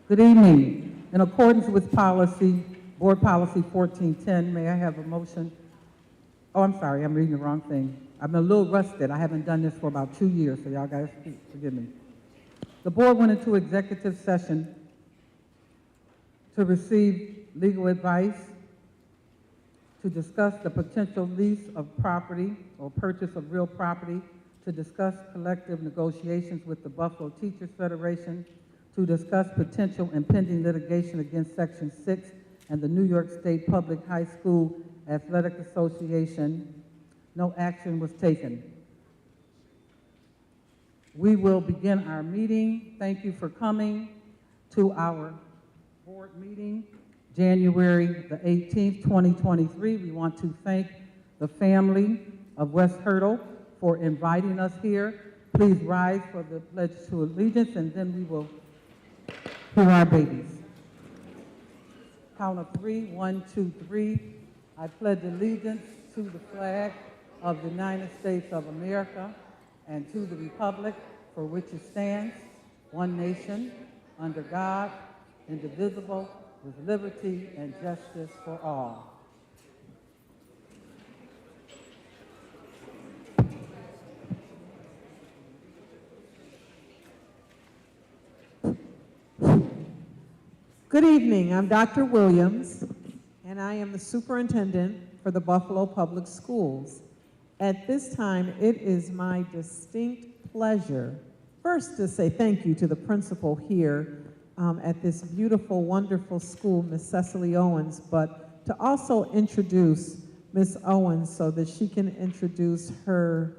Good evening. In accordance with policy, Board Policy 1410, may I have a motion? Oh, I'm sorry, I'm reading the wrong thing. I'm a little rusted. I haven't done this for about 2 years, so y'all gotta forgive me. The board went into executive session to receive legal advice, to discuss the potential lease of property or purchase of real property, to discuss collective negotiations with the Buffalo Teachers Federation, to discuss potential impending litigation against Section 6 and the New York State Public High School Athletic Association. No action was taken. We will begin our meeting. Thank you for coming to our board meeting, January the 18th, 2023. We want to thank the family of West Hurdle for inviting us here. Please rise for the Pledge to Allegiance, and then we will hear our babies. Count of 3, 1, 2, 3. I pledge allegiance to the flag of the United States of America and to the republic for which it stands, one nation, under God, indivisible, with liberty and justice for all. Good evening, I'm Dr. Williams, and I am the superintendent for the Buffalo Public Schools. At this time, it is my distinct pleasure, first to say thank you to the principal here at this beautiful, wonderful school, Miss Cecily Owens, but to also introduce Miss Owens so that she can introduce her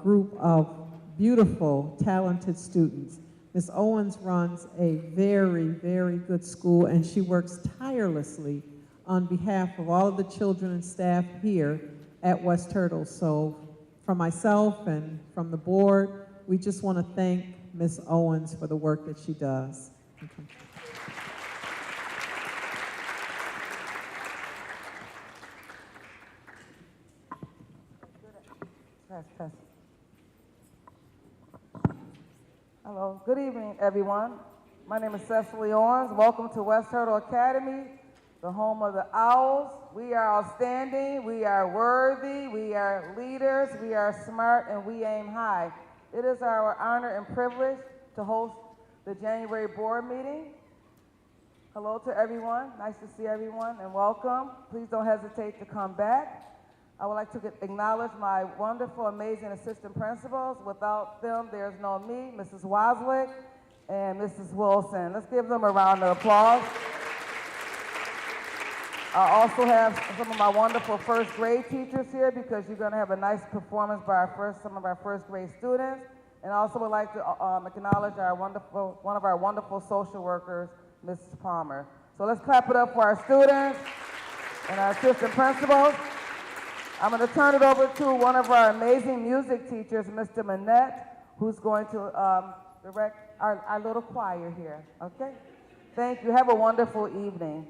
group of beautiful, talented students. Ms. Owens runs a very, very good school, and she works tirelessly on behalf of all of the children and staff here at West Hurdle. So from myself and from the board, we just want to thank Ms. Owens for the work that she does. Pass. Hello, good evening, everyone. My name is Cecily Owens. Welcome to West Hurdle Academy, the home of the Owls. We are outstanding, we are worthy, we are leaders, we are smart, and we aim high. It is our honor and privilege to host the January board meeting. Hello to everyone. Nice to see everyone, and welcome. Please don't hesitate to come back. I would like to acknowledge my wonderful, amazing assistant principals. Without them, there's no me, Mrs. Waswick and Mrs. Wilson. Let's give them a round of applause. I also have some of my wonderful first grade teachers here because you're going to have a nice performance by some of our first grade students. And I also would like to acknowledge one of our wonderful social workers, Mrs. Palmer. So let's clap it up for our students and our assistant principals. I'm going to turn it over to one of our amazing music teachers, Mr. Manette, who's going to direct our little choir here, okay? Thank you. Have a wonderful evening.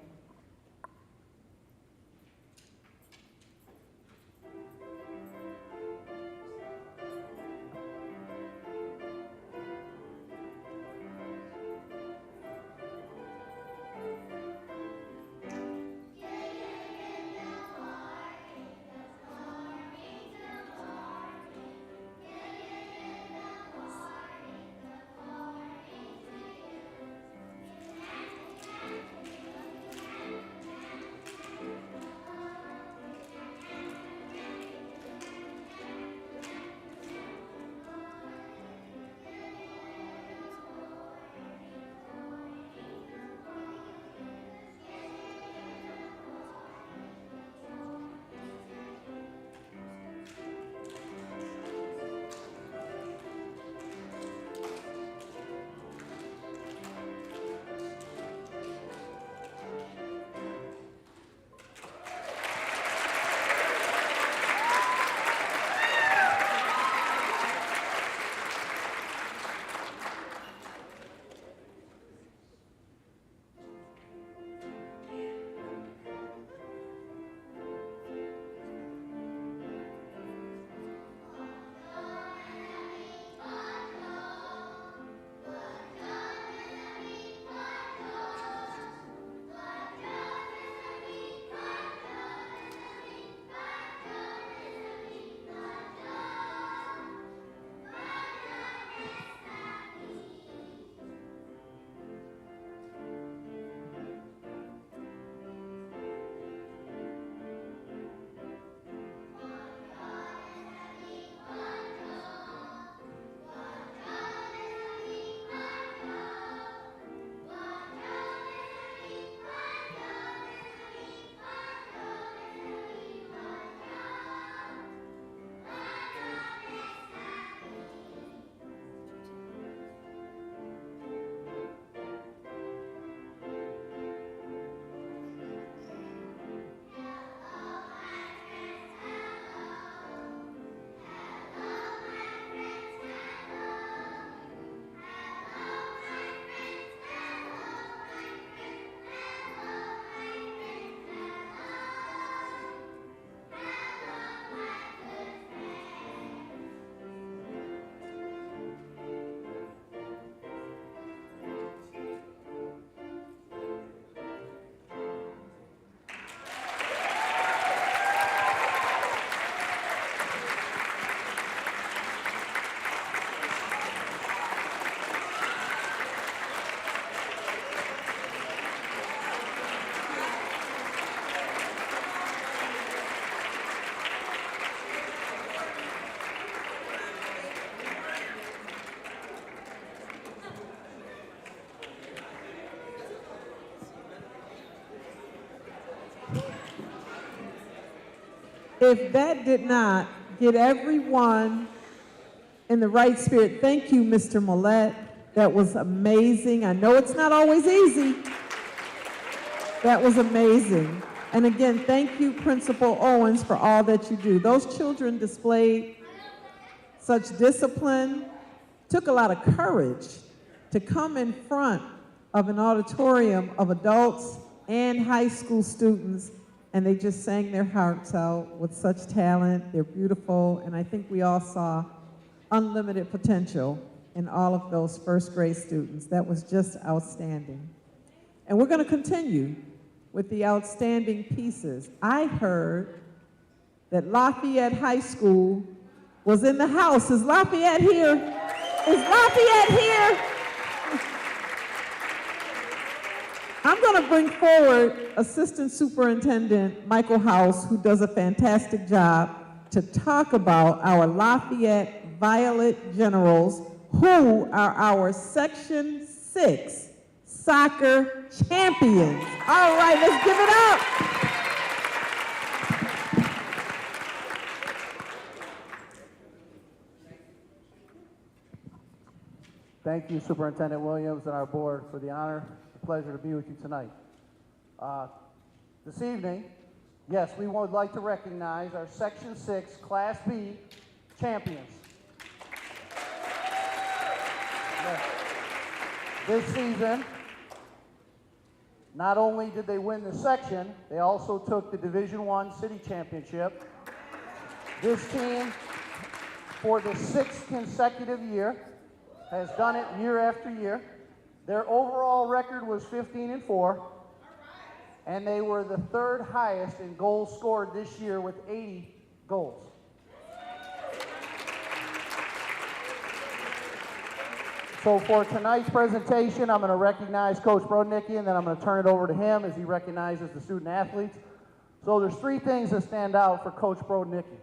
If that did not get everyone in the right spirit, thank you, Mr. Millette. That was amazing. I know it's not always easy. That was amazing. And again, thank you, Principal Owens, for all that you do. Those children displayed such discipline, took a lot of courage to come in front of an auditorium of adults and high school students, and they just sang their hearts out with such talent. They're beautiful, and I think we all saw unlimited potential in all of those first grade students. That was just outstanding. And we're going to continue with the outstanding pieces. I heard that Lafayette High School was in the house. Is Lafayette here? Is Lafayette here? I'm going to bring forward Assistant Superintendent Michael House, who does a fantastic job, to talk about our Lafayette Violet Generals, who are our Section 6 soccer champions. All right, let's give it up. Thank you, Superintendent Williams and our board, for the honor and pleasure to be with you tonight. This evening, yes, we would like to recognize our Section 6 Class B champions. Yes. This season, not only did they win the section, they also took the Division I City Championship. This team, for the 6th consecutive year, has done it year after year. Their overall record was 15-4, and they were the 3rd highest in goals scored this year with 80 goals. So for tonight's presentation, I'm going to recognize Coach Brodnicki, and then I'm going to turn it over to him as he recognizes the student athletes. So there's 3 things that stand out for Coach Brodnicki.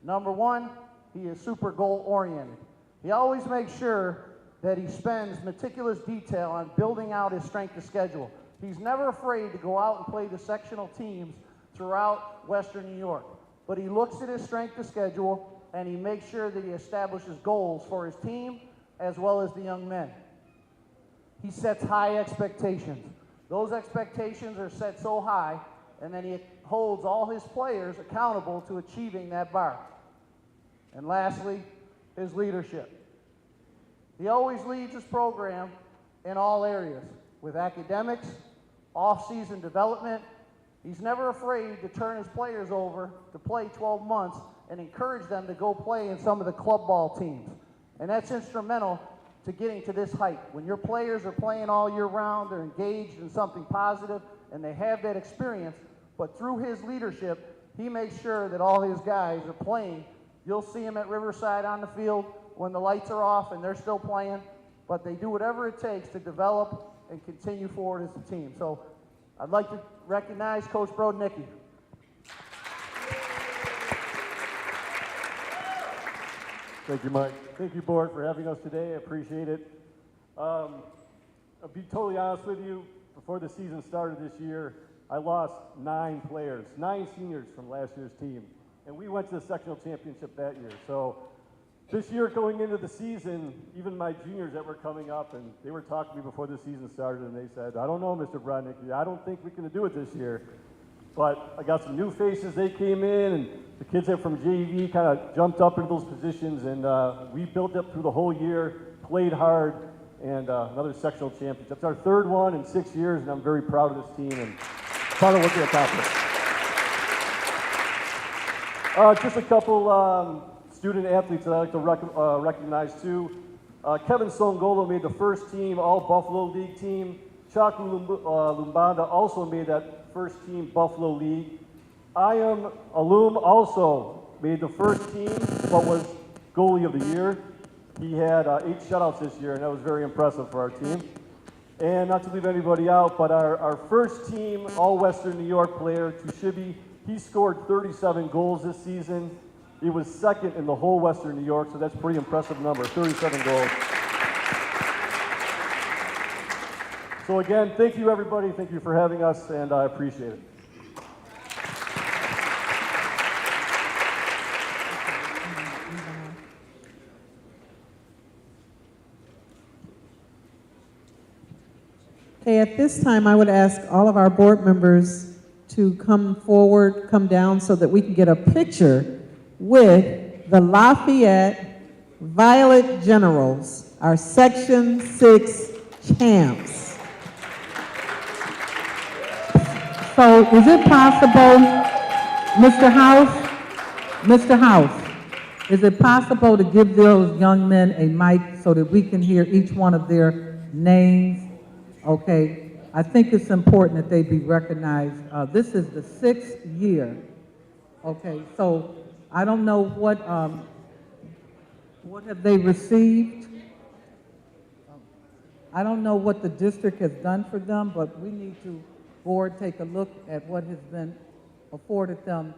Number 1, he is super goal-oriented. He always makes sure that he spends meticulous detail on building out his strength of schedule. He's never afraid to go out and play the sectional teams throughout Western New York. But he looks at his strength of schedule, and he makes sure that he establishes goals for his team as well as the young men. He sets high expectations. Those expectations are set so high, and then he holds all his players accountable to achieving that bar. And lastly, his leadership. He always leads his program in all areas, with academics, off-season development. He's never afraid to turn his players over to play 12 months and encourage them to go play in some of the club ball teams. And that's instrumental to getting to this height. When your players are playing all year round, they're engaged in something positive, and they have that experience, but through his leadership, he makes sure that all his guys are playing. You'll see him at Riverside on the field when the lights are off and they're still playing, but they do whatever it takes to develop and continue forward as a team. So I'd like to recognize Coach Brodnicki. Thank you, Mike. Thank you, board, for having us today. I appreciate it. I'll be totally honest with you. Before the season started this year, I lost 9 players, 9 seniors from last year's team. And we went to the sectional championship that year. So this year going into the season, even my juniors that were coming up, and they were talking to me before the season started, and they said, I don't know, Mr. Brodnicki, I don't think we can do it this year. But I got some new faces, they came in, and the kids that from JV kind of jumped up into those positions, and we built up through the whole year, played hard, and another sectional championship. It's our 3rd one in 6 years, and I'm very proud of this team and proud of what they accomplished. Just a couple student athletes that I like to recognize too. Kevin Songolo made the first team, all Buffalo League team. Chaku Lumbanda also made that first team Buffalo League. Ayam Alum also made the first team, but was goalie of the year. He had 8 shutouts this year, and that was very impressive for our team. And not to leave anybody out, but our first team All-Western New York player, Tushibi, he scored 37 goals this season. He was 2nd in the whole Western New York, so that's a pretty impressive number, 37 goals. So again, thank you everybody. Thank you for having us, and I appreciate it. Okay, at this time, I would ask all of our board members to come forward, come down so that we can get a picture with the Lafayette Violet Generals, our Section 6 champs. So is it possible, Mr. House, is it possible to give those young men a mic so that we can hear each one of their names? Okay, I think it's important that they be recognized. This is the 6th year. Okay, so I don't know what have they received. I don't know what the district has done for them, but we need to, board, take a look at what has been afforded them.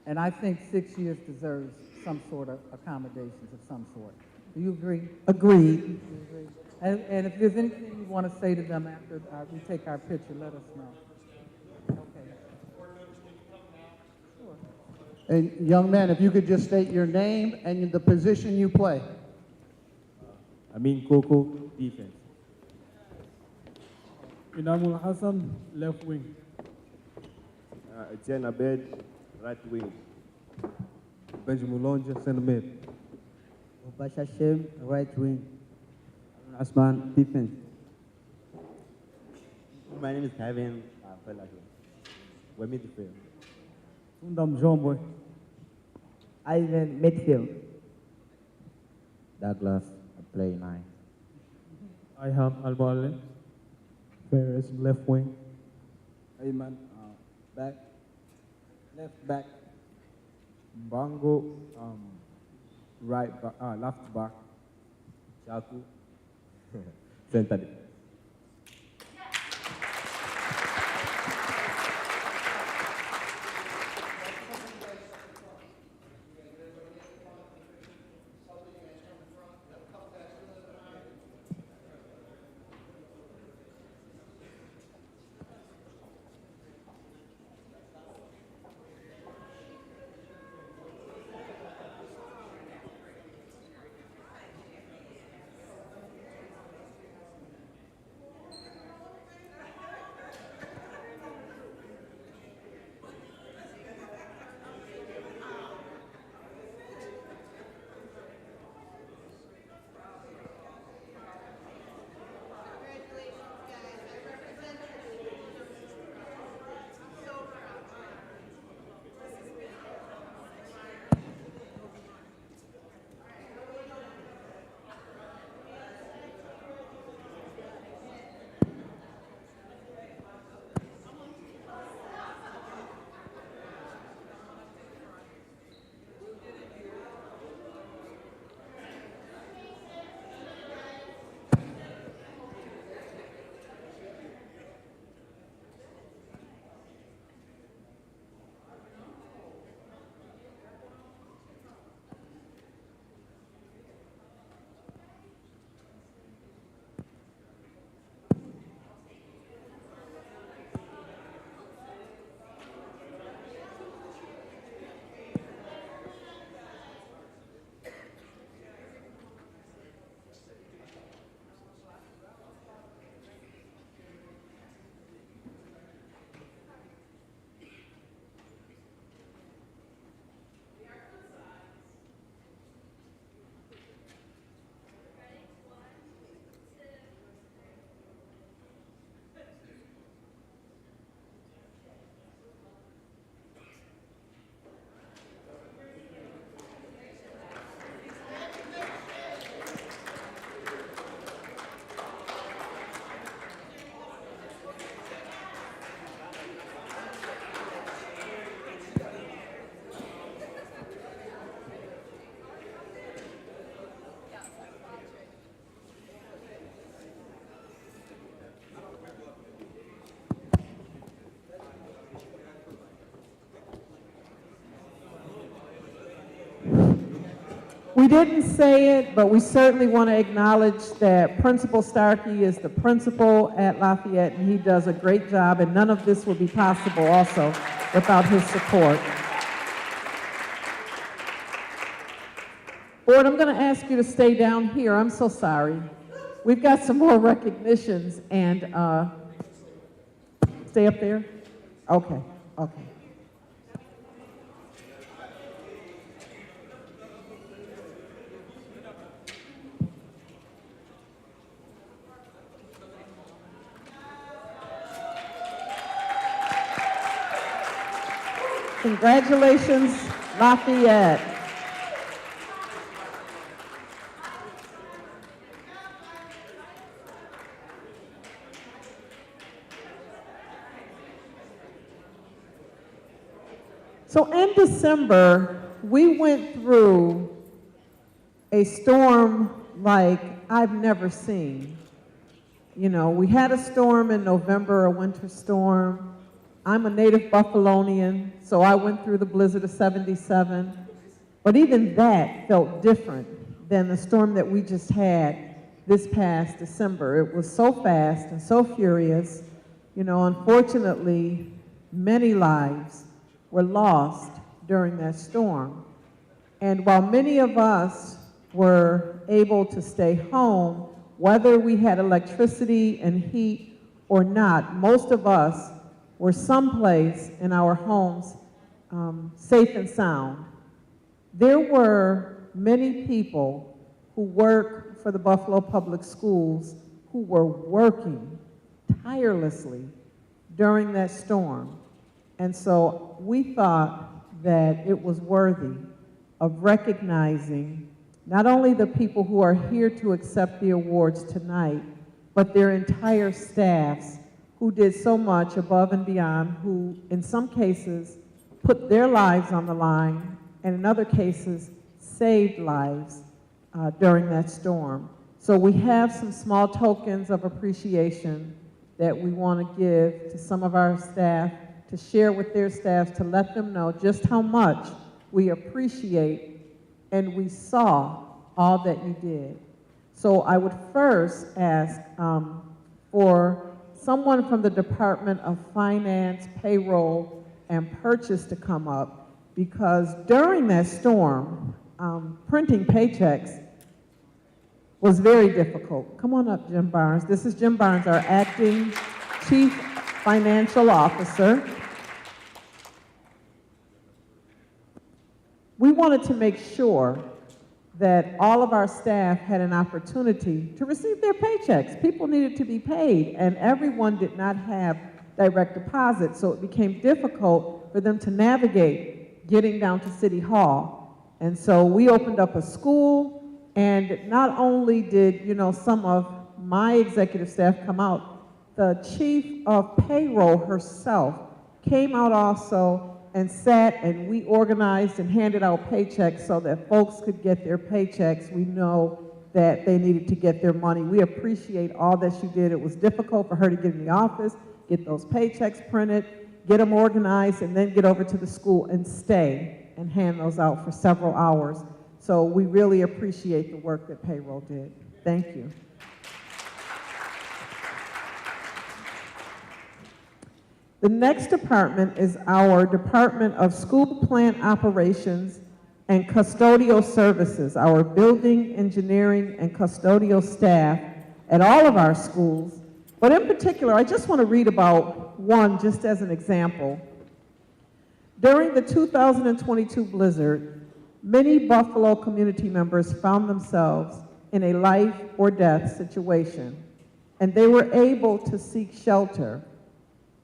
And I think 6 years deserves some sort of accommodations of some sort. Do you agree? Agreed. You agree? And if there's anything you want to say to them after we take our picture, let us know. Okay. Sure. And young men, if you could just state your name and the position you play. Amin Coco, defense. Inamul Hassan, left wing. Etienne Abed, right wing. Benjamin Lonja, center mid. Basha Shem, right wing. Asman, defense. My name is Kevin. We're midfield. Sundam John Boy. Ivan, midfield. Douglas, I play 9. Iham Al-Muallim. Ferris, left wing. Ayman, back. Left back. Bango, right back, left back. Chaku, center. We didn't say it, but we certainly want to acknowledge that Principal Starkey is the principal at Lafayette, and he does a great job, and none of this would be possible also without his support. Board, I'm going to ask you to stay down here. I'm so sorry. We've got some more recognitions, and Stay up there? Okay, okay. Congratulations, Lafayette. So in December, we went through a storm like I've never seen. You know, we had a storm in November, a winter storm. I'm a native Buffalonian, so I went through the blizzard of '77. But even that felt different than the storm that we just had this past December. It was so fast and so furious. You know, unfortunately, many lives were lost during that storm. And while many of us were able to stay home, whether we had electricity and heat or not, most of us were someplace in our homes safe and sound. There were many people who work for the Buffalo Public Schools who were working tirelessly during that storm. And so we thought that it was worthy of recognizing not only the people who are here to accept the awards tonight, but their entire staffs who did so much above and beyond, who in some cases put their lives on the line, and in other cases saved lives during that storm. So we have some small tokens of appreciation that we want to give to some of our staff, to share with their staffs, to let them know just how much we appreciate and we saw all that you did. So I would first ask for someone from the Department of Finance, Payroll, and Purchase to come up, because during that storm, printing paychecks was very difficult. Come on up, Jim Barnes. This is Jim Barnes, our acting Chief Financial Officer. We wanted to make sure that all of our staff had an opportunity to receive their paychecks. People needed to be paid, and everyone did not have direct deposit, so it became difficult for them to navigate getting down to City Hall. And so we opened up a school, and not only did, you know, some of my executive staff come out, the chief of payroll herself came out also and sat, and we organized and handed out paychecks so that folks could get their paychecks. We know that they needed to get their money. We appreciate all that she did. It was difficult for her to get in the office, get those paychecks printed, get them organized, and then get over to the school and stay and hand those out for several hours. So we really appreciate the work that payroll did. Thank you. The next department is our Department of School Plant Operations and Custodial Services, our building, engineering, and custodial staff at all of our schools. But in particular, I just want to read about one just as an example. During the 2022 blizzard, many Buffalo community members found themselves in a life or death situation, and they were able to seek shelter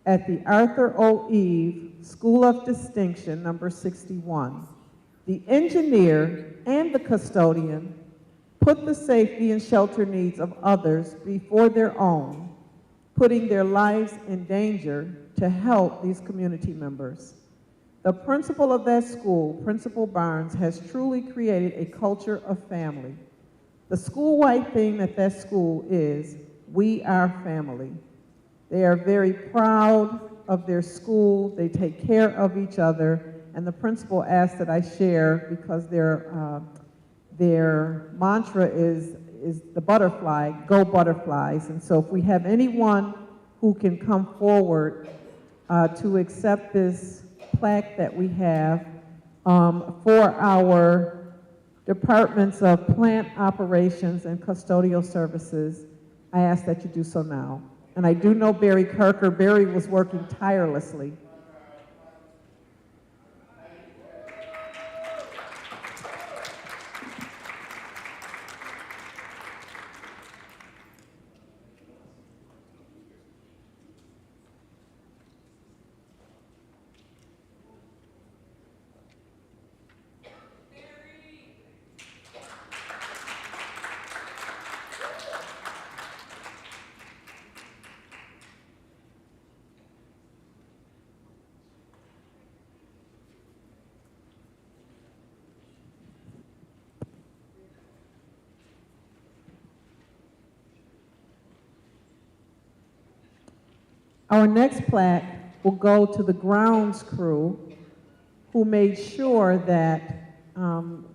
at the Arthur O. Eve School of Distinction, number 61. The engineer and the custodian put the safety and shelter needs of others before their own, putting their lives in danger to help these community members. The principal of that school, Principal Barnes, has truly created a culture of family. The school-wide theme at that school is, "We are family." They are very proud of their school. They take care of each other, and the principal asked that I share because their mantra is the butterfly, "Go Butterflies." And so if we have anyone who can come forward to accept this plaque that we have for our departments of plant operations and custodial services, I ask that you do so now. And I do know Barry Kirker. Barry was working tirelessly. Our next plaque will go to the grounds crew who made sure that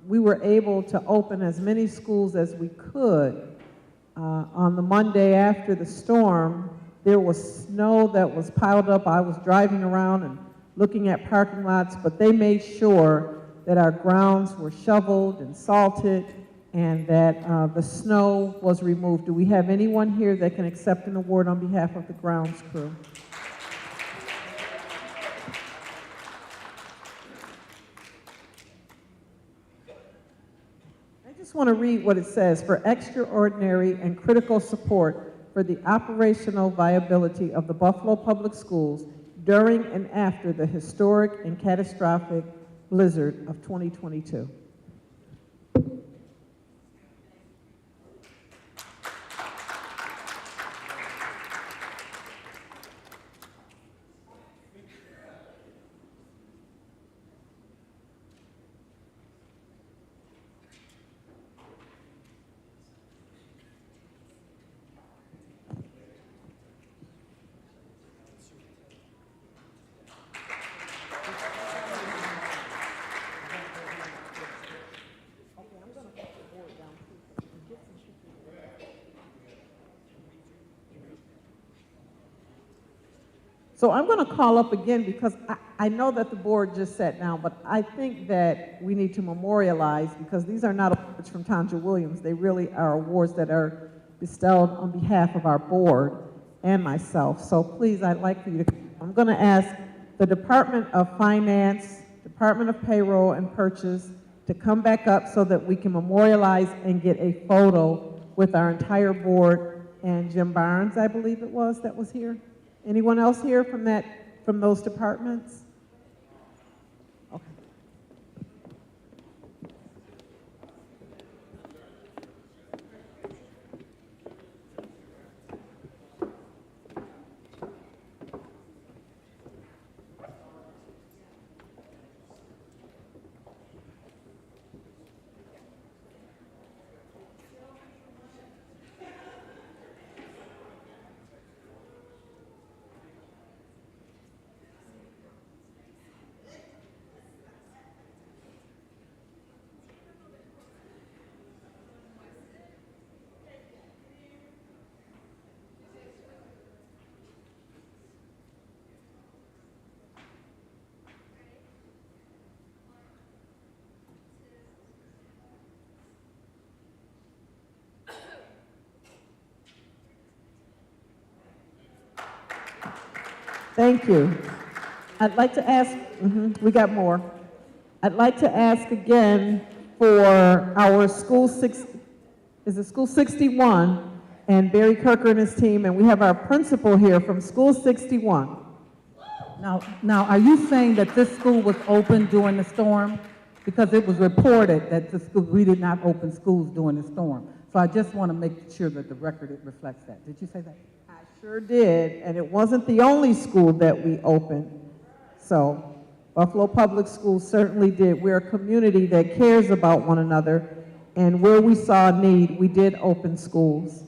we were able to open as many schools as we could. On the Monday after the storm, there was snow that was piled up. I was driving around and looking at parking lots, but they made sure that our grounds were shoveled and salted and that the snow was removed. Do we have anyone here that can accept an award on behalf of the grounds crew? I just want to read what it says: for extraordinary and critical support for the operational viability of the Buffalo Public Schools during and after the historic and catastrophic blizzard of 2022. So I'm going to call up again because I know that the board just sat down, but I think that we need to memorialize, because these are not awards from Tanja Williams. They really are awards that are bestowed on behalf of our board and myself. So please, I'd like for you to, I'm going to ask the Department of Finance, Department of Payroll and Purchase to come back up so that we can memorialize and get a photo with our entire board and Jim Barnes, I believe it was, that was here. Anyone else here from those departments? Okay. Thank you. I'd like to ask, we got more. I'd like to ask again for our school school 61 and Barry Kirker and his team, and we have our principal here from school 61. Now, are you saying that this school was open during the storm? Because it was reported that we did not open schools during the storm. So I just want to make sure that the record reflects that. Did you say that? I sure did, and it wasn't the only school that we opened. So Buffalo Public Schools certainly did. We're a community that cares about one another, and where we saw a need, we did open schools.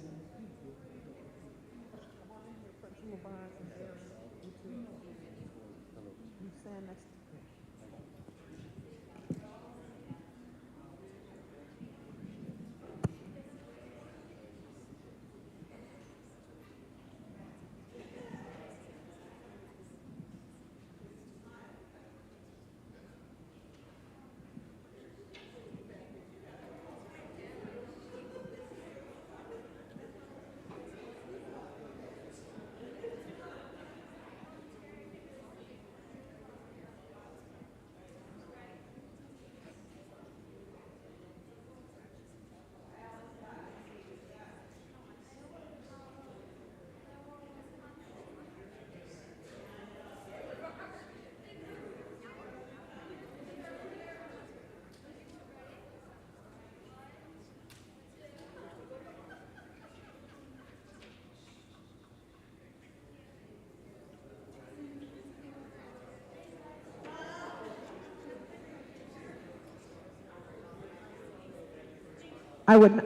I would,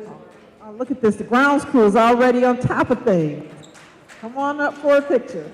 oh, look at this, the grounds crew is already on top of things. Come on up for a picture.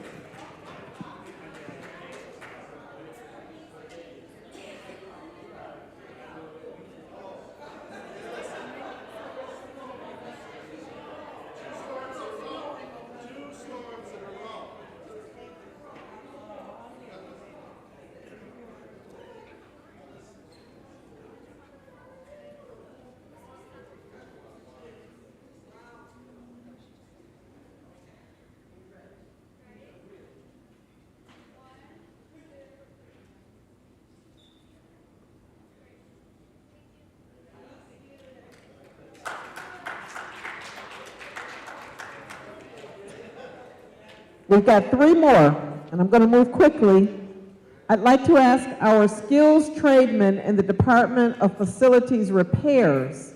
We've got 3 more, and I'm going to move quickly. I'd like to ask our skills tradesmen in the Department of Facilities Repairs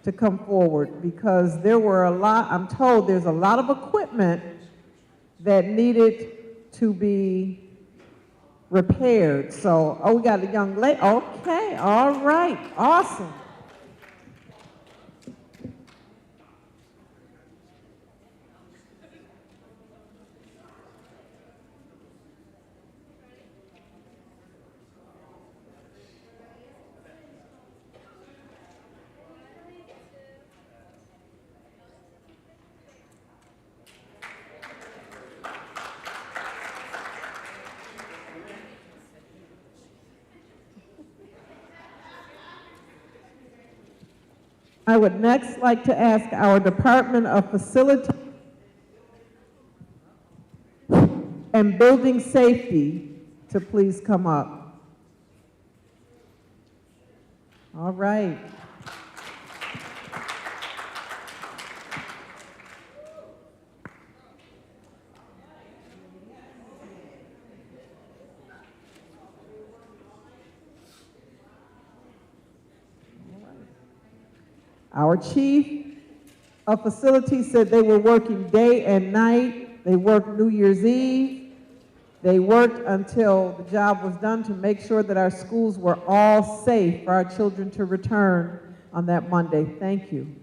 to come forward, because there were a lot, I'm told there's a lot of equipment that needed to be repaired. So, oh, we got a young lady. Okay, all right, awesome. I would next like to ask our Department of Facility and Building Safety to please come up. All right. Our chief of facilities said they were working day and night. They worked New Year's Eve. They worked until the job was done to make sure that our schools were all safe for our children to return on that Monday. Thank you.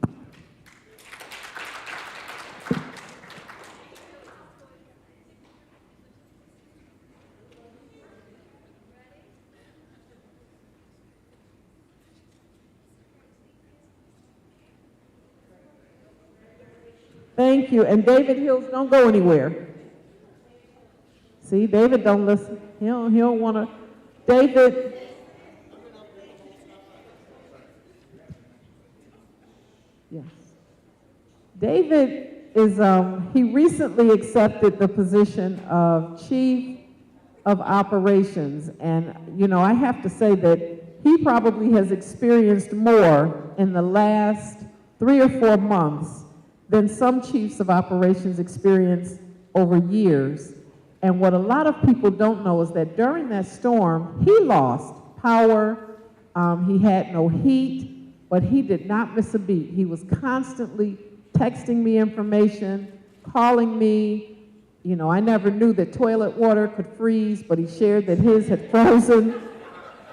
Thank you. And David Hills, don't go anywhere. See, David don't listen. He don't want to. David. Yes. David is, he recently accepted the position of Chief of Operations. And, you know, I have to say that he probably has experienced more in the last 3 or 4 months than some chiefs of operations experience over years. And what a lot of people don't know is that during that storm, he lost power, he had no heat, but he did not miss a beat. He was constantly texting me information, calling me. You know, I never knew that toilet water could freeze, but he shared that his had frozen.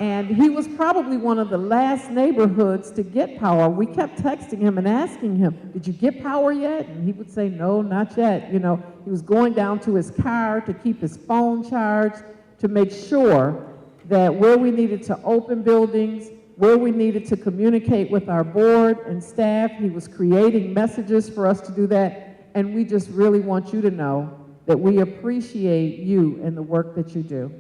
And he was probably one of the last neighborhoods to get power. We kept texting him and asking him, did you get power yet? And he would say, no, not yet. You know, he was going down to his car to keep his phone charged, to make sure that where we needed to open buildings, where we needed to communicate with our board and staff, he was creating messages for us to do that. And we just really want you to know that we appreciate you and the work that you do.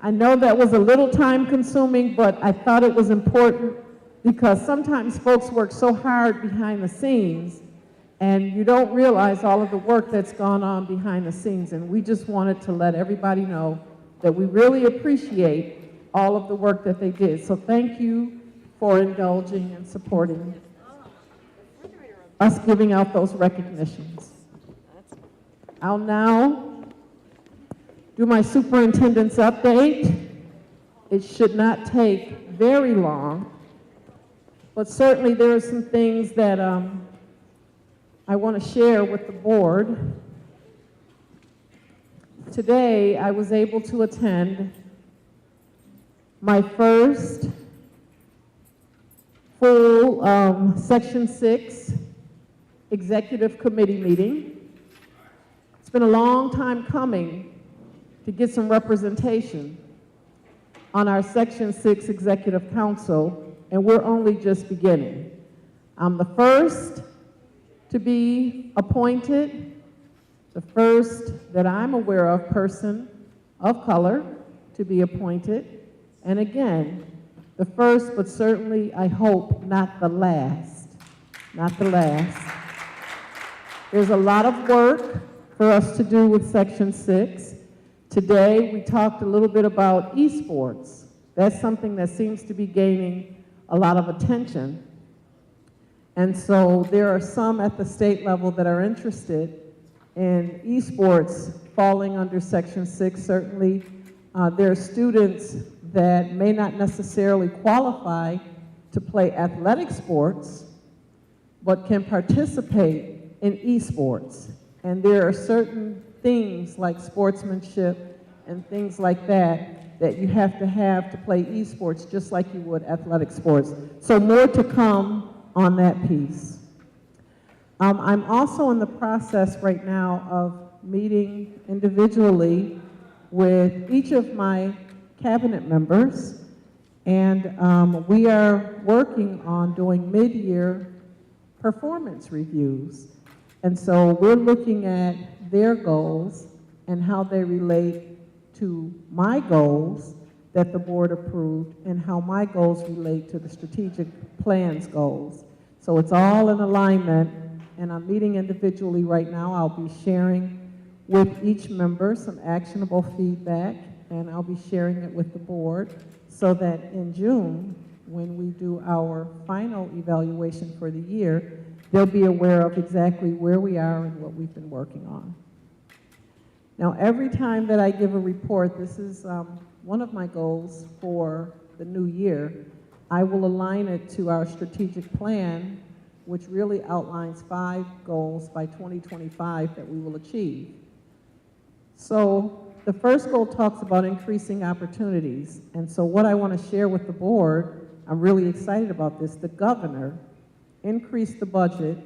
I know that was a little time consuming, but I thought it was important because sometimes folks work so hard behind the scenes and you don't realize all of the work that's gone on behind the scenes. And we just wanted to let everybody know that we really appreciate all of the work that they did. So thank you for indulging and supporting us giving out those recognitions. I'll now do my superintendent's update. It should not take very long, but certainly there are some things that I want to share with the board. Today, I was able to attend my first full Section 6 Executive Committee meeting. It's been a long time coming to get some representation on our Section 6 Executive Council, and we're only just beginning. I'm the first to be appointed, the first that I'm aware of person of color to be appointed, and again, the first, but certainly, I hope, not the last. Not the last. There's a lot of work for us to do with Section 6. Today, we talked a little bit about esports. That's something that seems to be gaining a lot of attention. And so there are some at the state level that are interested in esports falling under Section 6. Certainly, there are students that may not necessarily qualify to play athletic sports, but can participate in esports. And there are certain things like sportsmanship and things like that that you have to play esports just like you would athletic sports. So more to come on that piece. I'm also in the process right now of meeting individually with each of my cabinet members, and we are working on doing mid-year performance reviews. And so we're looking at their goals and how they relate to my goals that the board approved and how my goals relate to the strategic plan's goals. So it's all in alignment, and I'm meeting individually right now. I'll be sharing with each member some actionable feedback, and I'll be sharing it with the board so that in June, when we do our final evaluation for the year, they'll be aware of exactly where we are and what we've been working on. Now, every time that I give a report, this is one of my goals for the new year, I will align it to our strategic plan, which really outlines 5 goals by 2025 that we will achieve. So the first goal talks about increasing opportunities. And so what I want to share with the board, I'm really excited about this, the governor increased the budget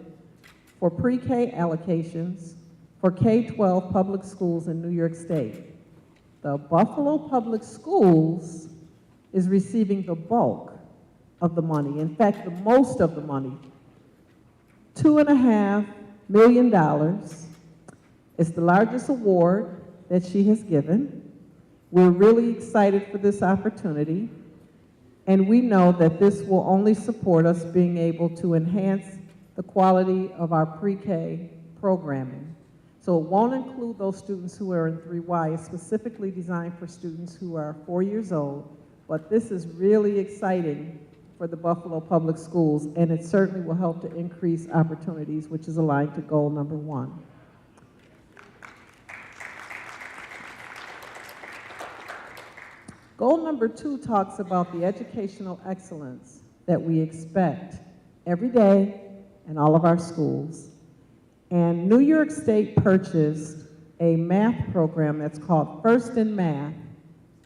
for pre-K allocations for K-12 public schools in New York State. The Buffalo Public Schools is receiving the bulk of the money, in fact, the most of the money. $2.5 million is the largest award that she has given. We're really excited for this opportunity, and we know that this will only support us being able to enhance the quality of our pre-K programming. So it won't include those students who are in 3Y. It's specifically designed for students who are 4 years old, but this is really exciting for the Buffalo Public Schools, and it certainly will help to increase opportunities, which is aligned to goal number 1. Goal number 2 talks about the educational excellence that we expect every day in all of our schools. And New York State purchased a math program that's called First in Math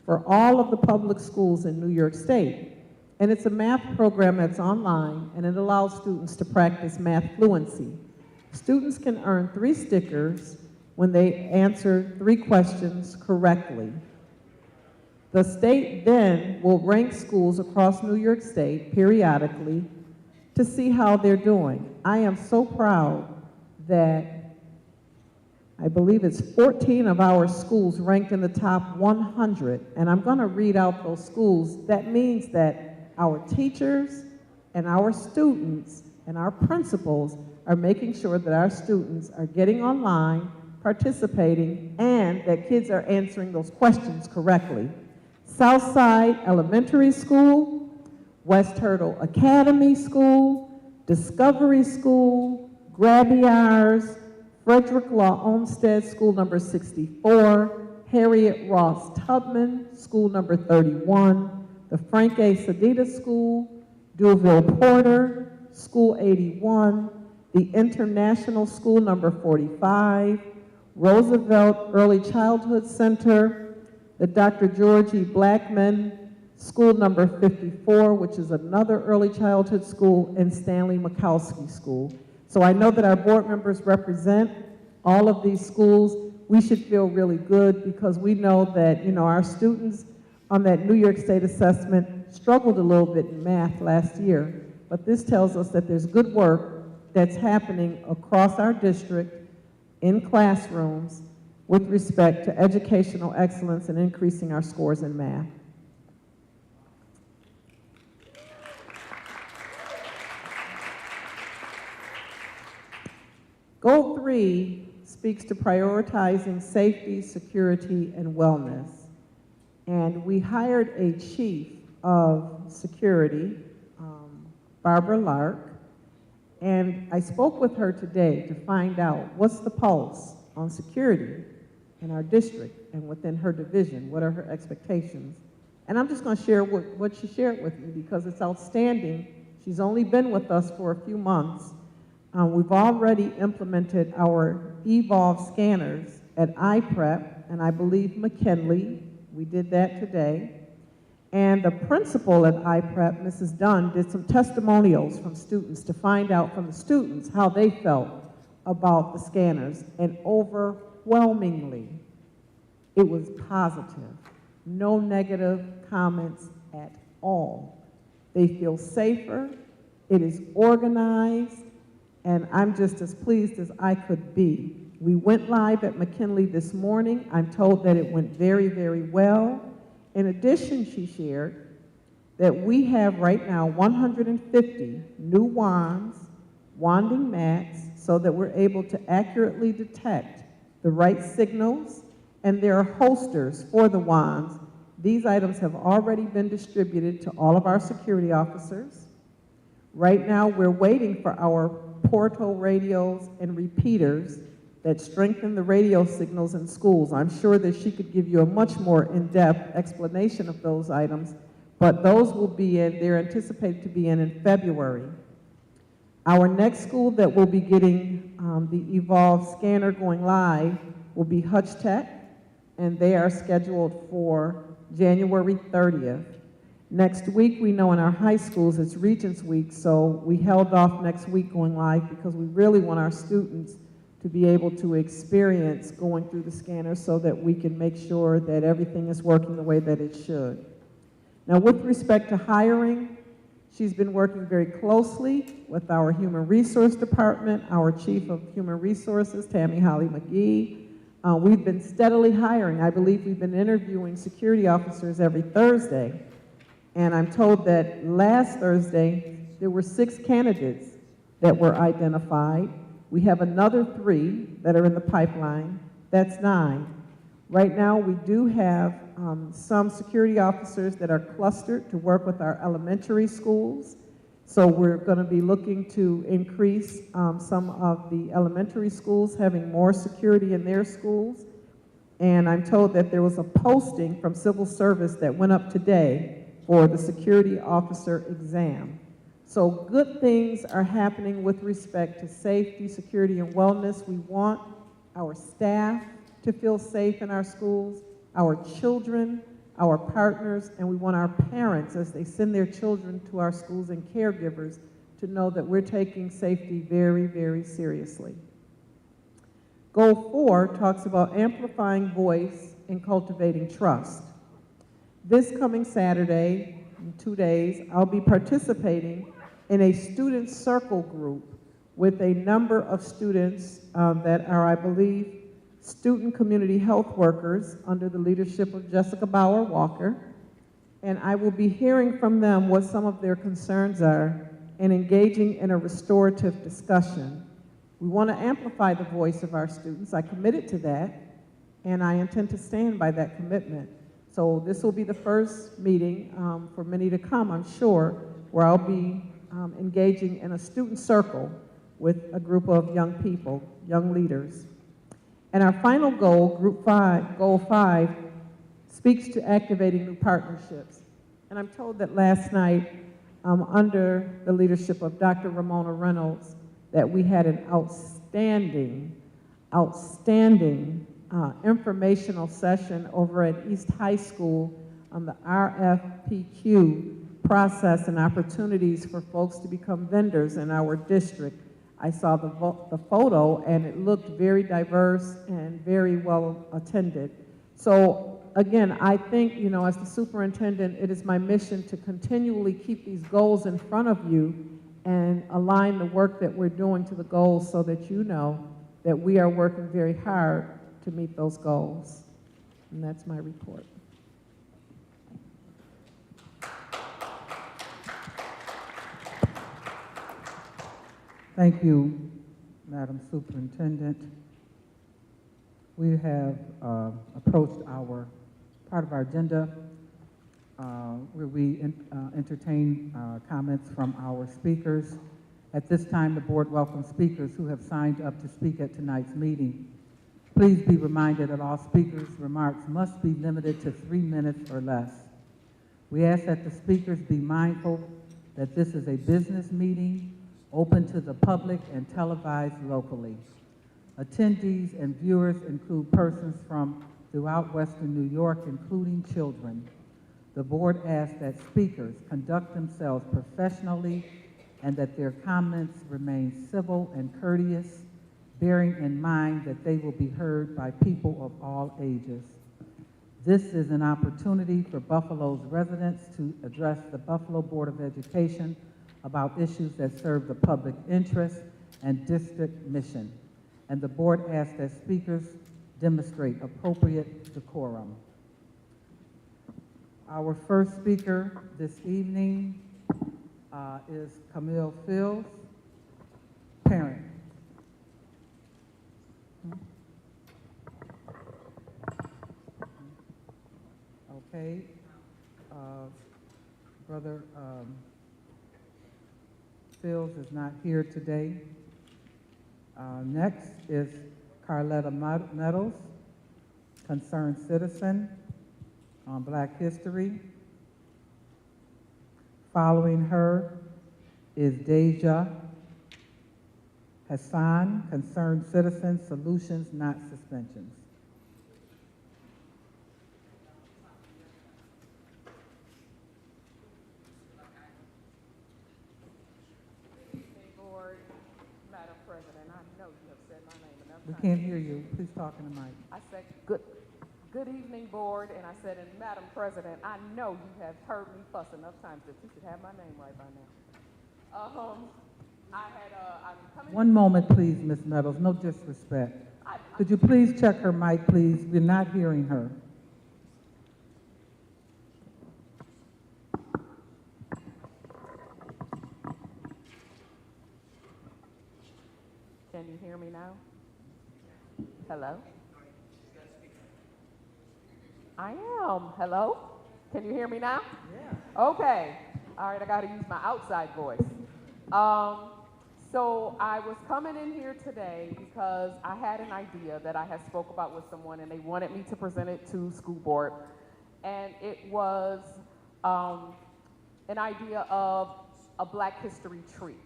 for all of the public schools in New York State. And it's a math program that's online, and it allows students to practice math fluency. Students can earn 3 stickers when they answer 3 questions correctly. The state then will rank schools across New York State periodically to see how they're doing. I am so proud that I believe it's 14 of our schools ranked in the top 100, and I'm going to read out those schools. That means that our teachers and our students and our principals are making sure that our students are getting online, participating, and that kids are answering those questions correctly. Southside Elementary School, West Hurdle Academy School, Discovery School, Grabiars, Frederick Law Olmsted School number 64, Harriet Ross Tubman, School number 31, the Frank A. Sedita School, Duville Porter, School 81, the International School number 45, Roosevelt Early Childhood Center, the Dr. George E. Blackman School number 54, which is another early childhood school, and Stanley Mikowski School. So I know that our board members represent all of these schools. We should feel really good because we know that, our students on that New York State assessment struggled a little bit in math last year. But this tells us that there's good work that's happening across our district in classrooms with respect to educational excellence and increasing our scores in math. Goal 3 speaks to prioritizing safety, security, and wellness. And we hired a chief of security, Barbara Lark, and I spoke with her today to find out what's the pulse on security in our district and within her division. What are her expectations? And I'm just going to share what she shared with me because it's outstanding. She's only been with us for a few months. We've already implemented our Evolve scanners at IPREP and I believe McKinley. We did that today. And the principal at IPREP, Mrs. Dunn, did some testimonials from students to find out from the students how they felt about the scanners. And overwhelmingly, it was positive. No negative comments at all. They feel safer, it is organized, and I'm just as pleased as I could be. We went live at McKinley this morning. I'm told that it went very, very well. In addition, she shared that we have right now 150 new wands, wanding mats, so that we're able to accurately detect the right signals, and there are holsters for the wands. These items have already been distributed to all of our security officers. Right now, we're waiting for our portal radios and repeaters that strengthen the radio signals in schools. I'm sure that she could give you a much more in-depth explanation of those items, but those will be in, they're anticipated to be in February. Our next school that will be getting the Evolve scanner going live will be Hutch Tech, and they are scheduled for January 30th. Next week, we know in our high schools it's Regents Week, so we held off next week going live because we really want our students to be able to experience going through the scanner so that we can make sure that everything is working the way that it should. Now, with respect to hiring, she's been working very closely with our Human Resource Department, our Chief of Human Resources, Tammy Holly McGee. We've been steadily hiring. I believe we've been interviewing security officers every Thursday. And I'm told that last Thursday, there were 6 candidates that were identified. We have another 3 that are in the pipeline. That's 9. Right now, we do have some security officers that are clustered to work with our elementary schools. So we're going to be looking to increase some of the elementary schools having more security in their schools. And I'm told that there was a posting from civil service that went up today for the security officer exam. So good things are happening with respect to safety, security, and wellness. We want our staff to feel safe in our schools, our children, our partners, and we want our parents, as they send their children to our schools and caregivers, to know that we're taking safety very, very seriously. Goal 4 talks about amplifying voice and cultivating trust. This coming Saturday, in 2 days, I'll be participating in a student circle group with a number of students that are, I believe, student community health workers under the leadership of Jessica Bauer Walker. And I will be hearing from them what some of their concerns are and engaging in a restorative discussion. We want to amplify the voice of our students. I committed to that, and I intend to stand by that commitment. So this will be the first meeting for many to come, I'm sure, where I'll be engaging in a student circle with a group of young people, young leaders. And our final goal, goal 5, speaks to activating new partnerships. And I'm told that last night, under the leadership of Dr. Ramona Reynolds, that we had an outstanding informational session over at East High School on the RFPQ process and opportunities for folks to become vendors in our district. I saw the photo, and it looked very diverse and very well attended. So again, I think, you know, as the superintendent, it is my mission to continually keep these goals in front of you and align the work that we're doing to the goals so that you know that we are working very hard to meet those goals. And that's my report. Thank you, Madam Superintendent. We have approached our part of our agenda where we entertain comments from our speakers. At this time, the board welcomes speakers who have signed up to speak at tonight's meeting. Please be reminded that all speakers' remarks must be limited to 3 minutes or less. We ask that the speakers be mindful that this is a business meeting open to the public and televised locally. Attendees and viewers include persons from throughout Western New York, including children. The board asks that speakers conduct themselves professionally and that their comments remain civil and courteous, bearing in mind that they will be heard by people of all ages. This is an opportunity for Buffalo's residents to address the Buffalo Board of Education about issues that serve the public interest and district mission. And the board asks that speakers demonstrate appropriate decorum. Our first speaker this evening is Camille Fields, parent. Okay, Brother Fields is not here today. Next is Carletta Meadows, concerned citizen on Black History. Following her is Deja Hassan, concerned citizen, solutions, not suspensions. Board, Madam President, I know you have said my name enough We times. can't hear you. Please talk in the mic. I said, good evening, Board, and I said, and Madam President, I know you have heard me fuss enough times that you should have my name right by now. I'm coming. One moment, please, Ms. Meadows. No disrespect. Could you please check her mic, please? We're not hearing her. Can you hear me now? Hello? I am. Hello? Can you hear me now? Yeah. Okay. All right, I got to use my outside voice. So I was coming in here today because I had an idea that I had spoke about with someone and they wanted me to present it to school board. And it was an idea of a Black History tree.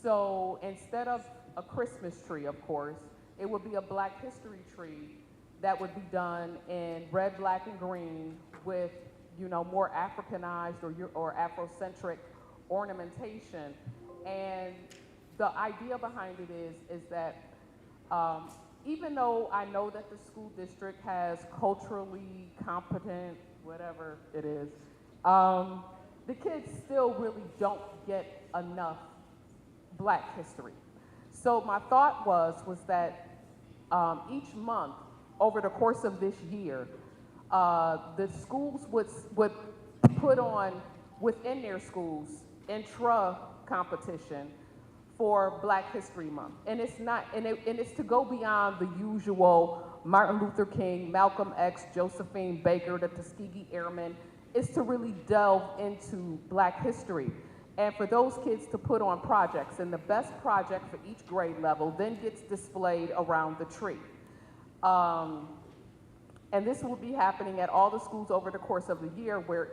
So instead of a Christmas tree, of course, it would be a Black History tree that would be done in red, black, and green with, you know, more Africanized or Afrocentric ornamentation. And the idea behind it is that even though I know that the school district has culturally competent, whatever it is, the kids still really don't get enough Black history. So my thought was that each month over the course of this year, the schools would put on within their schools intra competition for Black History Month. And it's not, and it's to go beyond the usual Martin Luther King, Malcolm X, Josephine Baker, the Tuskegee Airmen. It's to really delve into Black history. And for those kids to put on projects, and the best project for each grade level then gets displayed around the tree. And this will be happening at all the schools over the course of the year, where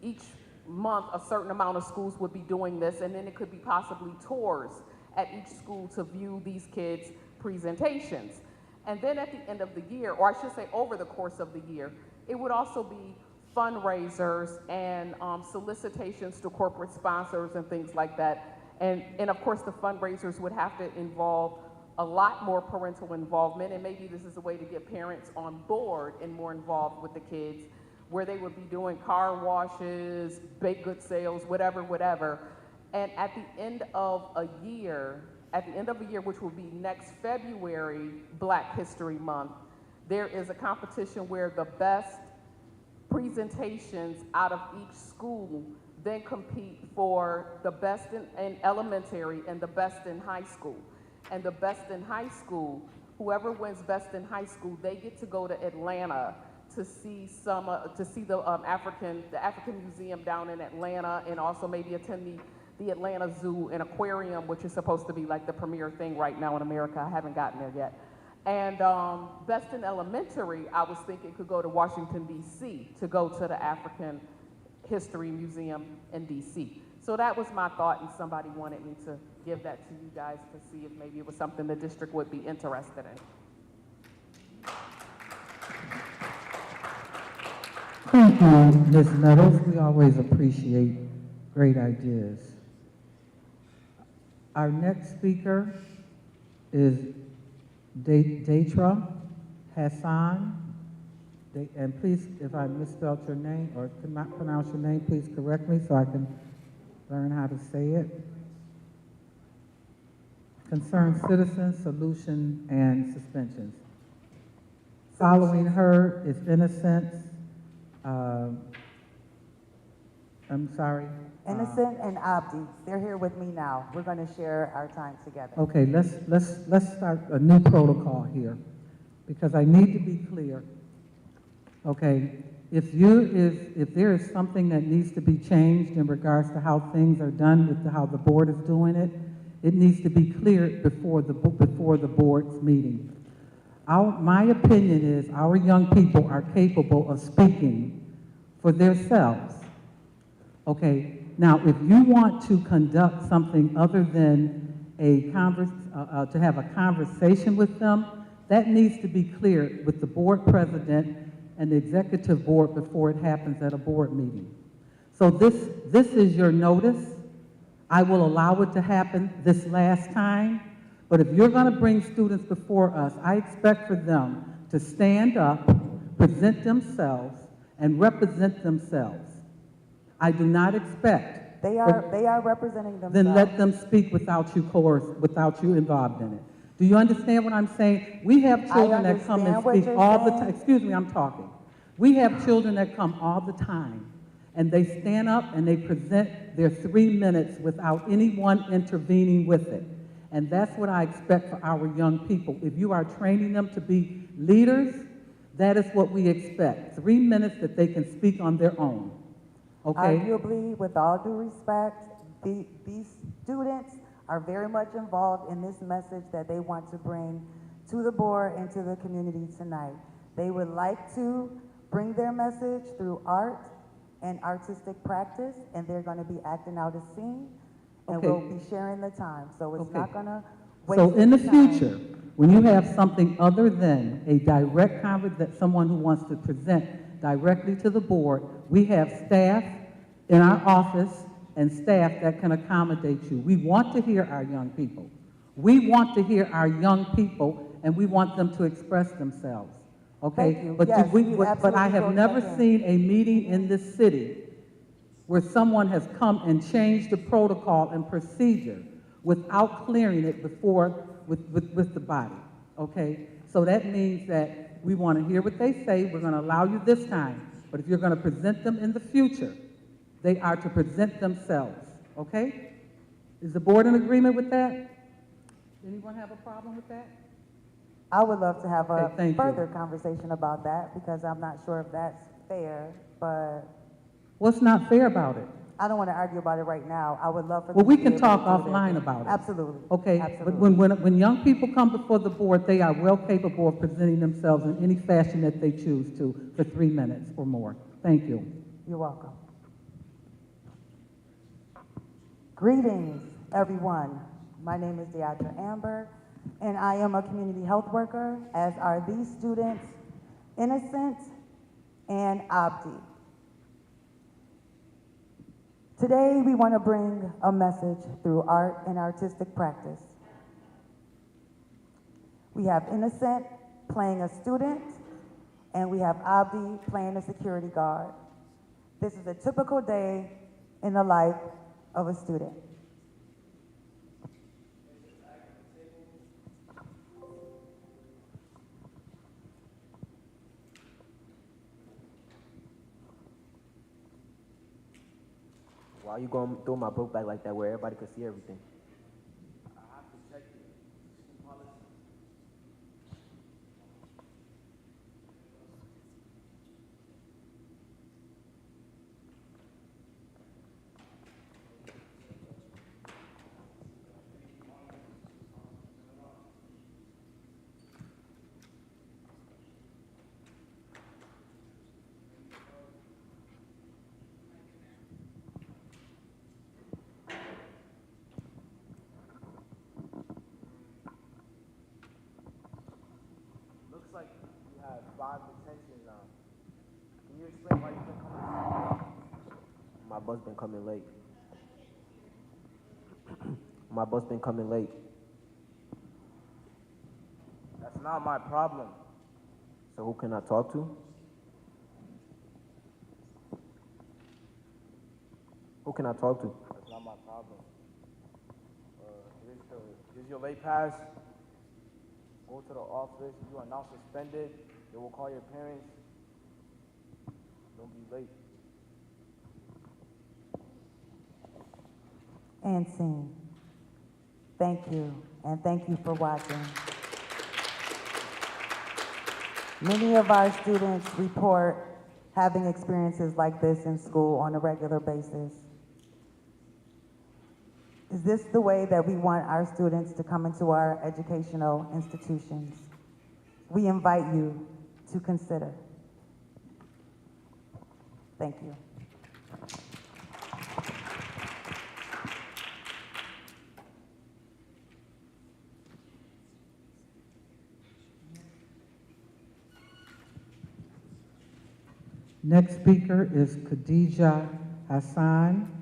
each month a certain amount of schools would be doing this, and then it could be possibly tours at each school to view these kids' presentations. And then at the end of the year, or I should say over the course of the year, it would also be fundraisers and solicitations to corporate sponsors and things like that. And of course the fundraisers would have to involve a lot more parental involvement, and maybe this is a way to get parents on board and more involved with the kids, where they would be doing car washes, baked good sales, whatever. And at the end of a year, which will be next February, Black History Month, there is a competition where the best presentations out of each school then compete for the best in elementary and the best in high school. And the best in high school, whoever wins best in high school, they get to go to Atlanta to see the African Museum down in Atlanta, and also maybe attend the Atlanta Zoo and Aquarium, which is supposed to be like the premier thing right now in America. I haven't gotten there yet. And best in elementary, I was thinking could go to Washington, D.C. to go to the African History Museum in D.C. So that was my thought, and somebody wanted me to give that to you guys to see if maybe it was something the district would be interested in. Thank you, Ms. Nettles. We always appreciate great ideas. Our next speaker is Datra Hassan. And please, if I misspelled your name or could not pronounce your name, please correct me so I can learn how to say it. Concerned citizens, solution, and suspensions. Following her is Innocence. I'm sorry. Innocent and Abdi, they're here with me now. We're going to share our time together. Okay, let's start a new protocol here, because I need to be clear. Okay, if there is something that needs to be changed in regards to how things are done with how the board is doing it, it needs to be cleared before the board's meeting. My opinion is our young people are capable of speaking for themselves. Okay, now if you want to conduct something other than to have a conversation with them, that needs to be cleared with the board president and the executive board before it happens at a board meeting. So this is your notice. I will allow it to happen this last time, but if you're going to bring students before us, I expect for them to stand up, present themselves, and represent themselves. I do not expect. They are representing themselves. Then let them speak without you involved in it. Do you understand what I'm saying? We have children that come and speak all the time. Excuse me, I'm talking. We have children that come all the time, and they stand up and they present their 3 minutes without anyone intervening with it. And that's what I expect for our young people. If you are training them to be leaders, that is what we expect. 3 minutes that they can speak on their own. Okay? Arguably, with all due respect, these students are very much involved in this message that they want to bring to the board and to the community tonight. They would like to bring their message through art and artistic practice, and they're going to be acting out a scene, and Okay. we'll be sharing the time. So it's Okay. not going to waste So in the any time. future, when you have something other than a direct that someone who wants to present directly to the board, we have staff in our office and staff that can accommodate you. We want to hear our young people. We want to hear our young people, and we want them to express themselves. Okay? Thank you. But, Yes, you but I absolutely have wrote never that in. seen a meeting in this city where someone has come and changed the protocol and procedure without clearing it before with the body. Okay? So that means that we want to hear what they say. We're going to allow you this time. But if you're going to present them in the future, they are to present themselves. Okay? Is the board in agreement with that? Anyone have a problem with that? I would love to have Okay, a thank you. further conversation about that because I'm not sure if that's fair, but What's not fair about it? I don't want to argue about it right now. I would love for Well, them we to be can able talk to do their offline thing. about it. Absolutely. Okay, but Absolutely. when young people come before the board, they are well capable of presenting themselves in any fashion that they choose to for 3 minutes or more. Thank you. You're welcome. Greetings, everyone. My name is Deidre Amber, and I am a community health worker, as are these students, Innocent and Abdi. Today, we want to bring a message through art and artistic practice. We have Innocent playing a student, and we have Abdi playing a security guard. This is a typical day in the life of a student. Why are you going through my book bag like that where everybody could see everything? Looks like you have 5 detentions. Can you explain why you've been coming late? My bus been coming late. My bus been coming late. That's not my problem. So who can I talk to? Who can I talk to? That's not my problem. Here's your late pass. Go to the office. You are now suspended. They will call your parents. Don't be late. And scene. Thank you, and thank you for watching. Many of our students report having experiences like this in school on a regular basis. Is this the way that we want our students to come into our educational institutions? We invite you to consider. Thank you. Next speaker is Khadija Hassan.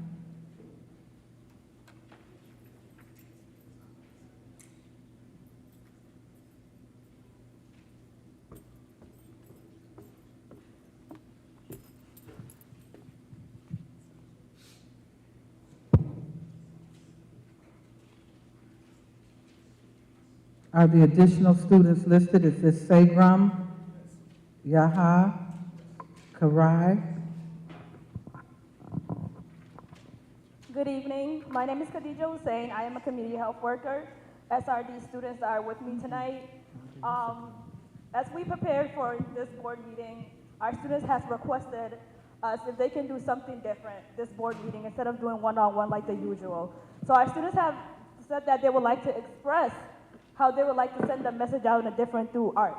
Are the additional students listed? Is this Segram, Yaha, Karai? Good evening. My name is Khadija Hussein. I am a community health worker. SRD students are with me tonight. As we prepared for this board meeting, our students have requested us if they can do something different this board meeting instead of doing one-on-one like the usual. So our students have said that they would like to express how they would like to send a message out in a different through art.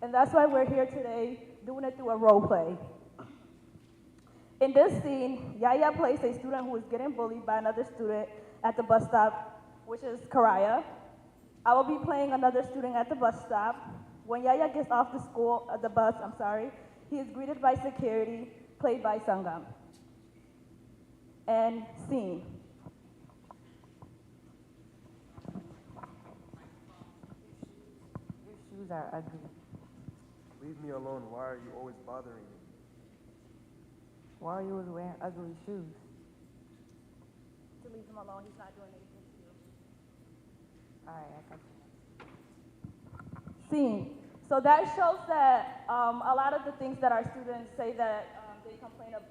And that's why we're here today doing it through a role play. In this scene, Yaya plays a student who is getting bullied by another student at the bus stop, which is Karaya. I will be playing another student at the bus stop. When Yaya gets off the bus, he is greeted by security, played by Sangam. And scene. Your shoes are ugly. Leave me alone. Why are you always bothering me? Why are you always wearing ugly shoes? To leave him alone, he's not doing anything to you. All right, I got you. Scene. So that shows that a lot of the things that our students say that they complain of,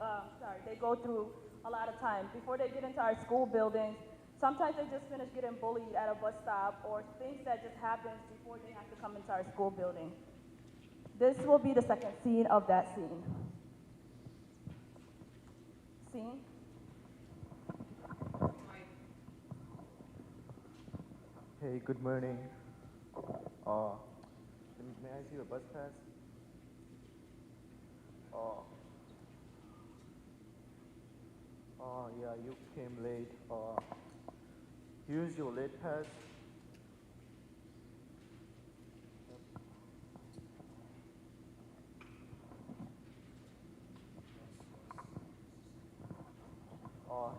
they go through a lot of times. Before they get into our school buildings, Sometimes they just finish getting bullied at a bus stop or things that just happens before they have to come into our school building. This will be the second scene of that scene. Scene? Hey, good morning. May I see your bus pass? Yeah, you came late. Here's your late pass.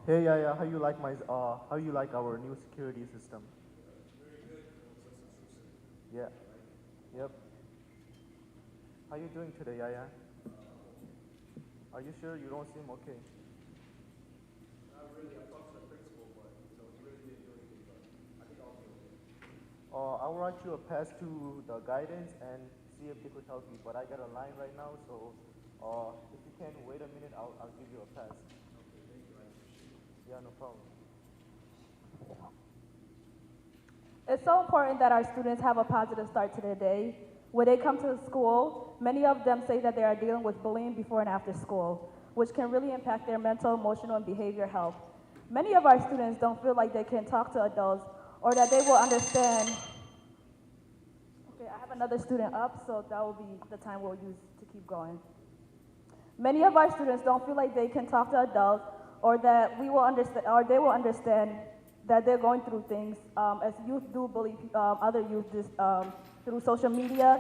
Hey, yeah, how you like our new security system? Yeah. Yep. How you doing today, Yaya? Are you sure you don't seem okay? I'll write you a pass to the guidance and see if they could help you. But I got a line right now, so if you can wait a minute, I'll give you a pass. Okay, thank you. I appreciate it. Yeah, no problem. It's so important that our students have a positive start to their day. When they come to school, many of them say that they are dealing with bullying before and after school, which can really impact their mental, emotional, and behavior health. Many of our students don't feel like they can talk to adults or that they will understand. Okay, I have another student up, so that will be the time we'll use to keep going. Many of our students don't feel like they can talk to adults or that we will understand, or they will understand that they're going through things, as youth do bully other youth through social media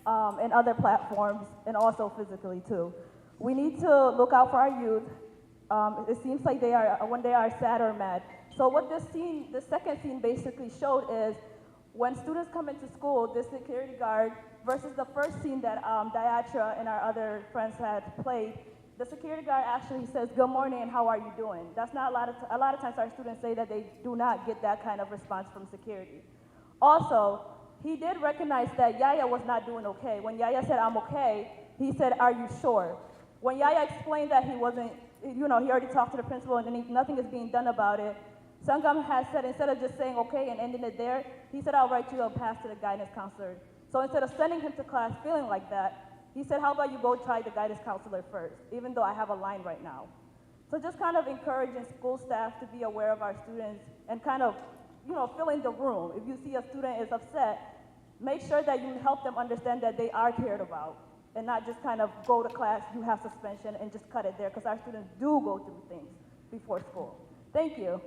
and other platforms, and also physically too. We need to look out for our youth. It seems like they are, when they are sad or mad. So what this scene, the second scene basically showed is when students come into school, this security guard versus the first scene that Diatra and our other friends had played, the security guard actually says, "Good morning, and how are you doing?" That's not a lot of times our students say that they do not get that kind of response from security. Also, he did recognize that Yaya was not doing okay. When Yaya said, "I'm okay," he said, "Are you sure?" When Yaya explained that he wasn't, he already talked to the principal and nothing is being done about it, Sangam has said, instead of just saying okay and ending it there, he said, "I'll write you a pass to the guidance counselor." So instead of sending him to class feeling like that, he said, "How about you go try the guidance counselor first, even though I have a line right now." So just kind of encouraging school staff to be aware of our students and kind of, fill in the room. If you see a student is upset, make sure that you help them understand that they are cared about and not just kind of go to class, you have suspension, and just cut it there, because our students do go through things before school. Thank you.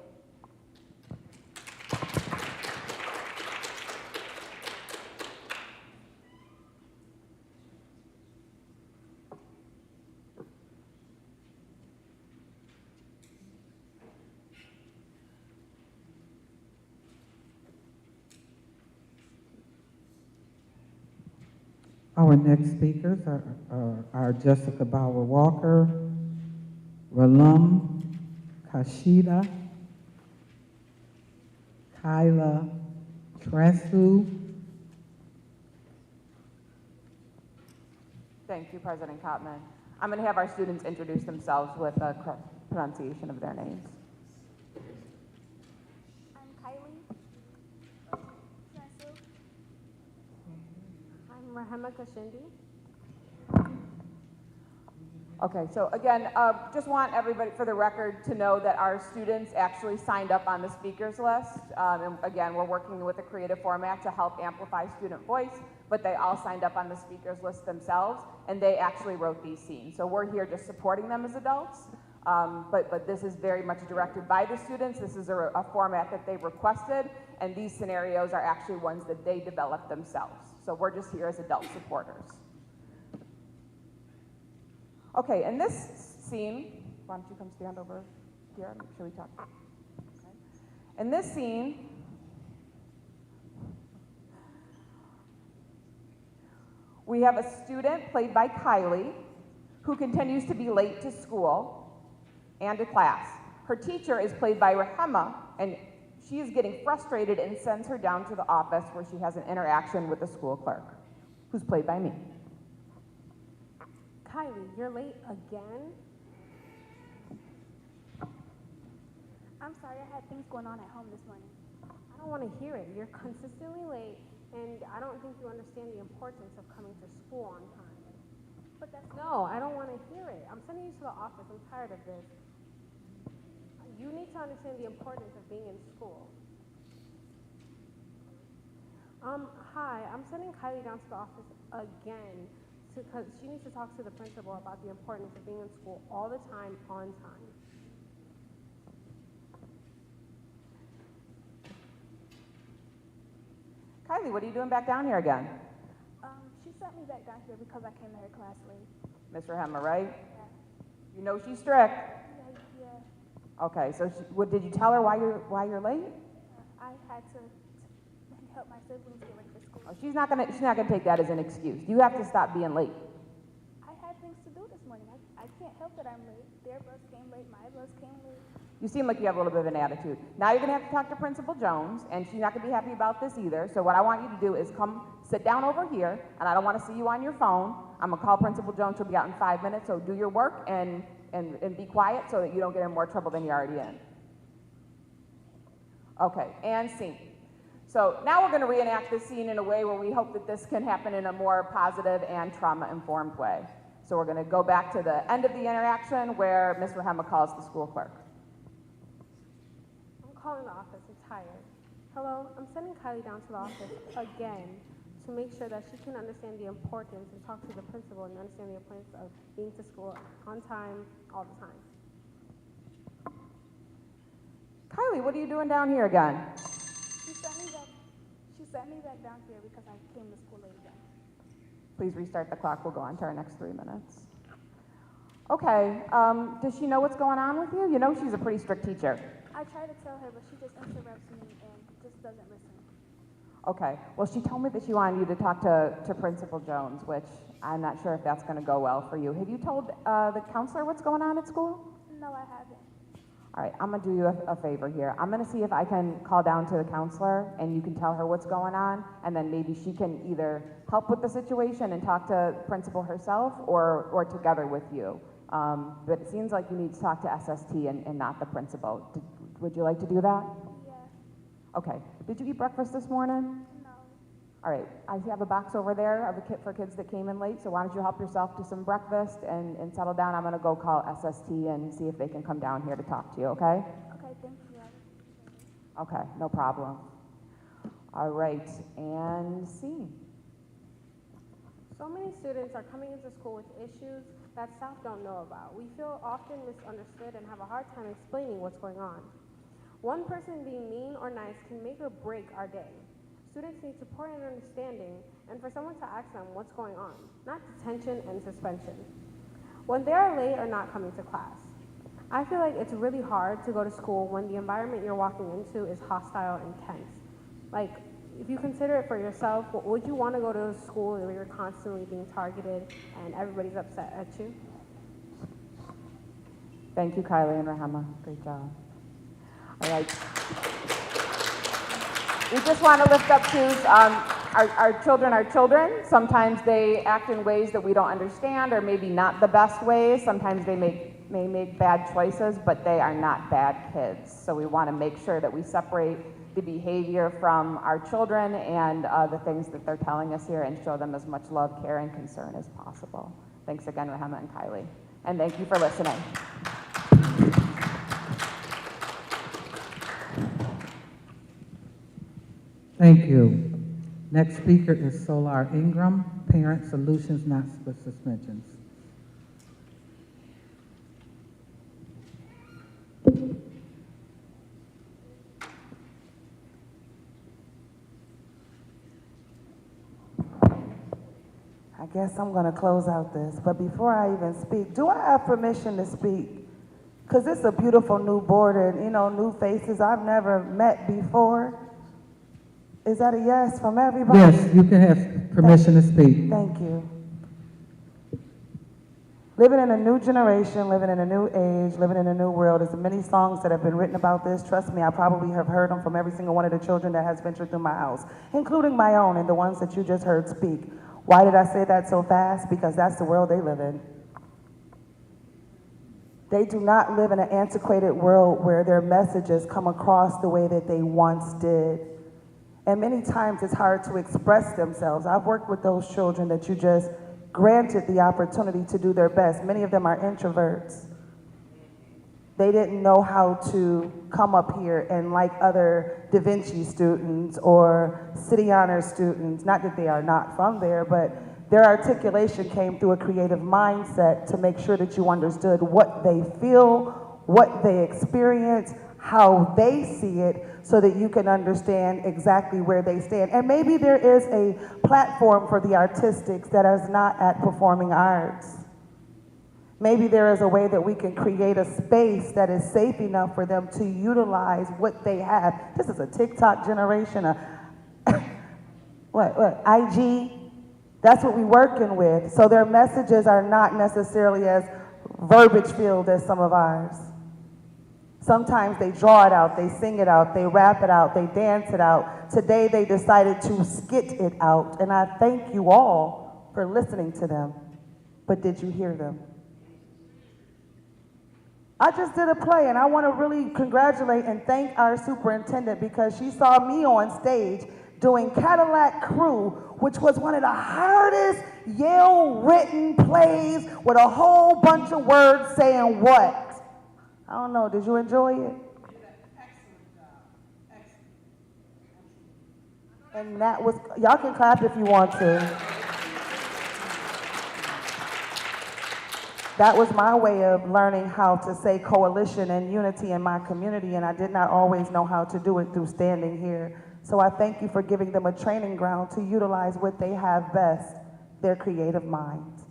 Our next speakers are Jessica Bauer Walker, Ralam Kashida, Kyla Tresu. Thank you, President Kottman. I'm going to have our students introduce themselves with a correct pronunciation of their names. I'm Kylie Tresu. I'm Rahama Kashindi. Okay, so again, just want everybody for the record to know that our students actually signed up on the speakers list. And again, we're working with a creative format to help amplify student voice, but they all signed up on the speakers list themselves, and they actually wrote these scenes. So we're here just supporting them as adults, but this is very much directed by the students. This is a format that they requested, and these scenarios are actually ones that they developed themselves. So we're just here as adult supporters. Okay, in this scene, why don't you come stand over here, make sure we talk. Okay. In this scene, we have a student played by Kylie who continues to be late to school and to class. Her teacher is played by Rahema, and she is getting frustrated and sends her down to the office where she has an interaction with the school clerk, who's played by me. Kylie, you're late again? I'm sorry, I had things going on at home this morning. I don't want to hear it. You're consistently late, and I don't think you understand the importance of coming to school on time. But that's No, I don't want to hear it. I'm sending you to the office. I'm tired of this. You need to understand the importance of being in school. Hi, I'm sending Kylie down to the office again because she needs to talk to the principal about the importance of being in school all the time, on time. Kylie, what are you doing back down here again? She sent me back down here because I came to her class late. Miss Rahema, right? Yeah. You know she's strict. Yeah. Okay, so what did you tell her why you're late? I had to help my siblings get ready for school. Oh, she's not gonna take that as an excuse. You have to stop being late. I had things to do this morning. I can't help that I'm late. Their bus came late. My bus came late. You seem like you have a little bit of an attitude. Now you're gonna have to talk to Principal Jones, and she's not gonna be happy about this either. So what I want you to do is come sit down over here, and I don't want to see you on your phone. I'm gonna call Principal Jones. She'll be out in 5 minutes. So do your work and be quiet so that you don't get in more trouble than you're already in. Okay, and scene. So now we're going to reenact this scene in a way where we hope that this can happen in a more positive and trauma-informed way. So we're going to go back to the end of the interaction where Ms. Rahema calls the school clerk. I'm calling the office. I'm tired. Hello, I'm sending Kylie down to the office again to make sure that she can understand the importance and talk to the principal and understand the importance of being to school on time, all the time. Kylie, what are you doing down here again? She sent me back down here because I came to school late again. Please restart the clock. We'll go on to our next 3 minutes. Okay, does she know what's going on with you? You know she's a pretty strict teacher. I try to tell her, but she just interrupts me and just doesn't listen. Okay, well, she told me that she wanted you to talk to Principal Jones, which I'm not sure if that's going to go well for you. Have you told the counselor what's going on at school? No, I haven't. All right, I'm going to do you a favor here. I'm going to see if I can call down to the counselor, and you can tell her what's going on, and then maybe she can either help with the situation and talk to principal herself or together with you. But it seems like you need to talk to SST and not the principal. Would you like to do that? Yeah. Okay. Did you eat breakfast this morning? No. All right. I have a box over there of a kit for kids that came in late, so why don't you help yourself to some breakfast and settle down. I'm going to go call SST and see if they can come down here to talk to you, okay? Okay, thank you. Okay, no problem. All right, and scene. So many students are coming into school with issues that staff don't know about. We feel often misunderstood and have a hard time explaining what's going on. One person being mean or nice can make or break our day. Students need support and understanding, and for someone to ask them what's going on, not detention and suspension. When they are late or not coming to class, I feel like it's really hard to go to school when the environment you're walking into is hostile and tense. Like, if you consider it for yourself, would you want to go to a school where you're constantly being targeted and everybody's upset at you? Thank you, Kylie and Rahema. Great job. All right. We just want to lift up shoes. Our children are children. Sometimes they act in ways that we don't understand, or maybe not the best ways. Sometimes they may make bad choices, but they are not bad kids. So we want to make sure that we separate the behavior from our children and the things that they're telling us here, and show them as much love, care, and concern as possible. Thanks again, Rahema and Kylie. And thank you for listening. Thank you. Next speaker is Solar Ingram, Parent Solutions, Not Suspensions. I guess I'm going to close out this, but before I even speak, do I have permission to speak? Because it's a beautiful new board and, you know, new faces I've never met before. Is that a yes from everybody? Yes, you can have permission to speak. Thank you. Living in a new generation, living in a new age, living in a new world. There's many songs that have been written about this. Trust me, I probably have heard them from every single one of the children that has ventured through my house, including my own and the ones that you just heard speak. Why did I say that so fast? Because that's the world they live in. They do not live in an antiquated world where their messages come across the way that they once did. And many times it's hard to express themselves. I've worked with those children that you just granted the opportunity to do their best. Many of them are introverts. They didn't know how to come up here and, like other Da Vinci students or City Honor students, not that they are not from there, but their articulation came through a creative mindset to make sure that you understood what they feel, what they experience, how they see it, so that you can understand exactly where they stand. And maybe there is a platform for the artistics that is not at performing arts. Maybe there is a way that we can create a space that is safe enough for them to utilize what they have. This is a TikTok generation, IG? That's what we're working with. So their messages are not necessarily as verbiage filled as some of ours. Sometimes they draw it out, they sing it out, they rap it out, they dance it out. Today they decided to skit it out, and I thank you all for listening to them. But did you hear them? I just did a play, and I want to really congratulate and thank our superintendent because she saw me on stage doing Cadillac Crew, which was one of the hardest Yale-written plays with a whole bunch of words saying what? I don't know, did you enjoy it? And that was, y'all can clap if you want to. That was my way of learning how to say coalition and unity in my community, and I did not always know how to do it through standing here. So I thank you for giving them a training ground to utilize what they have best, their creative minds.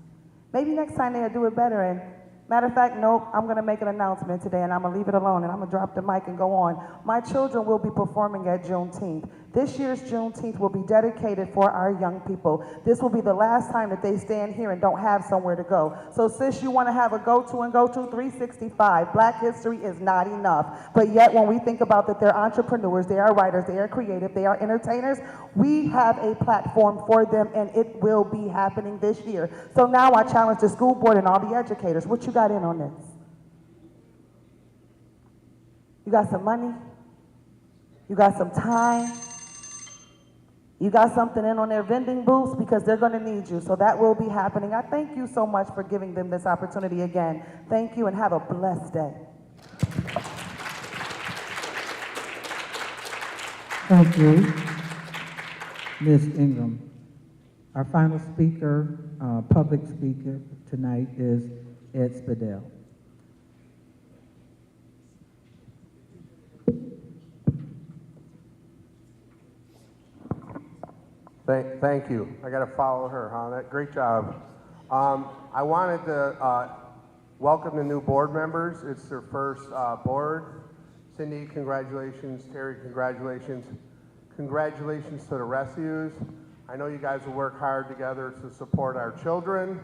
Maybe next time they'll do it better. And matter of fact, nope, I'm gonna make an announcement today and I'm gonna leave it alone and I'm gonna drop the mic and go on. My children will be performing at Juneteenth. This year's Juneteenth will be dedicated for our young people. This will be the last time that they stand here and don't have somewhere to go. So sis, you wanna have a go-to and go-to 365. Black history is not enough. But yet when we think about that they're entrepreneurs, they are writers, they are creative, they are entertainers, we have a platform for them and it will be happening this year. So now I challenge the school board and all the educators. What you got in on this? You got some money? You got some time? You got something in on their vending booths because they're going to need you. So that will be happening. I thank you so much for giving them this opportunity again. Thank you and have a blessed day. Thank you, Ms. Ingram. Our final speaker, public speaker tonight is Ed Spadell. Thank you. I got to follow her, huh? Great job. I wanted to welcome the new board members. It's their first board. Cindy, congratulations. Terry, congratulations. Congratulations to the rest of you. I know you guys will work hard together to support our children.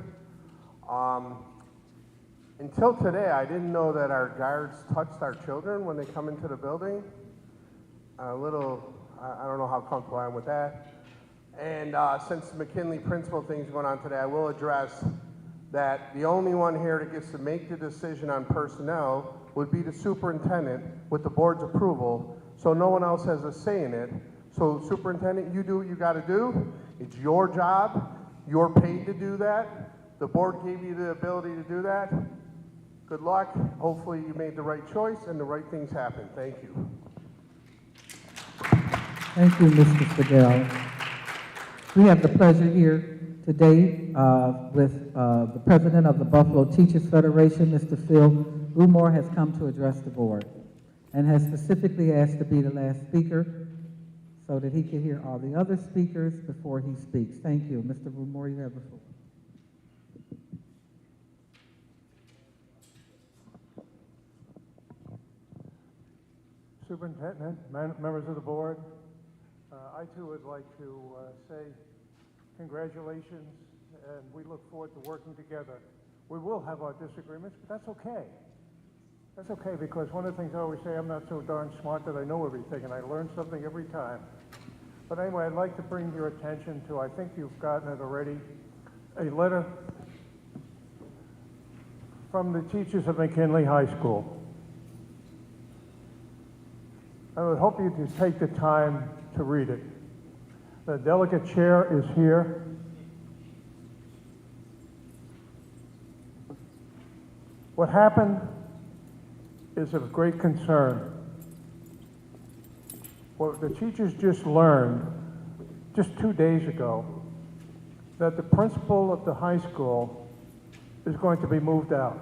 Until today, I didn't know that our guards touched our children when they come into the building. I don't know how comfortable I am with that. And since the McKinley principal thing is going on today, I will address that the only one here that gets to make the decision on personnel would be the superintendent with the board's approval, so no one else has a say in it. So superintendent, you do what you got to do. It's your job. You're paid to do that. The board gave you the ability to do that. Good luck. Hopefully you made the right choice and the right things happen. Thank you. Thank you, Mr. Spadell. We have the pleasure here today with the president of the Buffalo Teachers Federation, Mr. Phil Rumore, has come to address the board and has specifically asked to be the last speaker so that he can hear all the other speakers before he speaks. Thank you. Mr. Rumore, you have the floor. Superintendent, members of the board, I too would like to say congratulations, and we look forward to working together. We will have our disagreements, but that's okay. That's okay, because one of the things I always say, I'm not so darn smart that I know everything, and I learn something every time. But anyway, I'd like to bring your attention to, I think you've gotten it already, a letter from the teachers of McKinley High School. I would hope you to take the time to read it. The delegate chair is here. What happened is of great concern. What the teachers just learned, just 2 days ago, that the principal of the high school is going to be moved out.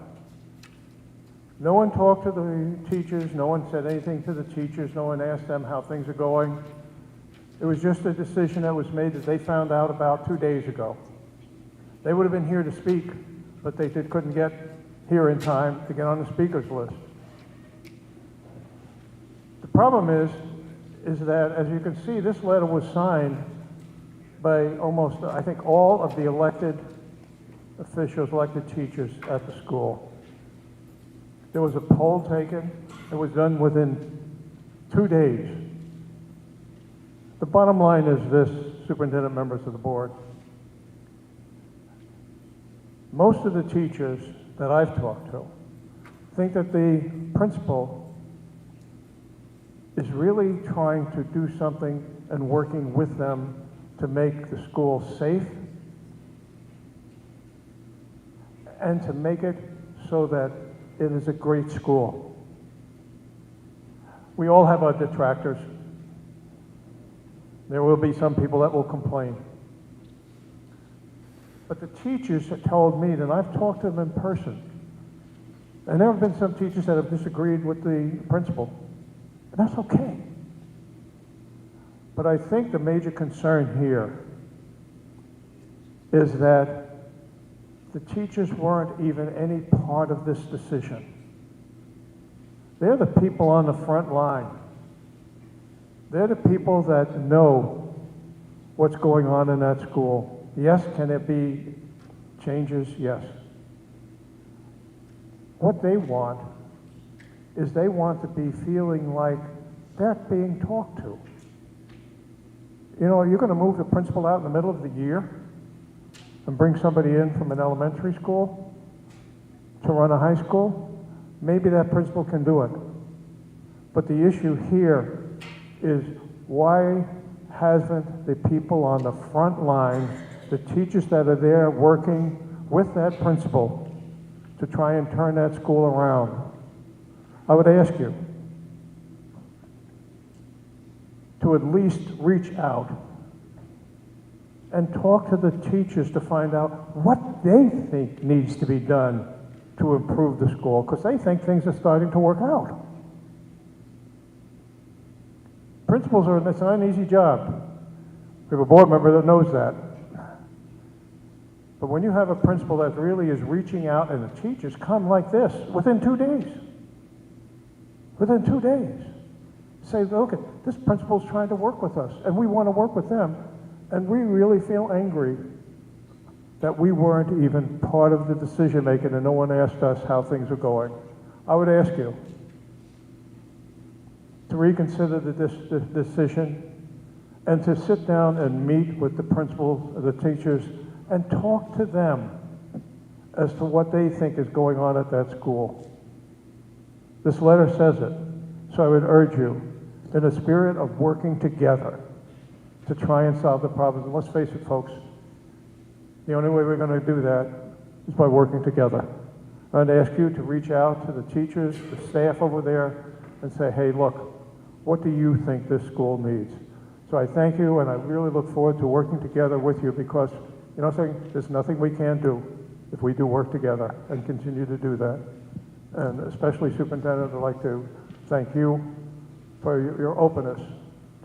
No one talked to the teachers, no one said anything to the teachers, no one asked them how things are going. It was just a decision that was made that they found out about 2 days ago. They would have been here to speak, but they couldn't get here in time to get on the speakers list. The problem is that, as you can see, this letter was signed by almost, I think, all of the elected officials, elected teachers at the school. There was a poll taken. It was done within 2 days. The bottom line is this, superintendent, members of the board. Most of the teachers that I've talked to think that the principal is really trying to do something and working with them to make the school safe and to make it so that it is a great school. We all have our detractors. There will be some people that will complain. But the teachers have told me that I've talked to them in person. And there have been some teachers that have disagreed with the principal. And that's okay. But I think the major concern here is that the teachers weren't even any part of this decision. They're the people on the front line. They're the people that know what's going on in that school. Yes, can it be changes? Yes. What they want is they want to be feeling like they're being talked to. You know, you're going to move the principal out in the middle of the year and bring somebody in from an elementary school to run a high school? Maybe that principal can do it. But the issue here is, why hasn't the people on the front lines, the teachers that are there working with that principal to try and turn that school around? I would ask you to at least reach out and talk to the teachers to find out what they think needs to be done to improve the school, because they think things are starting to work out. Principals it's not an easy job. We have a board member that knows that. But when you have a principal that really is reaching out and the teachers come like this within 2 days, within 2 days, say, look, this principal's trying to work with us and we want to work with them, and we really feel angry that we weren't even part of the decision making and no one asked us how things are going. I would ask you to reconsider this decision and to sit down and meet with the principals, the teachers, and talk to them as to what they think is going on at that school. This letter says it, so I would urge you, in a spirit of working together, to try and solve the problems. And let's face it, folks, the only way we're going to do that is by working together. I'd ask you to reach out to the teachers, the staff over there, and say, hey, look, what do you think this school needs? So I thank you, and I really look forward to working together with you, because, you know something, there's nothing we can't do if we do work together and continue to do that. And especially, Superintendent, I'd like to thank you for your openness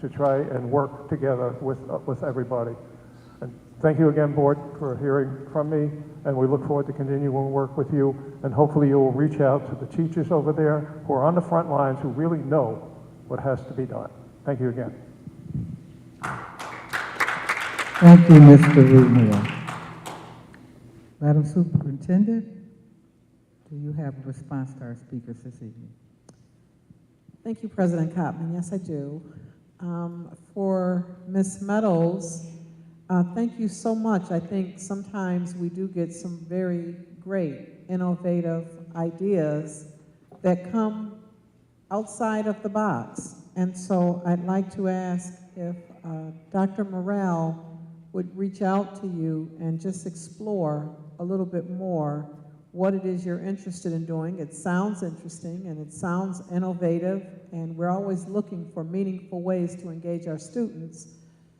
to try and work together with everybody. And thank you again, Board, for hearing from me, and we look forward to continuing to work with you, and hopefully you will reach out to the teachers over there who are on the front lines, who really know what has to be done. Thank you again. Thank you, Mr. Rootmore. Madam Superintendent, do you have a response to our speakers this evening? Thank you, President Cotman. Yes, I do. For Ms. Meadows, thank you so much. I think sometimes we do get some very great, innovative ideas that come outside of the box. And so I'd like to ask if Dr. Morrell would reach out to you and just explore a little bit more what it is you're interested in doing. It sounds interesting and it sounds innovative, and we're always looking for meaningful ways to engage our students.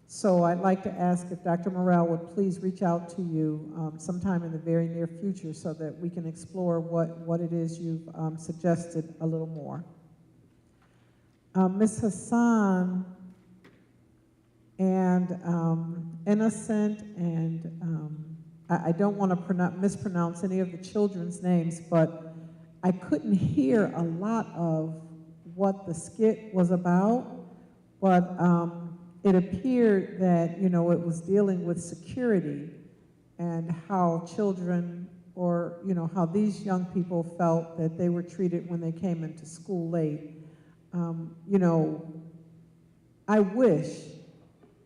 So I'd like to ask if Dr. Morrell would please reach out to you sometime in the very near future so that we can explore what it is you've suggested a little more. Ms. Hassan and Innocent and I don't want to mispronounce any of the children's names, but I couldn't hear a lot of what the skit was about, but it appeared that, you know, it was dealing with security and how children, or, you know, how these young people felt that they were treated when they came into school late. You know, I wish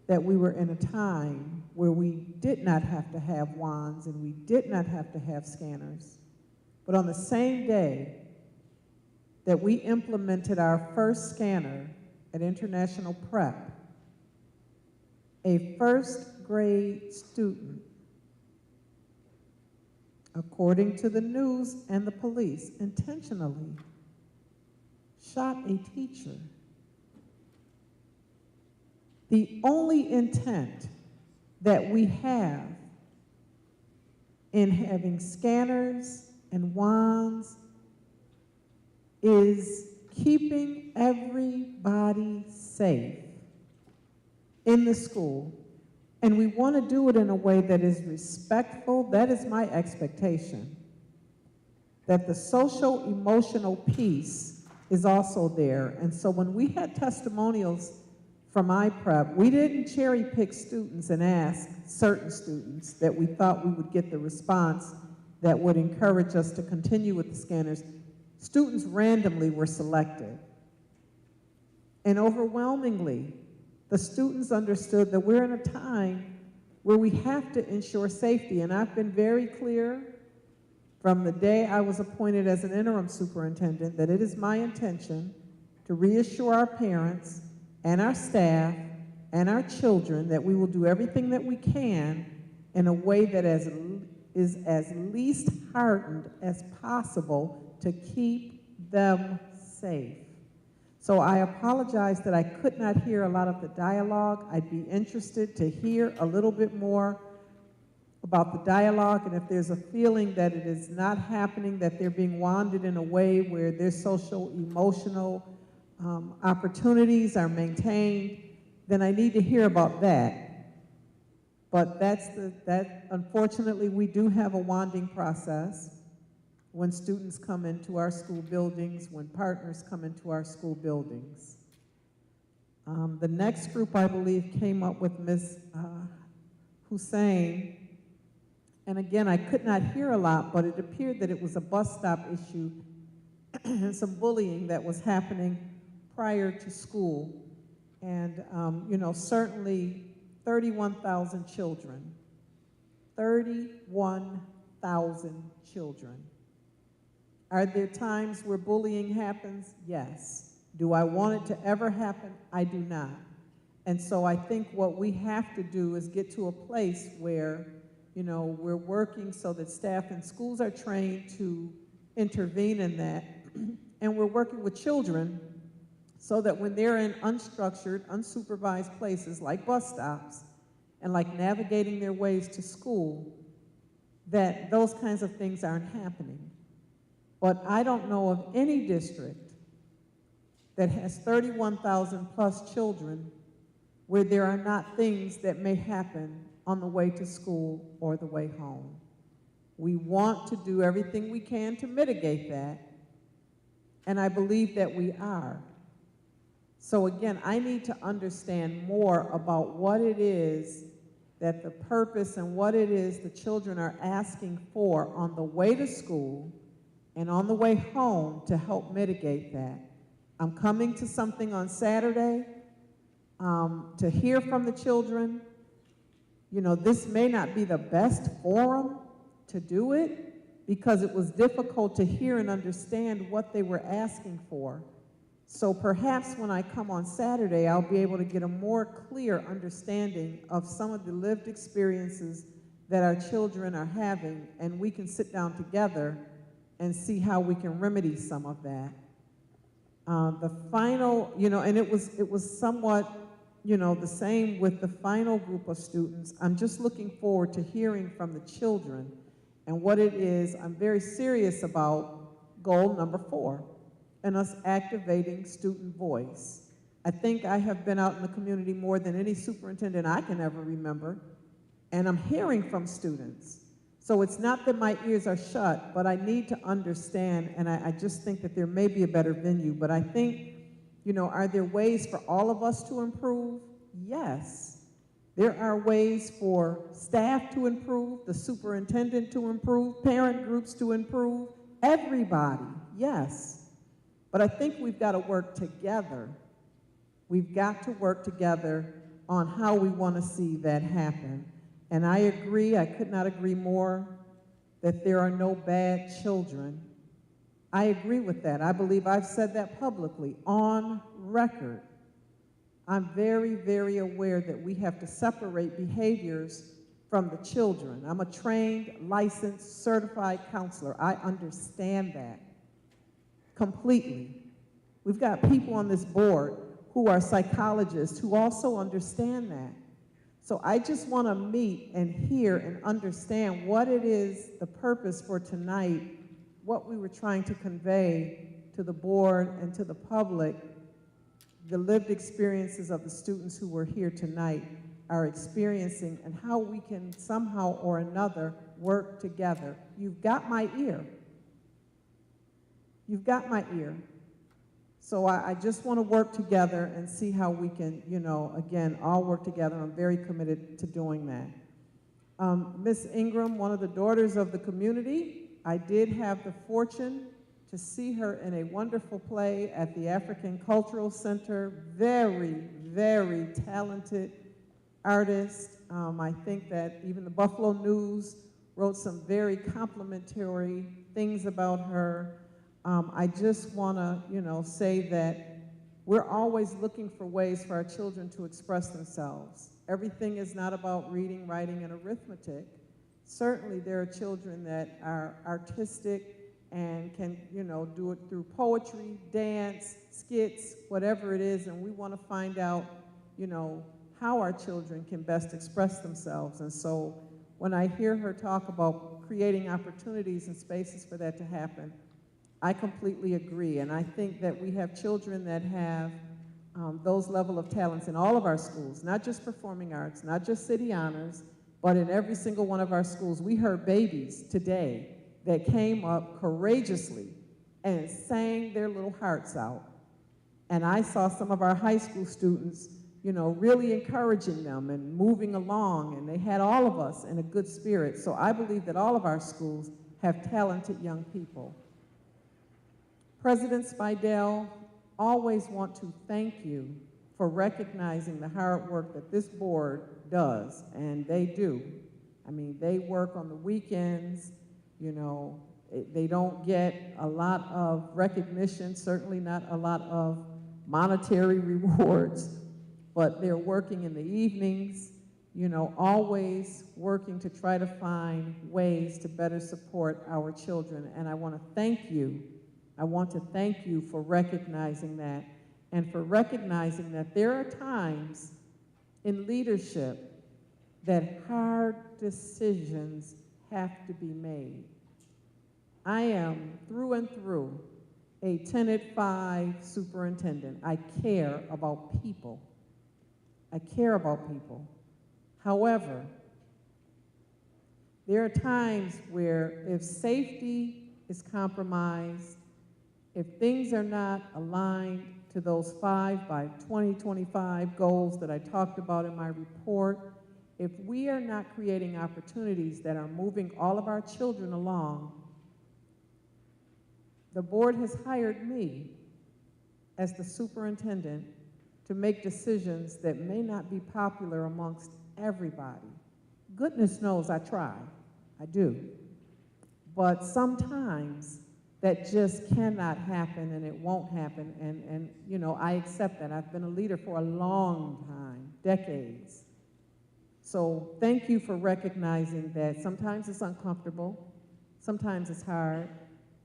that we were in a time where we did not have to have wands and we did not have to have scanners. But on the same day that we implemented our first scanner at International Prep, a first grade student, according to the news and the police, intentionally shot a teacher. The only intent that we have in having scanners and wands is keeping everybody safe in the school. And we want to do it in a way that is respectful. That is my expectation. That the social emotional piece is also there. And so when we had testimonials from iPrep, we didn't cherry pick students and ask certain students that we thought we would get the response that would encourage us to continue with the scanners. Students randomly were selected. And overwhelmingly, the students understood that we're in a time where we have to ensure safety. And I've been very clear from the day I was appointed as an interim superintendent that it is my intention to reassure our parents and our staff and our children that we will do everything that we can in a way that is as least hardened as possible to keep them safe. So I apologize that I could not hear a lot of the dialogue. I'd be interested to hear a little bit more about the dialogue, and if there's a feeling that it is not happening, that they're being wanded in a way where their social, emotional opportunities are maintained, then I need to hear about that. But unfortunately, we do have a wanding process when students come into our school buildings, when partners come into our school buildings. The next group, I believe, came up with Ms. Hussein. And again, I could not hear a lot, but it appeared that it was a bus stop issue and some bullying that was happening prior to school. And, you know, certainly 31,000 children, 31,000 children. Are there times where bullying happens? Yes. Do I want it to ever happen? I do not. And so I think what we have to do is get to a place where, you know, we're working so that staff in schools are trained to intervene in that. And we're working with children so that when they're in unstructured, unsupervised places like bus stops and like navigating their ways to school, that those kinds of things aren't happening. But I don't know of any district that has 31,000 plus children where there are not things that may happen on the way to school or the way home. We want to do everything we can to mitigate that, and I believe that we are. So again, I need to understand more about what it is that the purpose and what it is the children are asking for on the way to school and on the way home to help mitigate that. I'm coming to something on Saturday to hear from the children. You know, this may not be the best forum to do it because it was difficult to hear and understand what they were asking for. So perhaps when I come on Saturday, I'll be able to get a more clear understanding of some of the lived experiences that our children are having, and we can sit down together and see how we can remedy some of that. The final, and it was somewhat, the same with the final group of students. I'm just looking forward to hearing from the children and what it is. I'm very serious about goal number 4 and us activating student voice. I think I have been out in the community more than any superintendent I can ever remember, and I'm hearing from students. So it's not that my ears are shut, but I need to understand, and I just think that there may be a better venue, but I think, are there ways for all of us to improve? Yes. There are ways for staff to improve, the superintendent to improve, parent groups to improve, everybody, yes. But I think we've got to work together. We've got to work together on how we want to see that happen. And I agree, I could not agree more, that there are no bad children. I agree with that. I believe I've said that publicly, on record. I'm very, very aware that we have to separate behaviors from the children. I'm a trained, licensed, certified counselor. I understand that completely. We've got people on this board who are psychologists who also understand that. So I just want to meet and hear and understand what it is, the purpose for tonight, what we were trying to convey to the board and to the public, the lived experiences of the students who were here tonight are experiencing, and how we can somehow or another work together. You've got my ear. You've got my ear. So I just want to work together and see how we can, again, all work together. I'm very committed to doing that. Miss Ingram, one of the daughters of the community, I did have the fortune to see her in a wonderful play at the African Cultural Center. Very, very talented artist. I think that even the Buffalo News wrote some very complimentary things about her. I just want to, say that we're always looking for ways for our children to express themselves. Everything is not about reading, writing, and arithmetic. Certainly there are children that are artistic and can, do it through poetry, dance, skits, whatever it is, and we want to find out, how our children can best express themselves. And so when I hear her talk about creating opportunities and spaces for that to happen, I completely agree, and I think that we have children that have those level of talents in all of our schools, not just performing arts, not just city honors, but in every single one of our schools. We heard babies today that came up courageously and sang their little hearts out. And I saw some of our high school students, really encouraging them and moving along, and they had all of us in a good spirit. So I believe that all of our schools have talented young people. President Spidell, always want to thank you for recognizing the hard work that this board does, and they do. I mean, they work on the weekends, they don't get a lot of recognition, certainly not a lot of monetary rewards, but they're working in the evenings, always working to try to find ways to better support our children, and I want to thank you. I want to thank you for recognizing that, and for recognizing that there are times in leadership that hard decisions have to be made. I am through and through a Tenet 5 superintendent. I care about people. I care about people. However, there are times where if safety is compromised, if things are not aligned to those 5 by 2025 goals that I talked about in my report, if we are not creating opportunities that are moving all of our children along, the board has hired me as the superintendent to make decisions that may not be popular amongst everybody. Goodness knows I try, I do. But sometimes that just cannot happen and it won't happen. And you know, I accept that. I've been a leader for a long time, decades. So thank you for recognizing that sometimes it's uncomfortable, sometimes it's hard,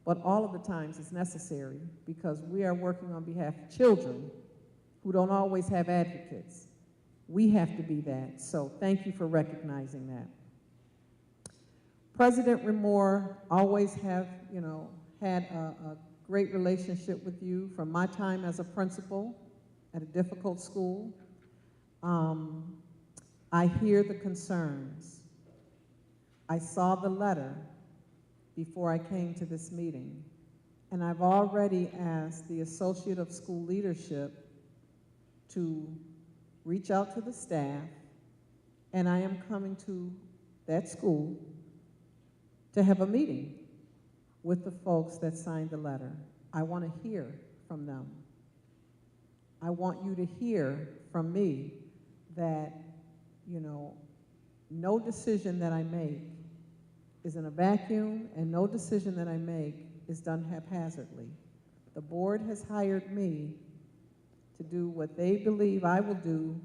but all of the times it's necessary because we are working on behalf of children who don't always have advocates. We have to be that. So thank you for recognizing that. President Remore always have, you know, had a great relationship with you from my time as a principal at a difficult school. I hear the concerns. I saw the letter before I came to this meeting, and I've already asked the Associate of School Leadership to reach out to the staff, and I am coming to that school to have a meeting with the folks that signed the letter. I want to hear from them. I want you to hear from me that, you know, no decision that I make is in a vacuum, and no decision that I make is done haphazardly. The board has hired me to do what they believe I will do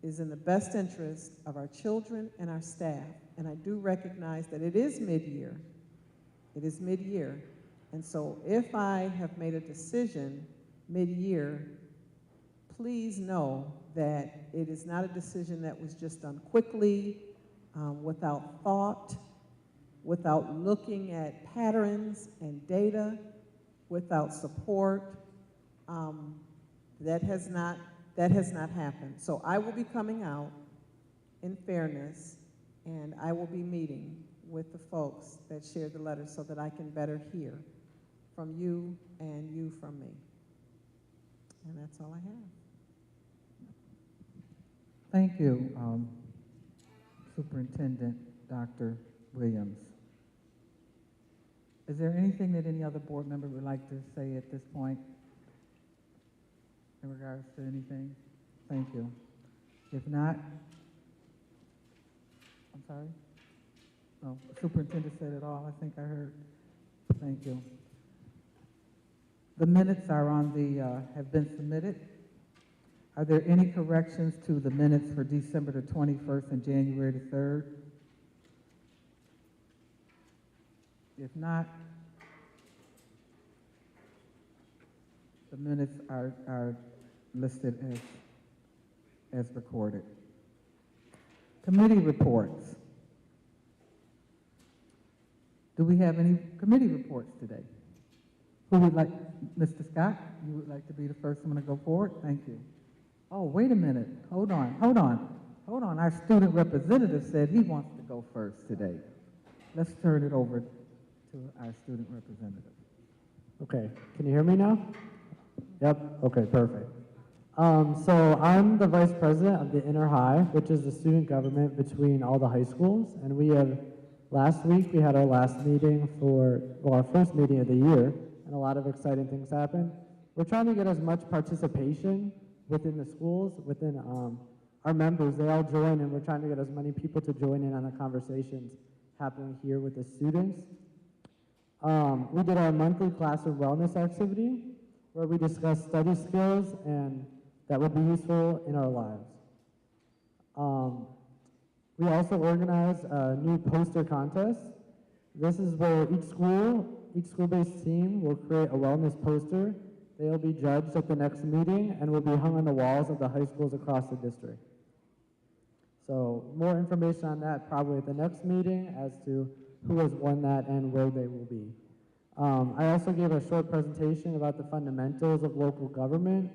is in the best interest of our children and our staff. And I do recognize that it is mid-year. It is mid-year. And so if I have made a decision mid-year, please know that it is not a decision that was just done quickly, without thought, without looking at patterns and data, without support. That has not happened. So I will be coming out in fairness, and I will be meeting with the folks that shared the letter so that I can better hear from you and you from me. And that's all I have. Thank you, Superintendent Dr. Williams. Is there anything that any other board member would like to say at this point in regards to anything? Thank you. If not, I'm sorry? No, the superintendent said it all, I think I heard. Thank you. The minutes are on the, have been submitted. Are there any corrections to the minutes for December the 21st and January the 3rd? If not, the minutes are listed as recorded. Committee reports. Do we have any committee reports today? Who would like, Mr. Scott, you would like to be the first one to go forward? Thank you. Oh, wait a minute. Hold on. Our student representative said he wants to go first today. Let's turn it over to our student representative. Okay, can you hear me now? Yep, okay, perfect. So I'm the vice president of the Inner High, which is the student government between all the high schools. And we have, last week we had our last meeting our first meeting of the year, and a lot of exciting things happened. We're trying to get as much participation within the schools, within our members. They all join, and we're trying to get as many people to join in on the conversations happening here with the students. We did our monthly classroom wellness activity, where we discussed study skills and that would be useful in our lives. We also organized a new poster contest. This is where each school-based team will create a wellness poster. They'll be judged at the next meeting and will be hung on the walls of the high schools across the district. So more information on that probably at the next meeting as to who has won that and where they will be. I also gave a short presentation about the fundamentals of local government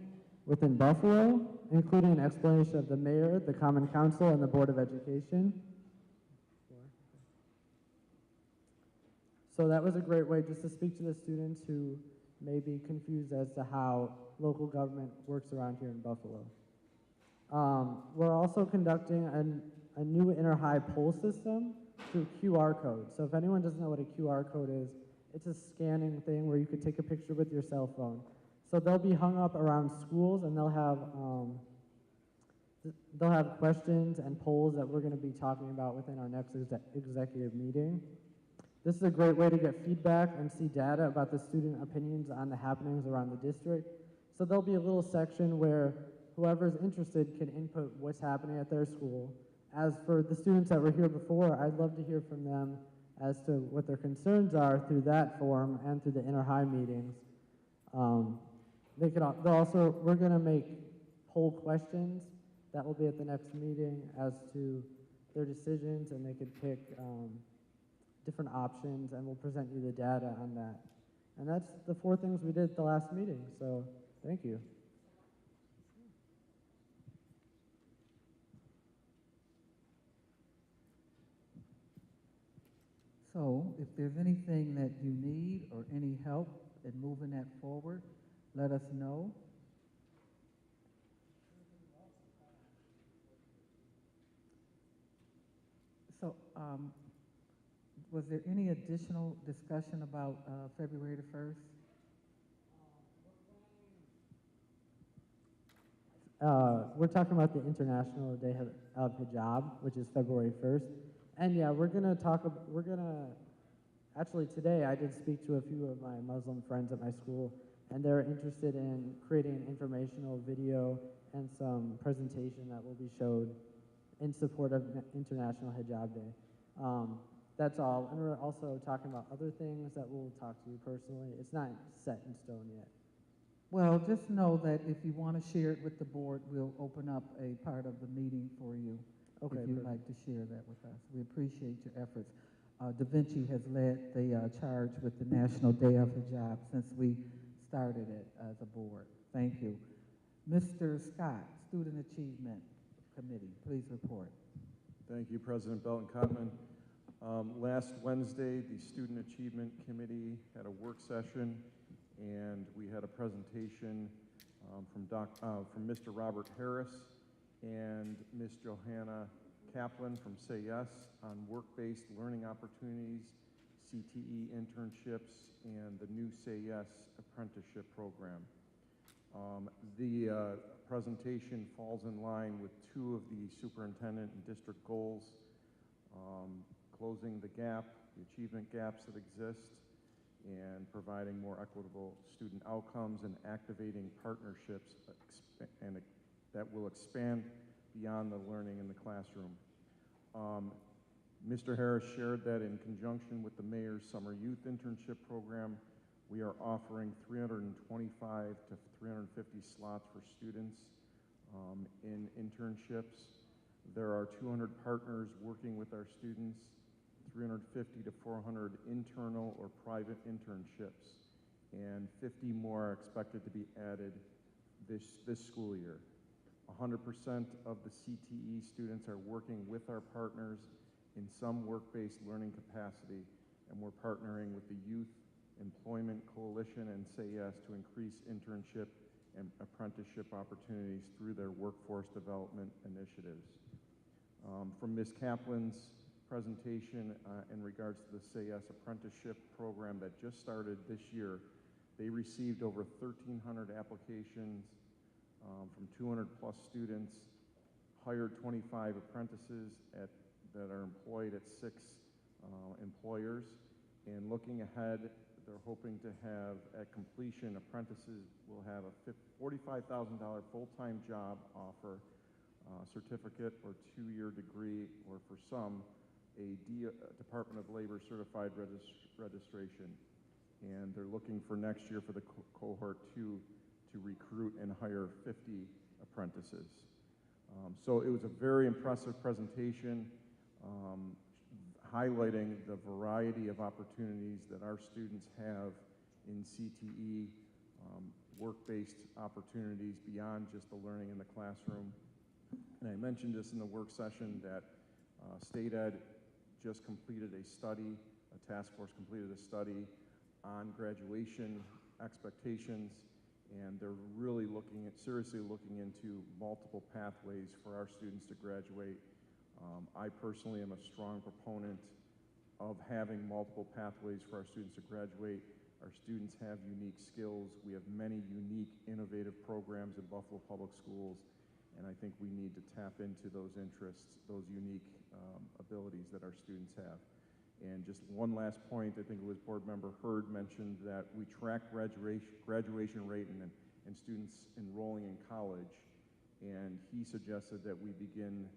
within Buffalo, including an explanation of the mayor, the common council, and the board of education. So that was a great way just to speak to the students who may be confused as to how local government works around here in Buffalo. We're also conducting a new Inner High poll system through QR code. So if anyone doesn't know what a QR code is, it's a scanning thing where you could take a picture with your cell phone. So they'll be hung up around schools, and they'll have questions and polls that we're going to be talking about within our next executive meeting. This is a great way to get feedback and see data about the student opinions on the happenings around the district. So there'll be a little section where whoever's interested can input what's happening at their school. As for the students that were here before, I'd love to hear from them as to what their concerns are through that forum and through the inter-high meetings. We're gonna make poll questions that will be at the next meeting as to their decisions, and they could pick different options, and we'll present you the data on that. And that's the 4 things we did at the last meeting, so thank you. So if there's anything that you need or any help in moving that forward, let us know. So was there any additional discussion about February the 1st? We're talking about the International Day of Hijab, which is February 1st. And yeah, actually today I did speak to a few of my Muslim friends at my school, and they're interested in creating an informational video and some presentation that will be showed in support of International Hijab Day. That's all. And we're also talking about other things that we'll talk to you personally. It's not set in stone yet. Well, just know that if you want to share it with the board, we'll open up a part of the meeting for you. Okay, if you'd like to share that with us. We appreciate your efforts. Da Vinci has led the charge with the National Day of Hijab since we started it as a board. Thank you. Mr. Scott, Student Achievement Committee, please report. Thank you, President Belton-Cotman. Last Wednesday, the Student Achievement Committee had a work session, and we had a presentation from Mr. Robert Harris and Ms. Johanna Kaplan from Say Yes on work-based learning opportunities, CTE internships, and the new Say Yes apprenticeship program. The presentation falls in line with 2 of the superintendent and district goals, closing the gap, the achievement gaps that exist, and providing more equitable student outcomes and activating partnerships that will expand beyond the learning in the classroom. Mr. Harris shared that in conjunction with the Mayor's Summer Youth Internship Program, we are offering 325 to 350 slots for students in internships. There are 200 partners working with our students, 350 to 400 internal or private internships, and 50 more are expected to be added this school year. 100% of the CTE students are working with our partners in some work-based learning capacity, and we're partnering with the Youth Employment Coalition and Say Yes to increase internship and apprenticeship opportunities through their workforce development initiatives. From Ms. Kaplan's presentation in regards to the Say Yes apprenticeship program that just started this year, they received over 1,300 applications from 200 plus students, hired 25 apprentices that are employed at 6 employers, and looking ahead, they're hoping to have, at completion, apprentices will have a $45,000 full-time job offer, certificate or 2-year degree, or for some, a Department of Labor certified registration. And they're looking for next year for the cohort 2 to recruit and hire 50 apprentices. So it was a very impressive presentation, highlighting the variety of opportunities that our students have in CTE, work-based opportunities beyond just the learning in the classroom. And I mentioned this in the work session that State Ed just completed a study, a task force completed a study on graduation expectations, and they're really seriously looking into multiple pathways for our students to graduate. I personally am a strong proponent of having multiple pathways for our students to graduate. Our students have unique skills. We have many unique, innovative programs in Buffalo Public Schools, and I think we need to tap into those interests, those unique abilities that our students have. And just one last point, I think it was Board Member Hurd mentioned that we track graduation rate and students enrolling in college, and he suggested that we begin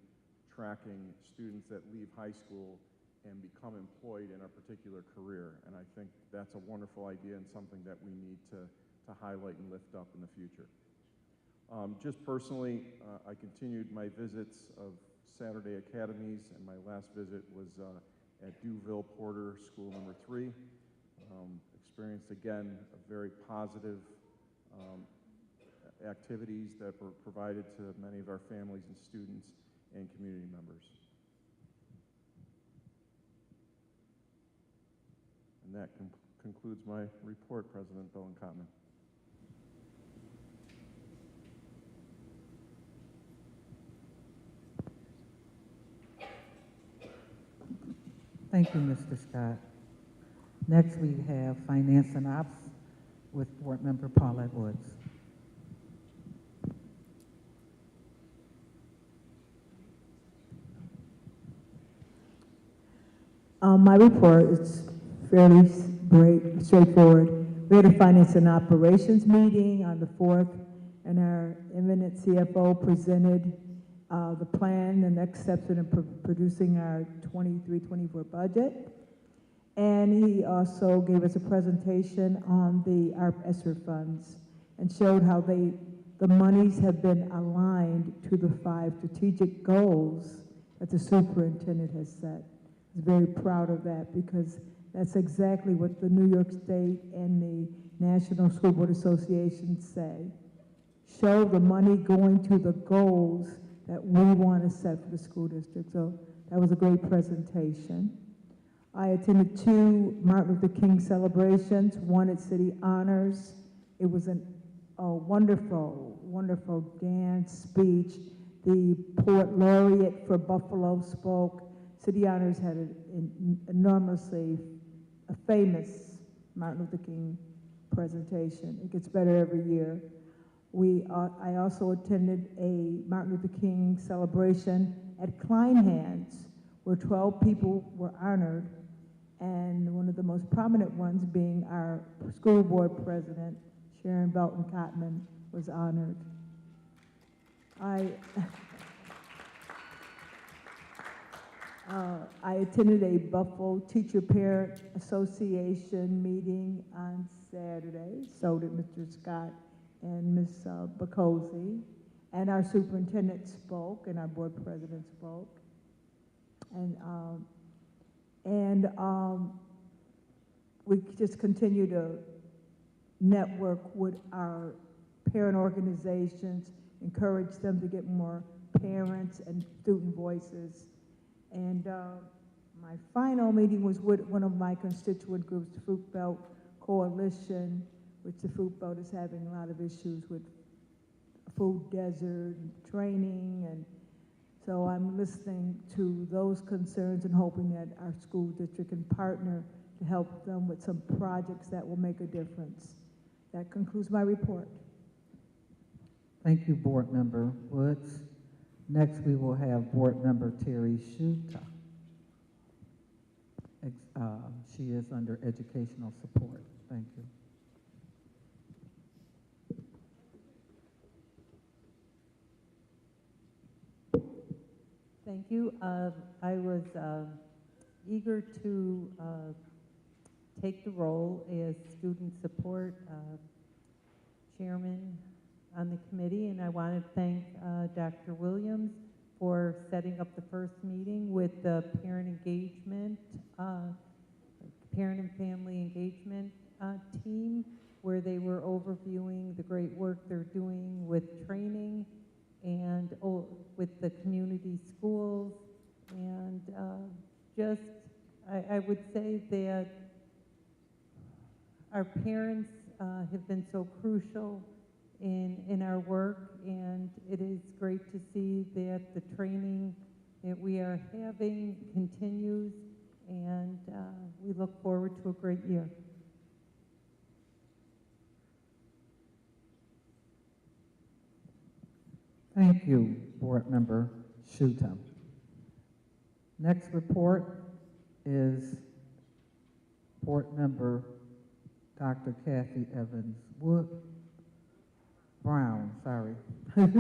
tracking students that leave high school and become employed in a particular career. And I think that's a wonderful idea and something that we need to highlight and lift up in the future. Just personally, I continued my visits of Saturday academies, and my last visit was at Duville Porter School number 3. Experienced again a very positive activities that were provided to many of our families and students and community members. And that concludes my report, President Bellen-Kottman. Thank you, Mr. Scott. Next, we have Finance and Ops with Board Member Paulette Woods. My report is fairly straightforward. We had a Finance and Operations meeting on the 4th, and our eminent CFO presented the plan, the next steps in producing our 23-24 budget. And he also gave us a presentation on the ARP ESSER funds and showed how the monies have been aligned to the 5 strategic goals that the superintendent has set. I was very proud of that because that's exactly what the New York State and the National School Board Association say. Show the money going to the goals that we want to set for the school district. So that was a great presentation. I attended 2 Martin Luther King celebrations, one at City Honors. It was a wonderful, wonderful dance speech. The poet laureate for Buffalo spoke. City Honors had an enormously famous Martin Luther King presentation. It gets better every year. I also attended a Martin Luther King celebration at Kleinhans, where 12 people were honored, and one of the most prominent ones being our school board president, Sharon Belton-Kottman, was honored. I attended a Buffalo Teacher Parent Association meeting on Saturday. So did Mr. Scott and Ms. Bocosi. And our superintendent spoke, and our board president spoke. And we just continue to network with our parent organizations, encourage them to get more parents and student voices. And my final meeting was with one of my constituent groups, the Fruit Belt Coalition, which the Fruit Belt is having a lot of issues with food desert and training. And so I'm listening to those concerns and hoping that our school district can partner to help them with some projects that will make a difference. That concludes my report. Thank you, Board Member Woods. Next, we will have Board Member Terry Schuta. She is under educational support. Thank you. Thank you. I was eager to take the role as student support chairman on the committee, and I want to thank Dr. Williams for setting up the first meeting with the parent engagement, parent and family engagement team, where they were overviewing the great work they're doing with training and with the community schools. And I would say that our parents have been so crucial in our work, and it is great to see that the training that we are having continues, and we look forward to a great year. Thank you, Board Member Schuta. Next report is Board Member Dr. Kathy Evans Wood Brown, sorry. Thank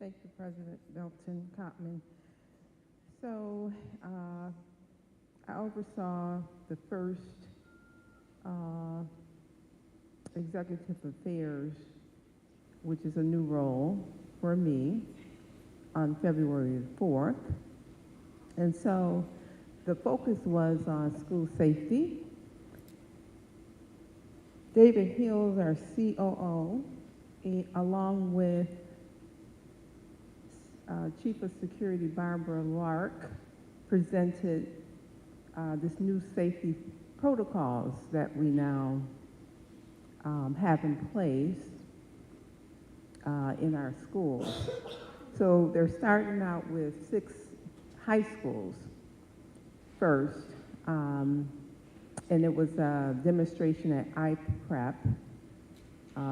you, President Belton Cotman. So I oversaw the first Executive Affairs, which is a new role for me, on February the 4th. And so the focus was on school safety. David Hills, our COO, along with Chief of Security Barbara Lark, presented this new safety protocols that we now have in place in our schools. So they're starting out with 6 high schools first, and it was a demonstration at IPREP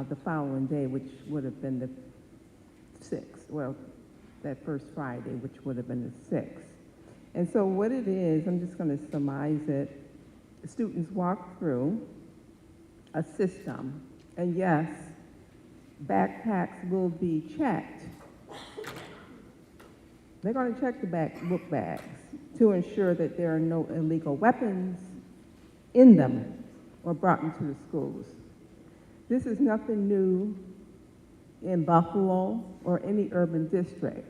the following day, which would have been the 6th, well, that first Friday, which would have been the 6th. And so what it is, I'm just going to surmise it. The students walk through a system, and yes, backpacks will be checked. They're going to check the book bags to ensure that there are no illegal weapons in them or brought into the schools. This is nothing new in Buffalo or any urban district.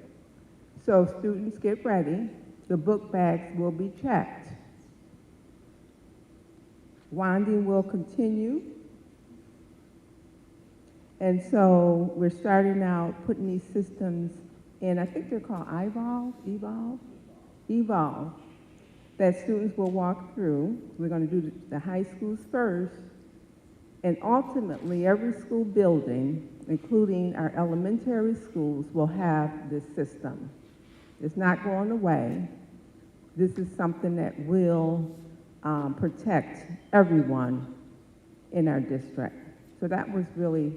So students get ready. The book bags will be checked. Wanding will continue. And so we're starting out putting these systems in, I think they're called Evolve, that students will walk through. We're going to do the high schools first, and ultimately every school building, including our elementary schools, will have this system. It's not going away. This is something that will protect everyone in our district. So that was really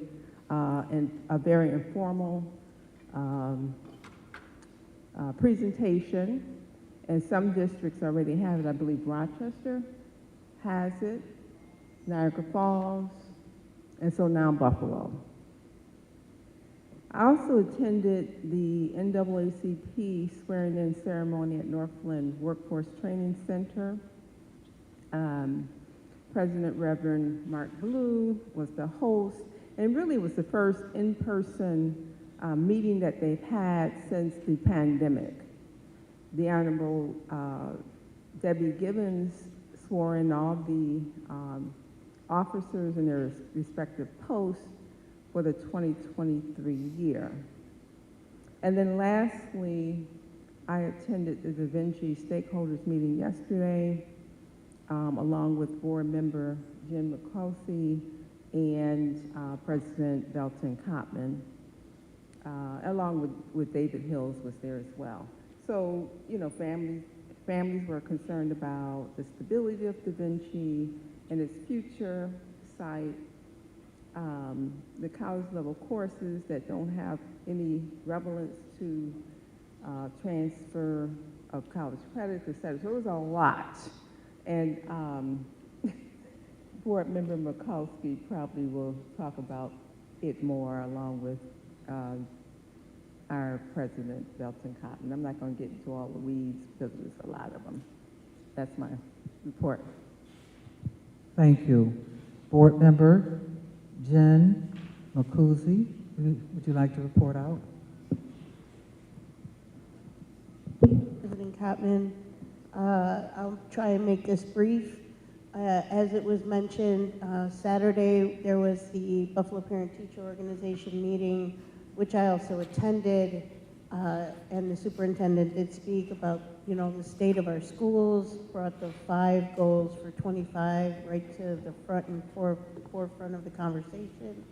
a very informal presentation, and some districts already have it. I believe Rochester has it, Niagara Falls, and so now Buffalo. I also attended the NAACP swearing-in ceremony at Northland Workforce Training Center. President Reverend Mark Blue was the host, and really was the first in-person meeting that they've had since the pandemic. The Honorable Debbie Gibbons swore in all the officers in their respective posts for the 2023 year. And then lastly, I attended the Da Vinci stakeholders meeting yesterday, along with board member Jen McCulsey and President Belton Cotman, along with David Hills was there as well. So, you know, families were concerned about the stability of Da Vinci and its future site, the college level courses that don't have any relevance to transfer of college credits, et cetera. So it was a lot. And Board Member Mikulski probably will talk about it more along with our President, Belton Cotton. I'm not going to get into all the weeds because there's a lot of them. That's my report. Thank you. Board Member Jen McCulsey, would you like to report out? President Cotman, I'll try and make this brief. As it was mentioned, Saturday there was the Buffalo Parent Teacher Organization meeting, which I also attended, and the superintendent did speak about, you know, the state of our schools, brought the 5 goals for 25 right to the front and forefront of the conversation.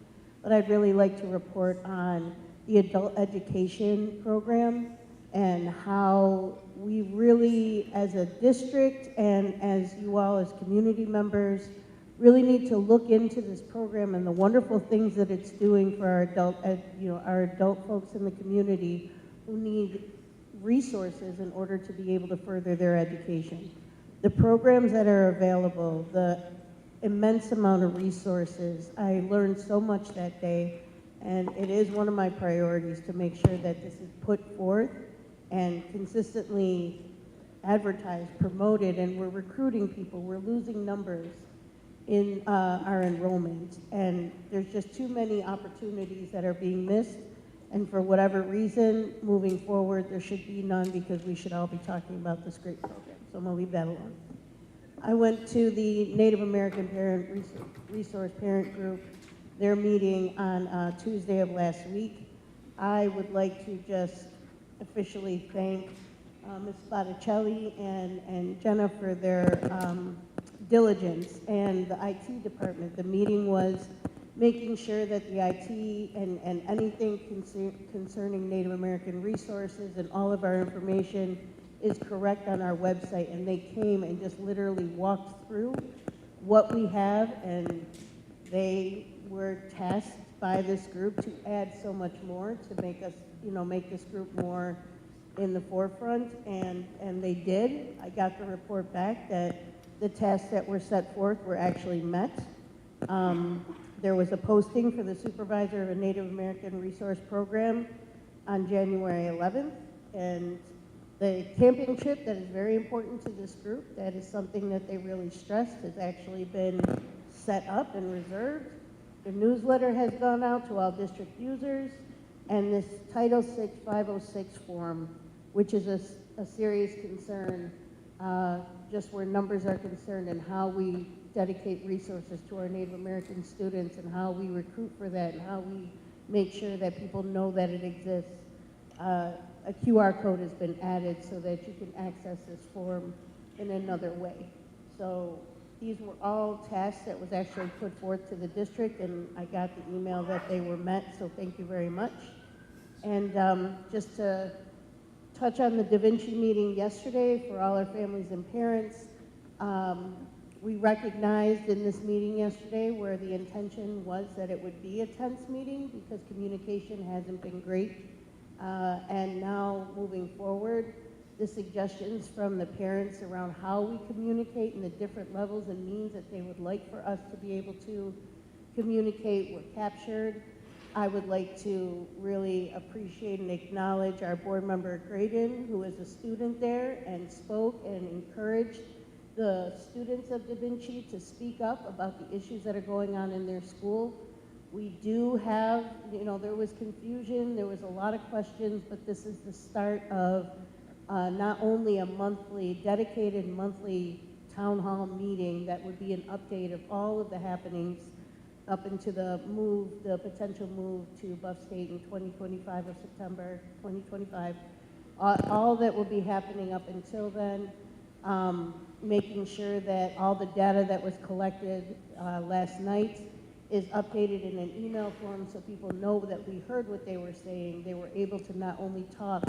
But I'd really like to report on the adult education program and how we really, as a district and as you all as community members, really need to look into this program and the wonderful things that it's doing for our adult, our adult folks in the community who need resources in order to be able to further their education. The programs that are available, the immense amount of resources, I learned so much that day, and it is one of my priorities to make sure that this is put forth and consistently advertised, promoted, and we're recruiting people. We're losing numbers in our enrollment, and there's just too many opportunities that are being missed, and for whatever reason, moving forward, there should be none because we should all be talking about this great program. So I'm gonna leave that alone. I went to the Native American Parent Resource Parent Group, their meeting on Tuesday of last week. I would like to just officially thank Ms. Botticelli and Jenna for their diligence, and the IT department. The meeting was making sure that the IT and anything concerning Native American resources and all of our information is correct on our website, and they came and just literally walked through what we have, and they were tasked by this group to add so much more to make us, make this group more in the forefront, and they did. I got the report back that the tasks that were set forth were actually met. There was a posting for the supervisor of a Native American resource program on January 11th, and the camping trip that is very important to this group, that is something that they really stressed, has actually been set up and reserved. The newsletter has gone out to all district users, and this Title VI 506 form, which is a serious concern, just where numbers are concerned and how we dedicate resources to our Native American students and how we recruit for that and how we make sure that people know that it exists. A QR code has been added so that you can access this form in another way. So these were all tasks that was actually put forth to the district, and I got the email that they were met, so thank you very much. And just to touch on the Da Vinci meeting yesterday for all our families and parents, we recognized in this meeting yesterday where the intention was that it would be a tense meeting because communication hasn't been great. And now moving forward, the suggestions from the parents around how we communicate and the different levels and means that they would like for us to be able to communicate were captured. I would like to really appreciate and acknowledge our board member Graydon, who is a student there and spoke and encouraged the students of Da Vinci to speak up about the issues that are going on in their school. We do have, there was confusion, there was a lot of questions, but this is the start of not only a dedicated monthly town hall meeting that would be an update of all of the happenings up into the potential move to Buff State in 2025 or September 2025. All that will be happening up until then, making sure that all the data that was collected last night is updated in an email form so people know that we heard what they were saying. They were able to not only talk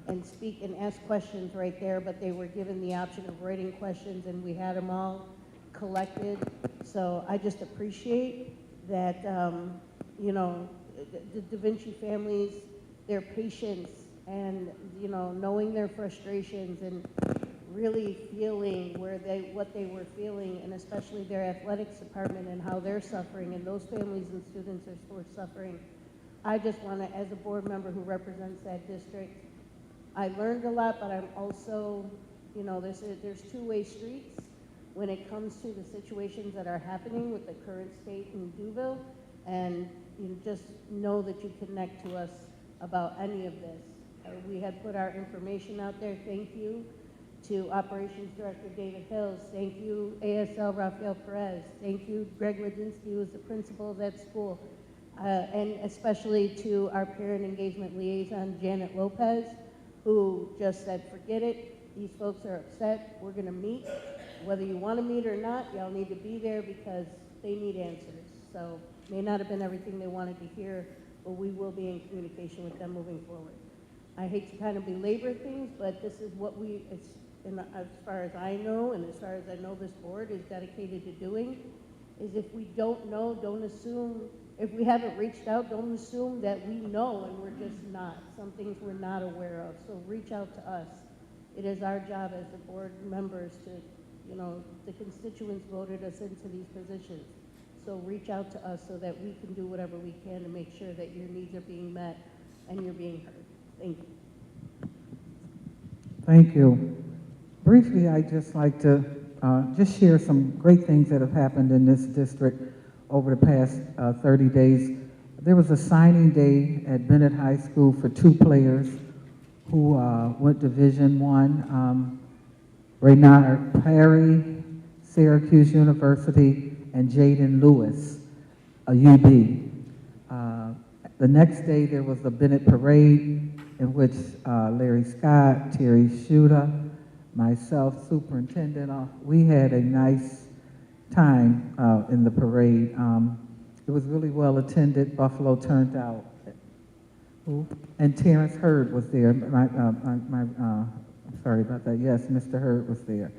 and speak and ask questions right there, but they were given the option of writing questions, and we had them all collected. So I just appreciate that, the Da Vinci families, their patience, and knowing their frustrations and really feeling what they were feeling, and especially their athletics department and how they're suffering, and those families and students are suffering. I just want to, as a board member who represents that district, I learned a lot, but I'm also, there's two-way streets when it comes to the situations that are happening with the current state in Duville, and just know that you connect to us about any of this. We had put our information out there. Thank you to Operations Director David Hills. Thank you, ASL Rafael Perez. Thank you, Greg Ledzinski, who is the principal of that school. And especially to our parent engagement liaison, Janet Lopez, who just said, forget it, these folks are upset, we're gonna meet. Whether you wanna meet or not, y'all need to be there because they need answers. So, may not have been everything they wanted to hear, but we will be in communication with them moving forward. I hate to kind of belabor things, but this is what as far as I know, and as far as I know this board is dedicated to doing, is if we don't know, don't assume, If we haven't reached out, don't assume that we know and we're just not. Some things we're not aware of, so reach out to us. It is our job as the board members to, you know, the constituents voted us into these positions. So reach out to us so that we can do whatever we can to make sure that your needs are being met and you're being heard. Thank you. Thank you. Briefly, I'd just like to just share some great things that have happened in this district over the past 30 days. There was a signing day at Bennett High School for 2 players who went Division I. Raynard Perry, Syracuse University, and Jaden Lewis, UB. The next day there was the Bennett Parade in which Larry Scott, Terry Schuta, myself, superintendent, we had a nice time in the parade. It was really well attended. Buffalo turned out. And Terrence Hurd was there. I'm sorry about that. Yes, Mr. Hurd was there.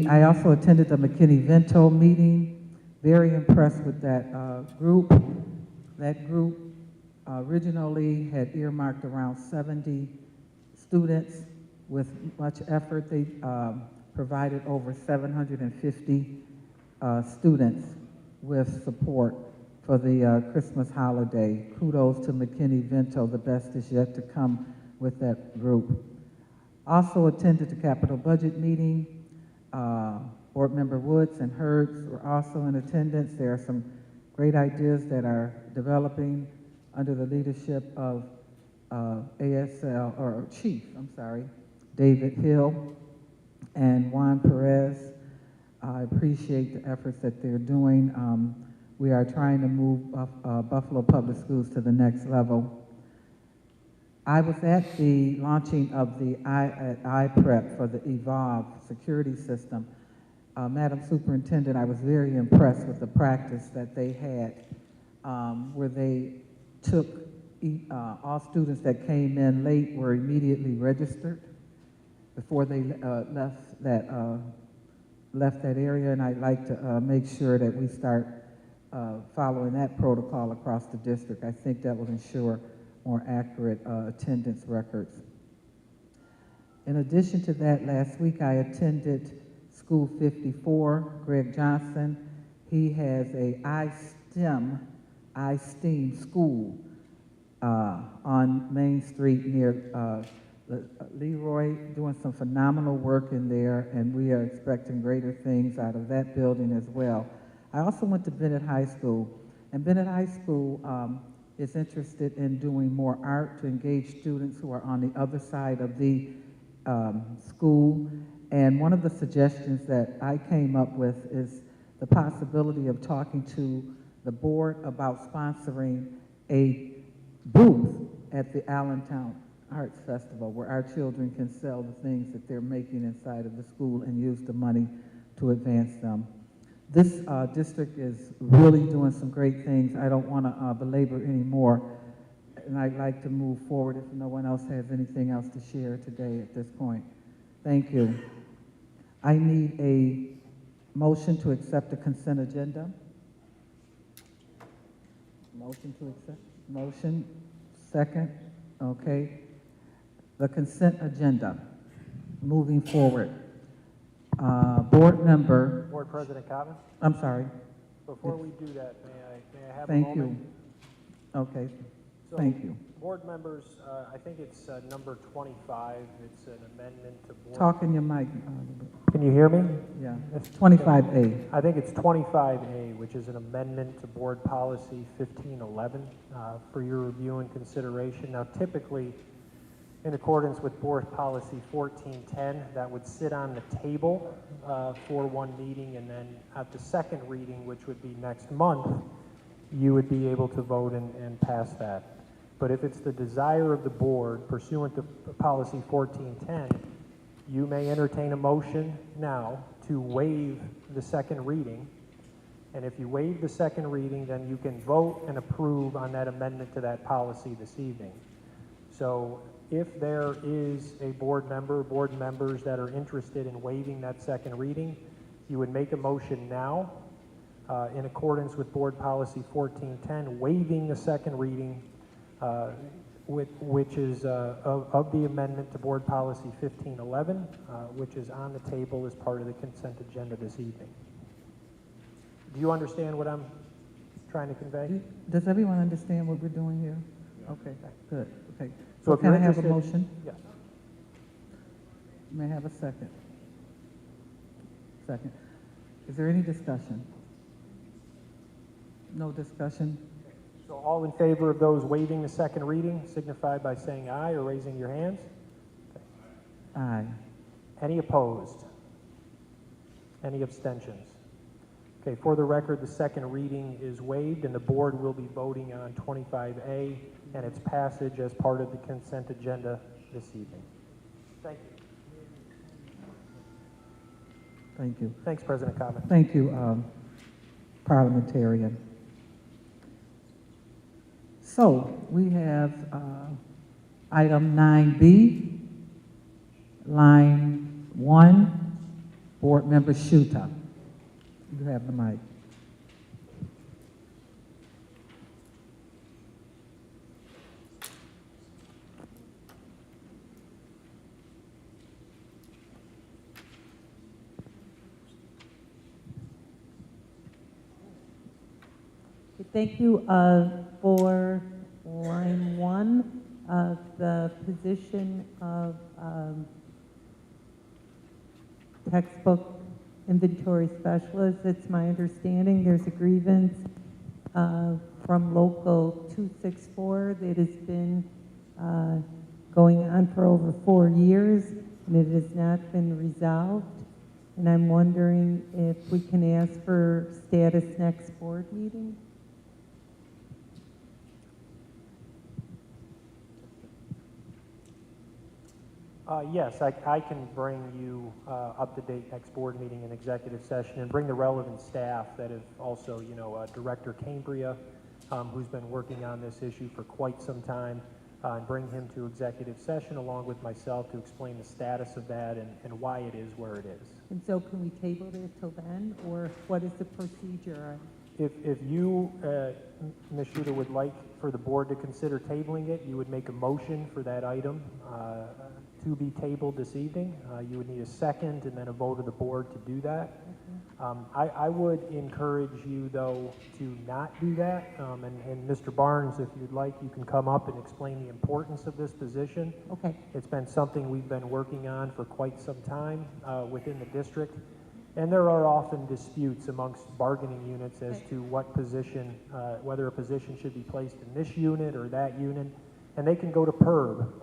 I also attended the McKinney-Vento meeting. Very impressed with that group. That group originally had earmarked around 70 students. With much effort, they provided over 750 students with support for the Christmas holiday. Kudos to McKinney-Vento. The best is yet to come with that group. Also attended the capital budget meeting. Board Member Woods and Hertz were also in attendance. There are some great ideas that are developing under the leadership of Chief David Hill and Juan Perez. I appreciate the efforts that they're doing. We are trying to move Buffalo Public Schools to the next level. I was at the launching of the iPrep for the Evolve security system. Madam Superintendent, I was very impressed with the practice that they had, where they took all students that came in late were immediately registered before they left that area, and I'd like to make sure that we start following that protocol across the district. I think that will ensure more accurate attendance records. In addition to that, last week I attended School 54, Greg Johnson. He has a iSTEAM school on Main Street near Leroy, doing some phenomenal work in there, and we are expecting greater things out of that building as well. I also went to Bennett High School, and Bennett High School is interested in doing more art to engage students who are on the other side of the school. And one of the suggestions that I came up with is the possibility of talking to the board about sponsoring a booth at the Allentown Arts Festival where our children can sell the things that they're making inside of the school and use the money to advance them. This district is really doing some great things. I don't want to belabor anymore, and I'd like to move forward if no one else has anything else to share today at this point. Thank you. I need a motion to accept the consent agenda. Motion to accept. Motion. Second. Okay. The consent agenda. Moving forward. Board member. Board President Cotton? I'm sorry. Before we do that, may I have a Thank moment? you. Okay. So, Thank you. Board members, I think it's number 25. It's an amendment to board. Talk in your mic. Can you hear me? Yeah. It's 25A. I think it's 25A, which is an amendment to Board Policy 1511 for your review and consideration. Now, typically, in accordance with Board Policy 1410, that would sit on the table for one meeting, and then at the second reading, which would be next month, you would be able to vote and pass that. But if it's the desire of the board pursuant to Policy 1410, you may entertain a motion now to waive the second reading. And if you waive the second reading, then you can vote and approve on that amendment to that policy this evening. So if there is a board member, board members that are interested in waiving that second reading, you would make a motion now in accordance with Board Policy 1410, waiving the second reading, which is of the amendment to Board Policy 1511, which is on the table as part of the consent agenda this evening. Do you understand what I'm trying to convey? Does everyone understand what we're doing here? Okay, good, okay. So So if can you're I have a interested- motion? Yes. May I have a second? Second. Is there any discussion? No discussion? So all in favor of those waiving the second reading signify by saying aye or raising your hands. Aye. Any opposed? Any abstentions? Okay, for the record, the second reading is waived and the board will be voting on 25A and its passage as part of the consent agenda this evening. Thank you. Thank you. Thanks, President Cobbin. Thank you, parliamentarian. So we have item 9B, line 1, Board Member Shuta. You have the mic. Thank you for line 1, the position of textbook inventory specialist. It's my understanding there's a grievance from local 264 that has been going on for over 4 years and it has not been resolved. And I'm wondering if we can ask for status next board meeting? Yes, I can bring you up to date next board meeting and executive session and bring the relevant staff that have also, Director Cambria, who's been working on this issue for quite some time, and bring him to executive session along with myself to explain the status of that and why it is where it is. And so can we table this till then, or what is the procedure? If you, Ms. Schutter, would like for the board to consider tabling it, you would make a motion for that item to be tabled this evening. You would need a second and then a vote of the board to do that. I would encourage you, though, to not do that. And Mr. Barnes, if you'd like, you can come up and explain the importance of this position. Okay. It's been something we've been working on for quite some time within the district. And there are often disputes amongst bargaining units as to what position, whether a position should be placed in this unit or that unit. And they can go to PERB,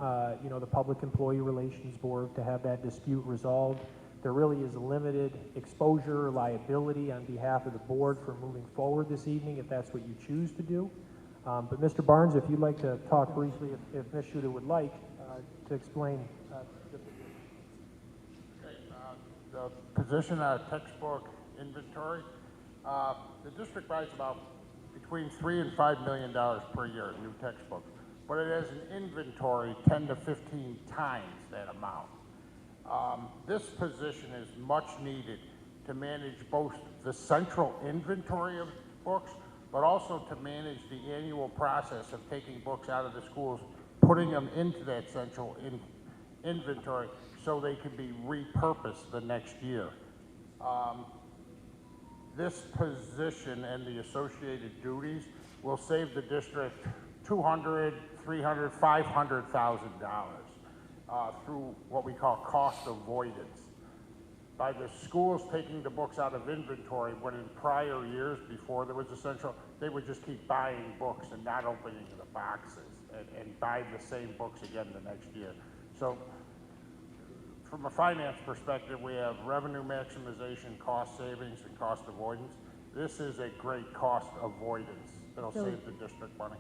the Public Employee Relations Board, to have that dispute resolved. There really is limited exposure or liability on behalf of the board for moving forward this evening if that's what you choose to do. But Mr. Barnes, if you'd like to talk briefly, if Ms. Schutter would like, to explain the position of textbook inventory. The district buys about between $3 and $5 million per year in new textbooks, but it has an inventory 10 to 15 times that amount. This position is much needed to manage both the central inventory of books, but also to manage the annual process of taking books out of the schools, putting them into that central inventory so they can be repurposed the next year. This position and the associated duties will save the district $200,000, $300,000, $500,000 through what we call cost avoidance. By the schools taking the books out of inventory, when in prior years before there was a central, they would just keep buying books and not opening the boxes and buy the same books again the next year. So from a finance perspective, we have revenue maximization, cost savings, and cost avoidance. This is a great cost avoidance that'll save the district money.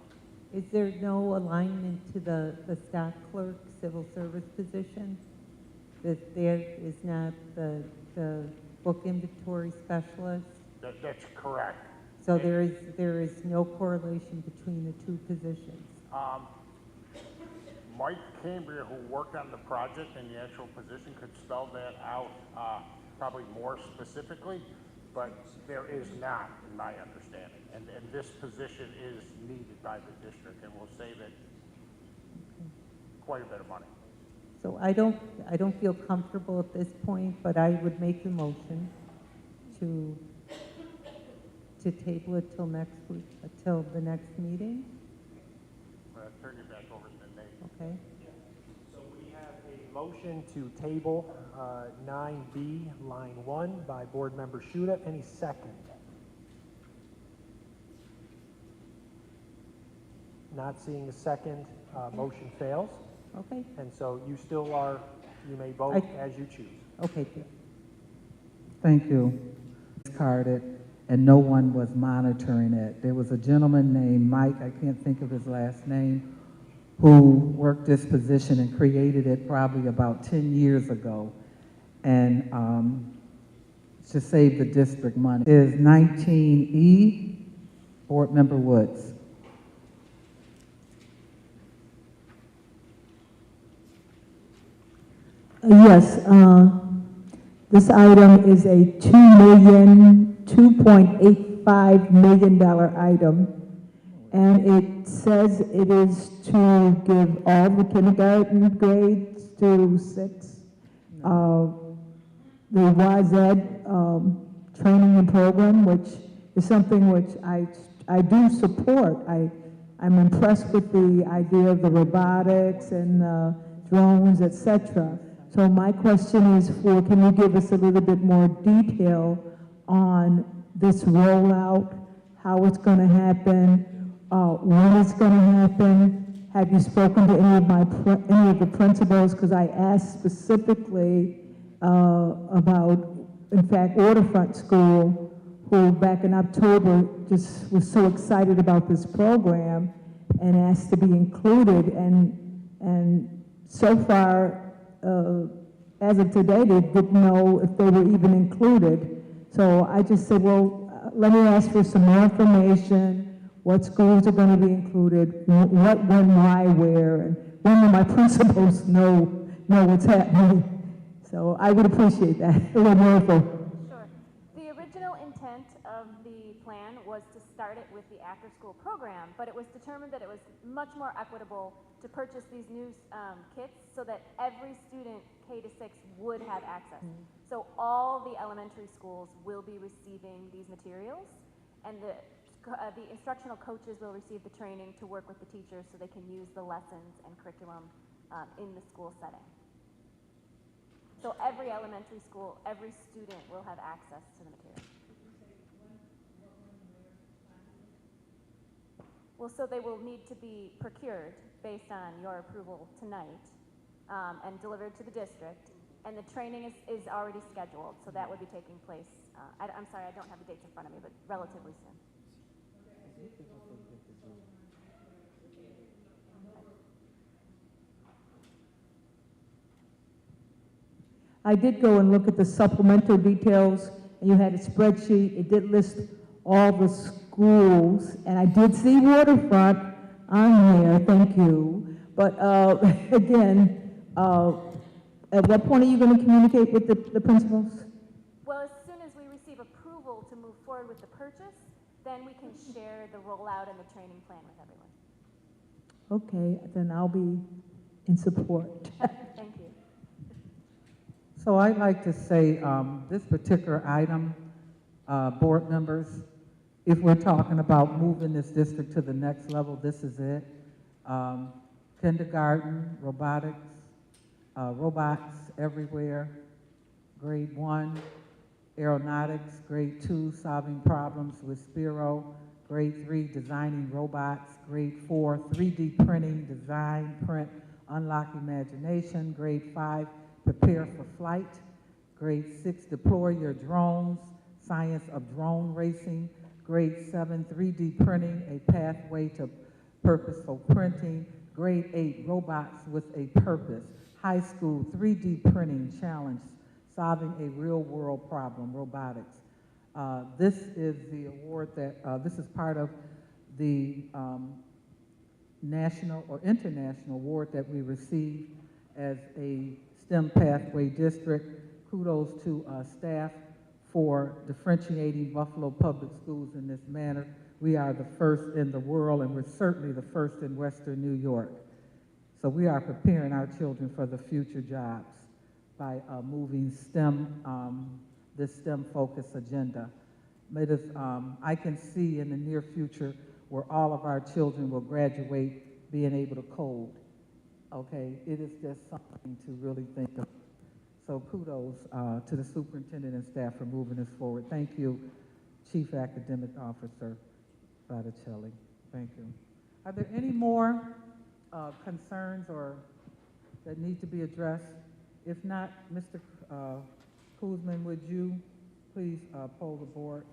Is there no alignment to the stock clerk civil service position? That there is not the book inventory specialist? That's correct. So there is no correlation between the two positions? Mike Cambria, who worked on the project and the actual position, could spell that out probably more specifically. but there is not, in my understanding. And this position is needed by the district and will save it quite a bit of money. So I don't feel comfortable at this point, but I would make the motion to table it till next week, till the next meeting, Turn it back over to Nate. okay? So we have a motion to table 9B, line 1 by Board Member Shuda. Any second? Not seeing a second, motion fails. Okay. And so you still are, you may vote as you choose. Okay. Thank you. Carded, and no one was monitoring it. There was a gentleman named Mike, I can't think of his last name, who worked this position and created it probably about 10 years ago. And to save the district money. It is 19E, Board Member Woods. Yes, this item is a $2.85 million item, and it says it is to give all the kindergarten grades to 6, the YZ training and program, which is something which I do support. I'm impressed with the idea of the robotics and drones, etc. So my question is can you give us a little bit more detail on this rollout, how it's going to happen, when it's going to happen? Have you spoken to any of the principals? Because I asked specifically about, in fact, Waterfront School, who back in October just was so excited about this program and asked to be included, and so far, as of today, they didn't know if they were even included. So I just said, well, let me ask for some more information, what schools are going to be included, what, when, why, where, and when will my principals know what's happening. So I would appreciate that, a little more info. Sure. The original intent of the plan was to start it with the after-school program, but it was determined that it was much more equitable to purchase these new kits so that every student K to 6 would have access. So all the elementary schools will be receiving these materials, and the instructional coaches will receive the training to work with the teachers so they can use the lessons and curriculum in the school setting. So every elementary school, every student will have access to the material. Well, so they will need to be procured based on your approval tonight and delivered to the district. And the training is already scheduled, so that would be taking place. I'm sorry, I don't have the dates in front of me, but relatively soon. I did go and look at the supplemental details, and you had a spreadsheet. It did list all the schools, and I did see Waterfront on there, thank you. But again, at what point are you going to communicate with the principals? Well, as soon as we receive approval to move forward with the purchase, then we can share the rollout and the training plan with everyone. Okay, then I'll be in support. Thank you. So I'd like to say this particular item, board members, if we're talking about moving this district to the next level, this is it. Kindergarten, robotics, robots everywhere. Grade 1, aeronautics. Grade 2, solving problems with Spiro. Grade 3, designing robots. Grade 4, 3D printing, design, print, unlock imagination. Grade 5, prepare for flight. Grade 6, deploy your drones, science of drone racing. Grade 7, 3D printing, a pathway to purposeful printing. Grade 8, robots with a purpose. High school, 3D printing challenge, solving a real world problem, robotics. This is the award that, this is part of the national or international award that we received as a STEM Pathway District. Kudos to staff for differentiating Buffalo Public Schools in this manner. We are the first in the world, and we're certainly the first in Western New York. So we are preparing our children for the future jobs by moving this STEM-focused agenda. I can see in the near future where all of our children will graduate being able to code. Okay, it is just something to really think of. So kudos to the superintendent and staff for moving this forward. Thank you, Chief Academic Officer Botticelli. Thank you. Are there any more concerns or that need to be addressed? If not, Mr. Kuzman, would you please poll the board?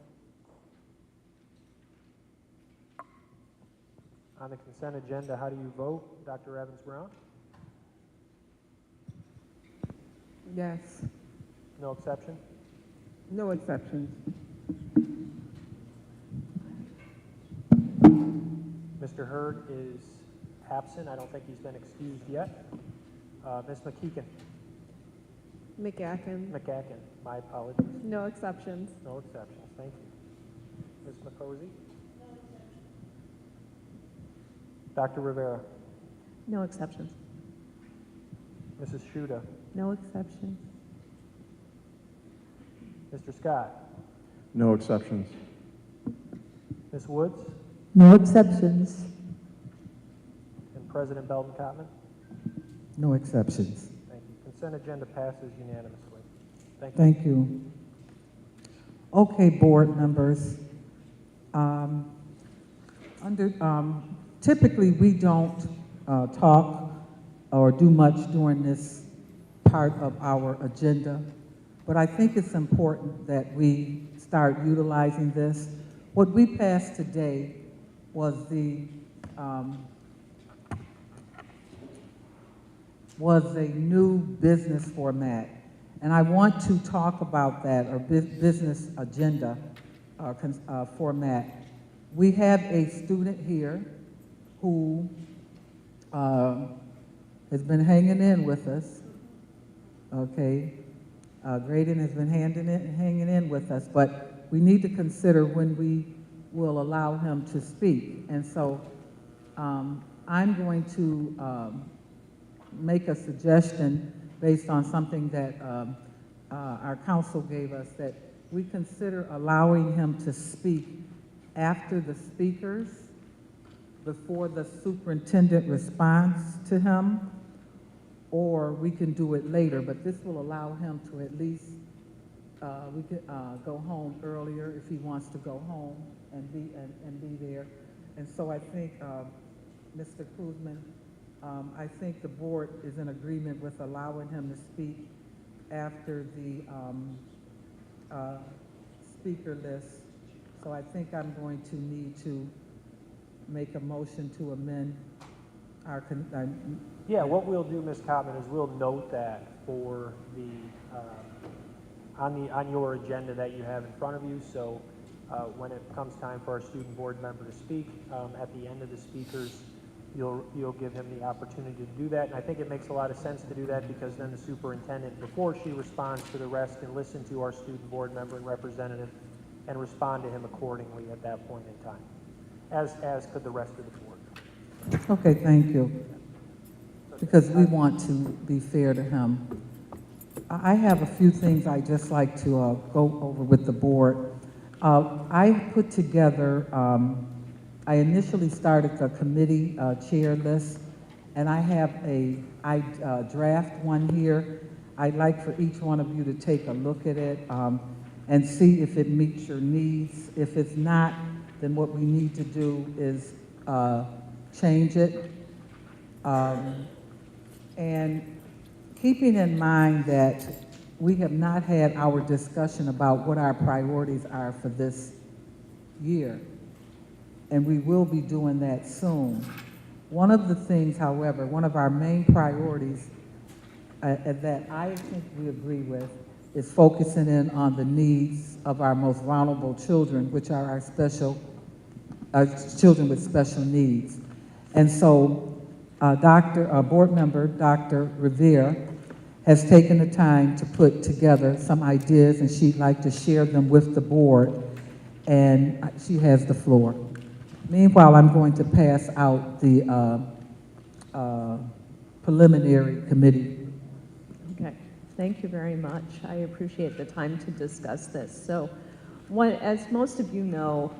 On the consent agenda, how do you vote? Dr. Evans-Brown? Yes. No exception? No exceptions. Mr. Hurd is absent. I don't think he's been excused yet. Ms. McKeegan? McAcken. My apologies. No exceptions. No exceptions. Thank you. Ms. McCosey? Dr. Rivera? No exceptions. Mrs. Shuda? No exceptions. Mr. Scott? No exceptions. Ms. Woods? No exceptions. And President Belton Cotman? No exceptions. Thank you. Consent agenda passes unanimously. Thank you. Thank you. Okay, board members. Typically, we don't talk or do much during this part of our agenda, but I think it's important that we start utilizing this. What we passed today was a new business format, and I want to talk about that, or business agenda format. We have a student here who has been hanging in with us, okay? Graydon has been hanging in with us, but we need to consider when we will allow him to speak. And so I'm going to make a suggestion based on something that our council gave us, that we consider allowing him to speak after the speakers, before the superintendent responds to him, or we can do it later, but this will allow him to at least, we could go home earlier if he wants to go home and be there. And so I think, Mr. Kuzman, I think the board is in agreement with allowing him to speak after the speaker list. So I think I'm going to need to make a motion to amend our. Yeah, what we'll do, Ms. Cotman, is we'll note that for the on your agenda that you have in front of you. So when it comes time for our student board member to speak, at the end of the speakers, you'll give him the opportunity to do that. And I think it makes a lot of sense to do that, because then the superintendent, before she responds to the rest, can listen to our student board member and representative and respond to him accordingly at that point in time, as could the rest of the board. Okay, thank you. Because we want to be fair to him. I have a few things I'd just like to go over with the board. I put together, I initially started the committee chair list, and I have a draft one here. I'd like for each one of you to take a look at it and see if it meets your needs. If it's not, then what we need to do is change it. And keeping in mind that we have not had our discussion about what our priorities are for this year, and we will be doing that soon. One of the things, however, one of our main priorities that I think we agree with is focusing in on the needs of our most vulnerable children, which are our children with special needs. And so board member Dr. Rivera has taken the time to put together some ideas, and she'd like to share them with the board, and she has the floor. Meanwhile, I'm going to pass out the preliminary committee. Okay, thank you very much. I appreciate the time to discuss this. So, as most of you know,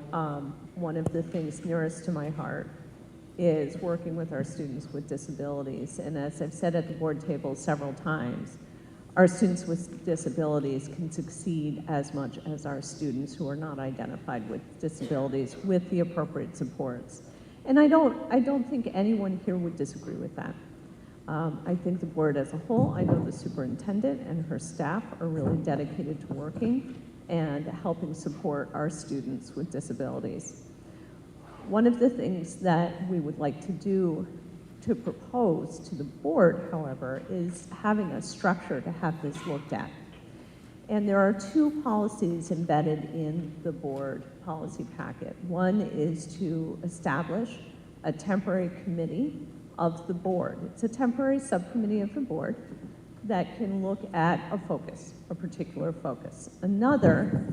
one of the things nearest to my heart is working with our students with disabilities. And as I've said at the board table several times, our students with disabilities can succeed as much as our students who are not identified with disabilities with the appropriate supports. And I don't think anyone here would disagree with that. I think the board as a whole, I know the superintendent and her staff are really dedicated to working and helping support our students with disabilities. One of the things that we would like to do to propose to the board, however, is having a structure to have this looked at. And there are two policies embedded in the board policy packet. One is to establish a temporary committee of the board. It's a temporary subcommittee of the board that can look at a focus, a particular focus. Another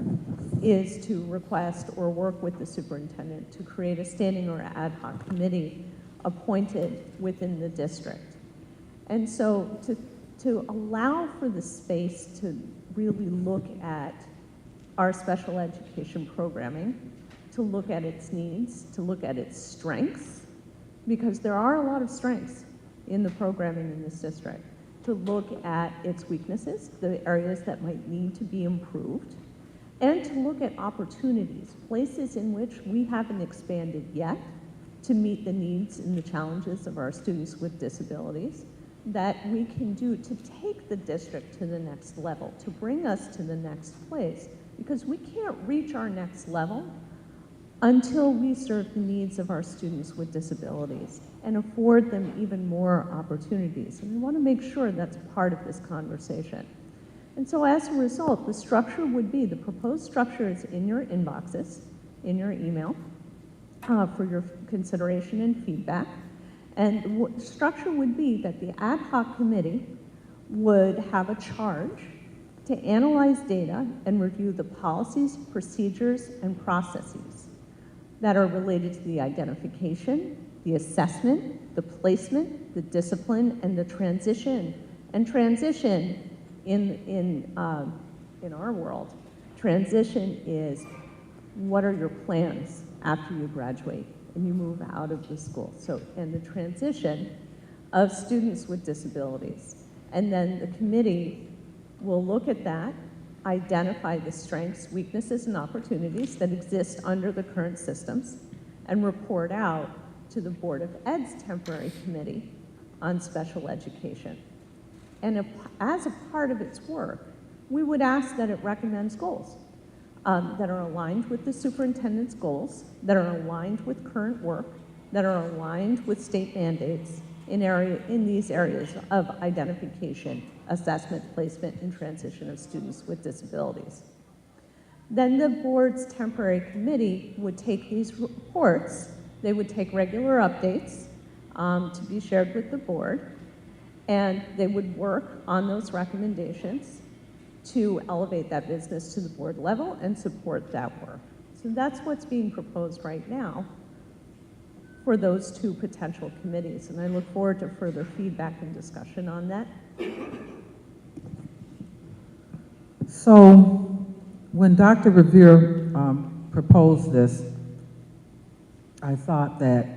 is to request or work with the superintendent to create a standing or ad hoc committee appointed within the district. And so to allow for the space to really look at our special education programming, to look at its needs, to look at its strengths, because there are a lot of strengths in the programming in this district, to look at its weaknesses, the areas that might need to be improved, and to look at opportunities, places in which we haven't expanded yet to meet the needs and the challenges of our students with disabilities, that we can do to take the district to the next level, to bring us to the next place, because we can't reach our next level until we serve the needs of our students with disabilities and afford them even more opportunities. And we want to make sure that's part of this conversation. And so as a result, the structure would be, the proposed structure is in your inboxes, in your email, for your consideration and feedback. And the structure would be that the ad hoc committee would have a charge to analyze data and review the policies, procedures, and processes that are related to the identification, the assessment, the placement, the discipline, and the transition. And transition in our world, transition is what are your plans after you graduate and you move out of the school. So, and the transition of students with disabilities. And then the committee will look at that, identify the strengths, weaknesses, and opportunities that exist under the current systems, and report out to the Board of Ed's temporary committee on special education. And as a part of its work, we would ask that it recommends goals that are aligned with the superintendent's goals, that are aligned with current work, that are aligned with state mandates in these areas of identification, assessment, placement, and transition of students with disabilities. Then the board's temporary committee would take these reports, they would take regular updates to be shared with the board, and they would work on those recommendations to elevate that business to the board level and support that work. So that's what's being proposed right now for those two potential committees, and I look forward to further feedback and discussion on that. So when Dr. Revere proposed this, I thought that,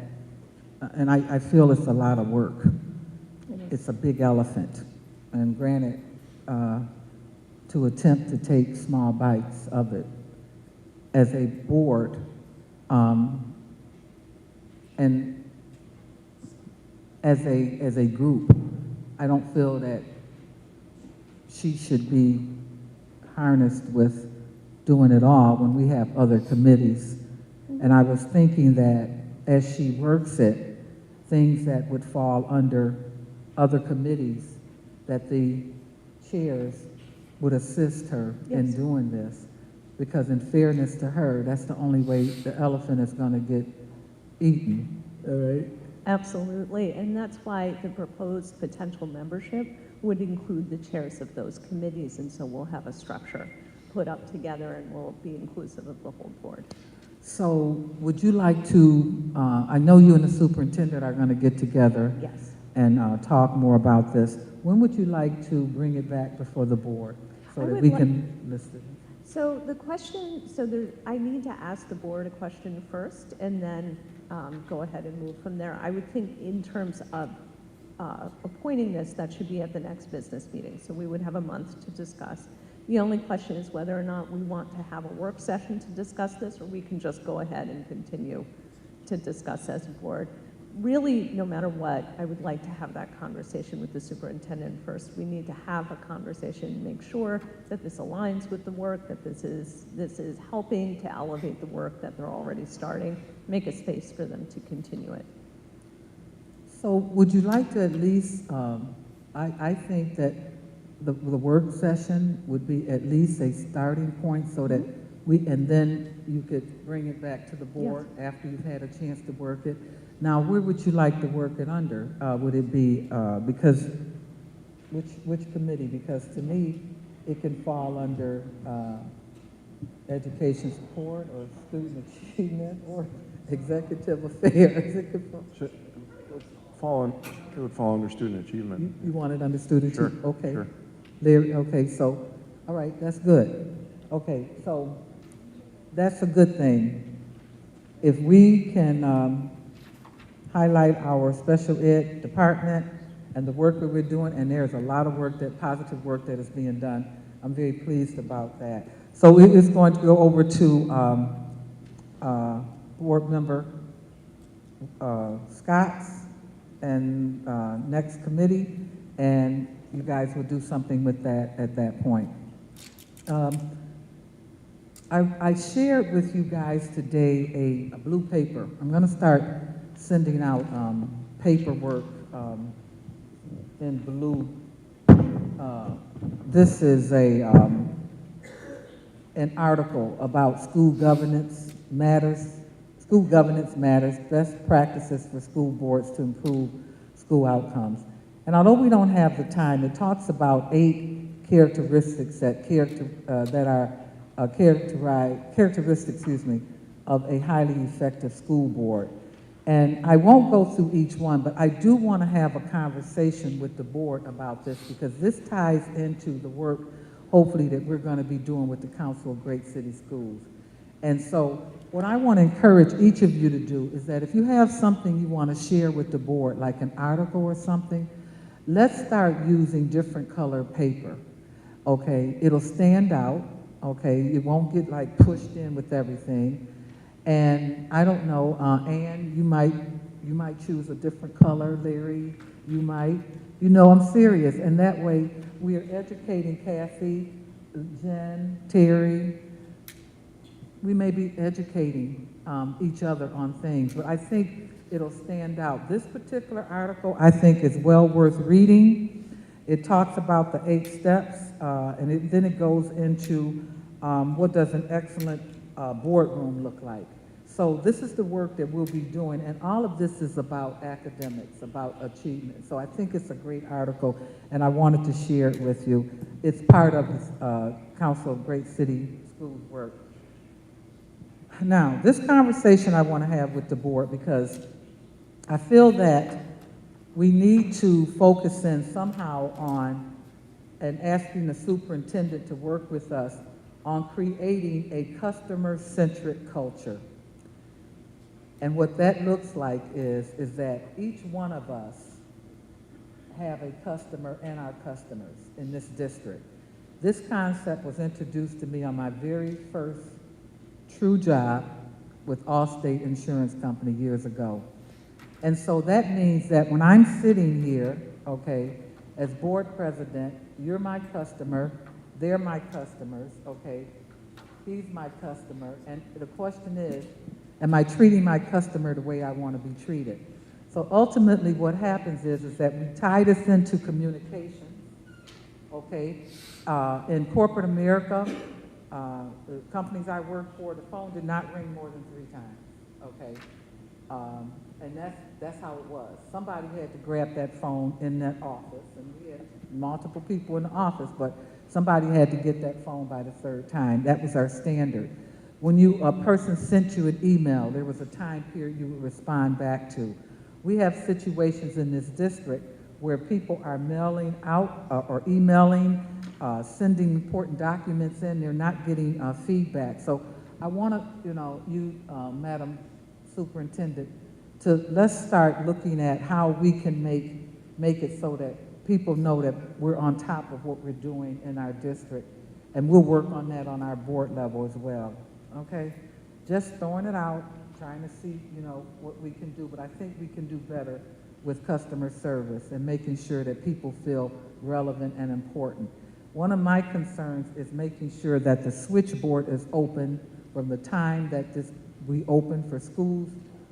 and I feel it's a lot of work. It's a big elephant, and granted, to attempt to take small bites of it as a board, and as a group, I don't feel that she should be harnessed with doing it all when we have other committees. And I was thinking that as she works it, things that would fall under other committees, that the chairs would assist her in doing this. Because in fairness to her, that's the only way the elephant is going to get eaten. All right? Absolutely, and that's why the proposed potential membership would include the chairs of those committees, and so we'll have a structure put up together and will be inclusive of the whole board. So would you like to, I know you and the superintendent are going to get together Yes. and talk more about this. When would you like to bring it back before the board so I that would we like- can list it? So the question, I need to ask the board a question first and then go ahead and move from there. I would think in terms of appointing this, that should be at the next business meeting. So we would have a month to discuss. The only question is whether or not we want to have a work session to discuss this, or we can just go ahead and continue to discuss as a board. Really, no matter what, I would like to have that conversation with the superintendent first. We need to have a conversation, make sure that this aligns with the work, that this is helping to elevate the work that they're already starting, make a space for them to continue it. So would you like to at least, I think that the work session would be at least a starting point so that and then you could bring it back to the board after you've had a chance to work it. Now, where would you like to work it under? Would it be, because, which committee? Because to me, it can fall under education support or student achievement or executive affairs. It could It would fall under student achievement. You want it under student Sure, achievement? Okay. sure. Larry, okay, so, all right, that's good. Okay, so that's a good thing. If we can highlight our special ed department and the work that we're doing, and there's a lot of work, positive work that is being done, I'm very pleased about that. So it is going to go over to board member Scott's and next committee, and you guys will do something with that at that point. I shared with you guys today a blue paper. I'm going to start sending out paperwork in blue. This is an article about school governance matters, best practices for school boards to improve school outcomes. And although we don't have the time, it talks about 8 characteristics that are characteristics, of a highly effective school board. And I won't go through each one, but I do want to have a conversation with the board about this because this ties into the work, hopefully, that we're going to be doing with the Council of Great City Schools. And so what I want to encourage each of you to do is that if you have something you want to share with the board, like an article or something, let's start using different color paper, okay? It'll stand out, okay? It won't get like pushed in with everything. And I don't know, Ann, you might choose a different color, Larry, you might. You know, I'm serious, and that way we are educating Kathy, Jen, Terry. We may be educating each other on things, but I think it'll stand out. This particular article, I think, is well worth reading. It talks about the 8 steps, and then it goes into what does an excellent boardroom look like. So this is the work that we'll be doing, and all of this is about academics, about achievement. So I think it's a great article, and I wanted to share it with you. It's part of the Council of Great City Schools work. Now, this conversation I want to have with the board because I feel that we need to focus in somehow on and asking the superintendent to work with us on creating a customer-centric culture. And what that looks like is that each one of us have a customer and our customers in this district. This concept was introduced to me on my very first true job with Allstate Insurance Company years ago. And so that means that when I'm sitting here, okay, as board president, you're my customer, they're my customers, okay, he's my customer, and the question is, am I treating my customer the way I want to be treated? So ultimately what happens is that we tie this into communication, okay? In corporate America, the companies I work for, the phone did not ring more than 3 times, okay? And that's how it was. Somebody had to grab that phone in that office, and we had multiple people in the office, but somebody had to get that phone by the third time. That was our standard. When a person sent you an email, there was a time period you would respond back to. We have situations in this district where people are mailing out or emailing, sending important documents in, they're not getting feedback. So I want to, you, Madam Superintendent, let's start looking at how we can make it so that people know that we're on top of what we're doing in our district, and we'll work on that on our board level as well, okay? Just throwing it out, trying to see, what we can do, but I think we can do better with customer service and making sure that people feel relevant and important. One of my concerns is making sure that the switchboard is open from the time that we open for schools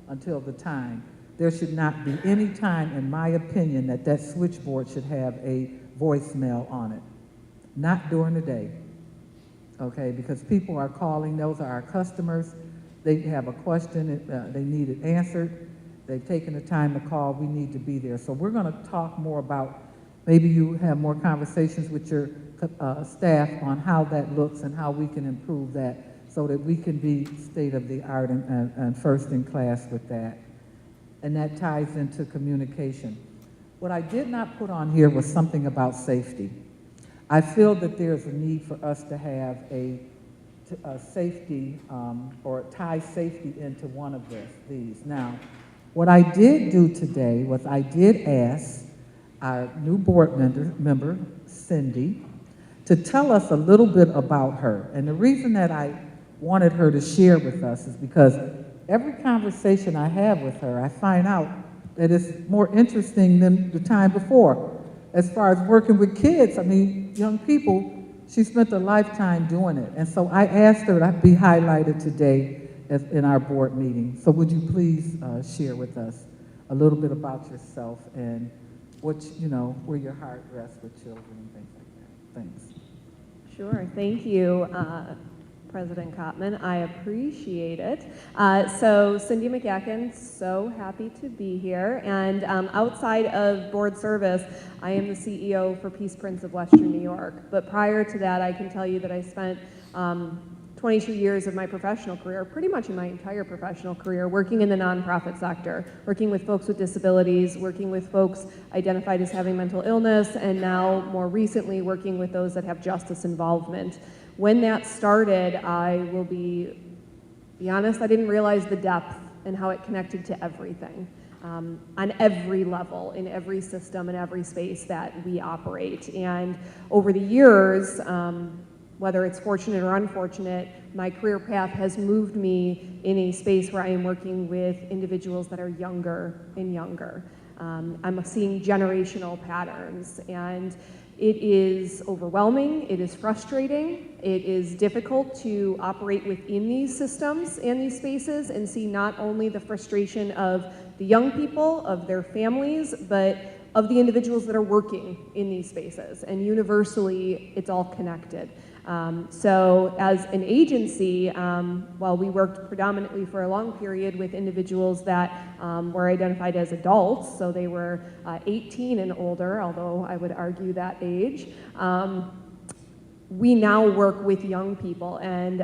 until the time. There should not be any time, in my opinion, that switchboard should have a voicemail on it. Not during the day, okay? Because people are calling, those are our customers. They have a question, they need it answered. They've taken the time to call, we need to be there. So we're gonna talk more about, maybe you have more conversations with your staff on how that looks and how we can improve that so that we can be state of the art and first in class with that. And that ties into communication. What I did not put on here was something about safety. I feel that there's a need for us to have a safety or tie safety into one of these. Now, what I did do today was I did ask our new board member, Cindy, to tell us a little bit about her. And the reason that I wanted her to share with us is because every conversation I have with her, I find out that it's more interesting than the time before. As far as working with kids, I mean, young people, she spent a lifetime doing it. And so I asked her to be highlighted today in our board meeting. So would you please share with us a little bit about yourself and what, where your heart rests with children and things like that. Thanks. Sure, thank you, President Kottman. I appreciate it. So Cindy McGacken, so happy to be here. And outside of board service, I am the CEO for Peace Prince of Western New York. But prior to that, I can tell you that I spent 22 years of my professional career, pretty much in my entire professional career, working in the nonprofit sector, working with folks with disabilities, working with folks identified as having mental illness, and now more recently working with those that have justice involvement. When that started, I will be honest, I didn't realize the depth and how it connected to everything, on every level, in every system, in every space that we operate. And over the years, whether it's fortunate or unfortunate, my career path has moved me in a space where I am working with individuals that are younger and younger. I'm seeing generational patterns, and it is overwhelming, it is frustrating, it is difficult to operate within these systems and these spaces and see not only the frustration of the young people, of their families, but of the individuals that are working in these spaces. And universally, it's all connected. So as an agency, while we worked predominantly for a long period with individuals that were identified as adults, so they were 18 and older, although I would argue that age, we now work with young people. And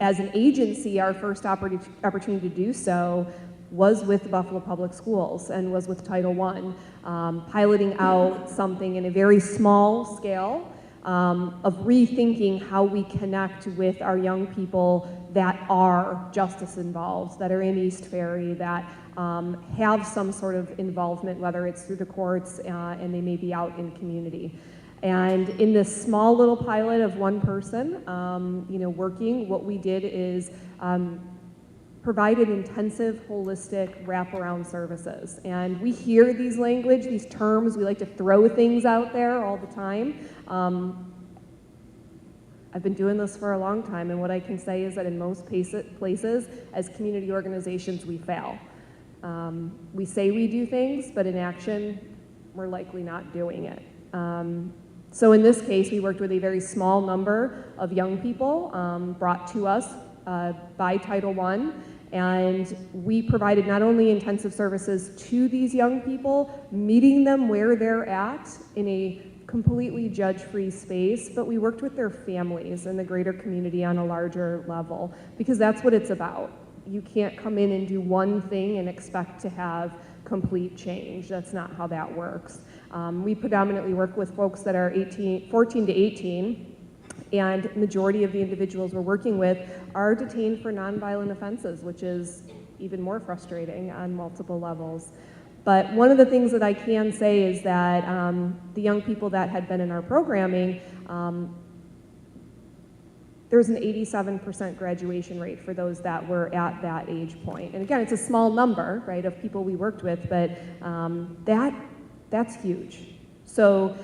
as an agency, our first opportunity to do so was with the Buffalo Public Schools and was with Title I, piloting out something in a very small scale, of rethinking how we connect with our young people that are justice involved, that are in East Ferry, that have some sort of involvement, whether it's through the courts and they may be out in community. And in this small little pilot of one person, working, what we did is provided intensive, holistic, wraparound services. And we hear these terms, we like to throw things out there all the time. I've been doing this for a long time, and what I can say is that in most places, as community organizations, we fail. We say we do things, but in action, we're likely not doing it. So in this case, we worked with a very small number of young people brought to us by Title I, And we provided not only intensive services to these young people, meeting them where they're at in a completely judge-free space, but we worked with their families and the greater community on a larger level, because that's what it's about. You can't come in and do one thing and expect to have complete change. That's not how that works. We predominantly work with folks that are 14 to 18, and majority of the individuals we're working with are detained for nonviolent offenses, which is even more frustrating on multiple levels. But one of the things that I can say is that the young people that had been in our programming, there's an 87% graduation rate for those that were at that age point. And again, it's a small number, right, of people we worked with, but that's huge. So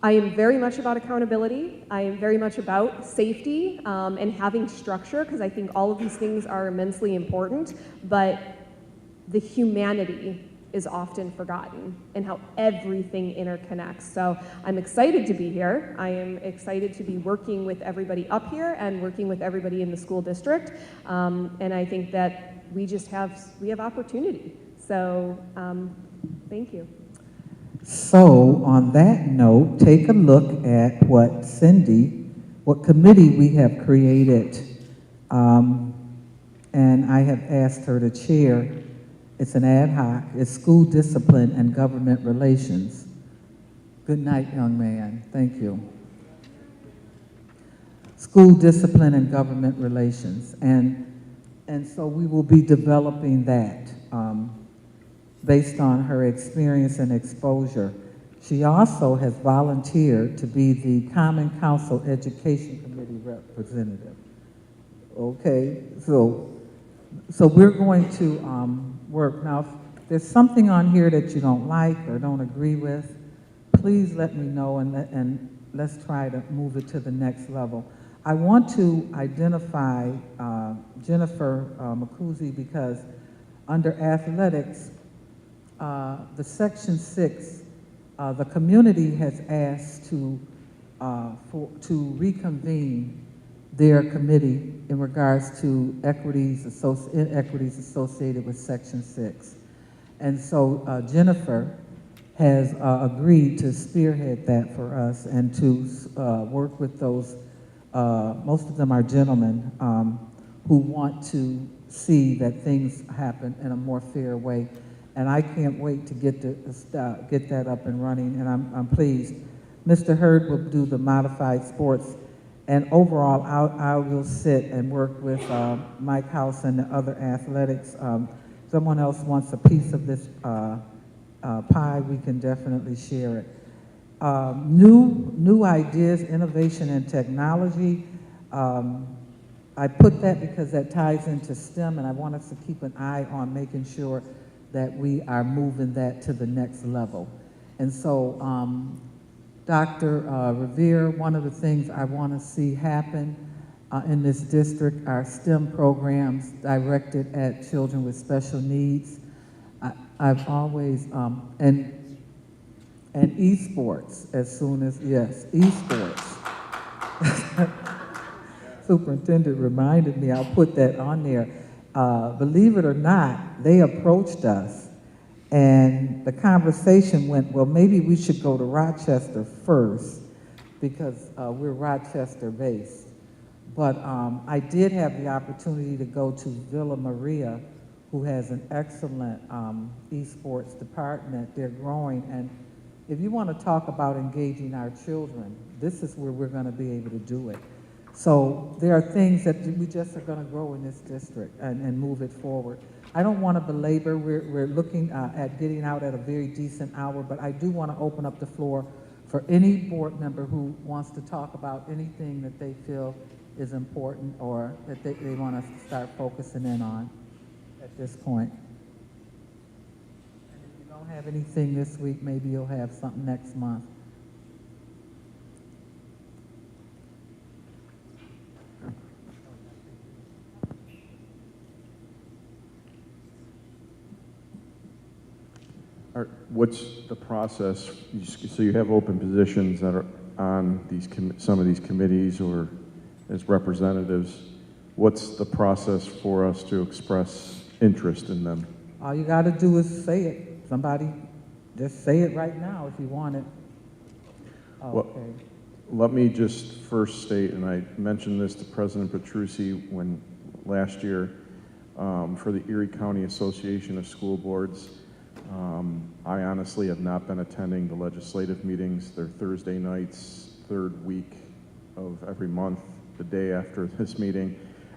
I am very much about accountability. I am very much about safety and having structure, because I think all of these things are immensely important, but the humanity is often forgotten and how everything interconnects. So I'm excited to be here. I am excited to be working with everybody up here and working with everybody in the school district. And I think that we have opportunity. So thank you. So on that note, take a look at what committee we have created. And I have asked her to chair. It's an ad hoc. It's School Discipline and Government Relations. Good night, young man. Thank you. School Discipline and Government Relations. And so we will be developing that based on her experience and exposure. She also has volunteered to be the Common Council Education Committee representative. Okay, so we're going to work. Now, if there's something on here that you don't like or don't agree with, please let me know, and let's try to move it to the next level. I want to identify Jennifer Makuzi, because under athletics, the Section 6, the community has asked to reconvene their committee in regards to inequities associated with Section 6. And so Jennifer has agreed to spearhead that for us and to work with those, most of them are gentlemen, who want to see that things happen in a more fair way. And I can't wait to get that up and running, and I'm pleased. Mr. Hurd will do the modified sports, and overall, I will sit and work with Mike House and the other athletics. Someone else wants a piece of this pie, we can definitely share it. New ideas, innovation, and technology. I put that because that ties into STEM, and I want us to keep an eye on making sure that we are moving that to the next level. And so, Dr. Revere, one of the things I want to see happen in this district are STEM programs directed at children with special needs. I've always, and esports as soon as, yes, esports. Superintendent reminded me, I'll put that on there. Believe it or not, they approached us, and the conversation went, well, maybe we should go to Rochester first, because we're Rochester-based. But I did have the opportunity to go to Villa Maria, who has an excellent esports department. They're growing, and if you want to talk about engaging our children, this is where we're going to be able to do it. So there are things that we just are going to grow in this district and move it forward. I don't want to belabor. We're looking at getting out at a very decent hour, but I do want to open up the floor for any board member who wants to talk about anything that they feel is important or that they want us to start focusing in on at this point. And if you don't have anything this week, maybe you'll have something next month. What's the process? So you have open positions that are on some of these committees or as representatives. what's the process for us to express interest in them? All you gotta do is say it. Somebody, just say it right now if you want it. Well, Okay. let me just first state, and I mentioned this to President Petrucci when last year, for the Erie County Association of School Boards, I honestly have not been attending the legislative meetings. They're Thursday nights, third week of every month, the day after this meeting,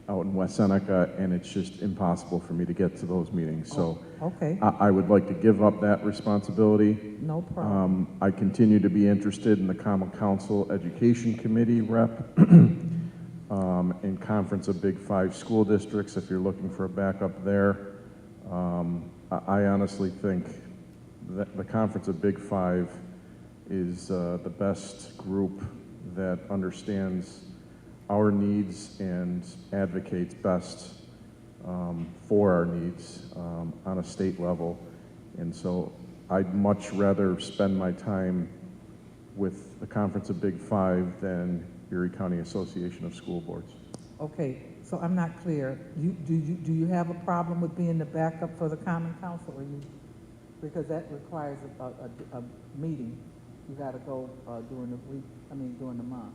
out in West Seneca, and it's just impossible for me to get to those meetings. So Okay. I would like to give up that responsibility. No problem. I continue to be interested in the Common Council Education Committee rep and Conference of Big Five School Districts, if you're looking for a backup there. I honestly think that the Conference of Big Five is the best group that understands our needs and advocates best for our needs on a state level. And so I'd much rather spend my time with the Conference of Big Five than Erie County Association of School Boards. Okay, so I'm not clear. Do you have a problem with being the backup for the Common Council, or you, because that requires a meeting. You gotta go during the week, during the month.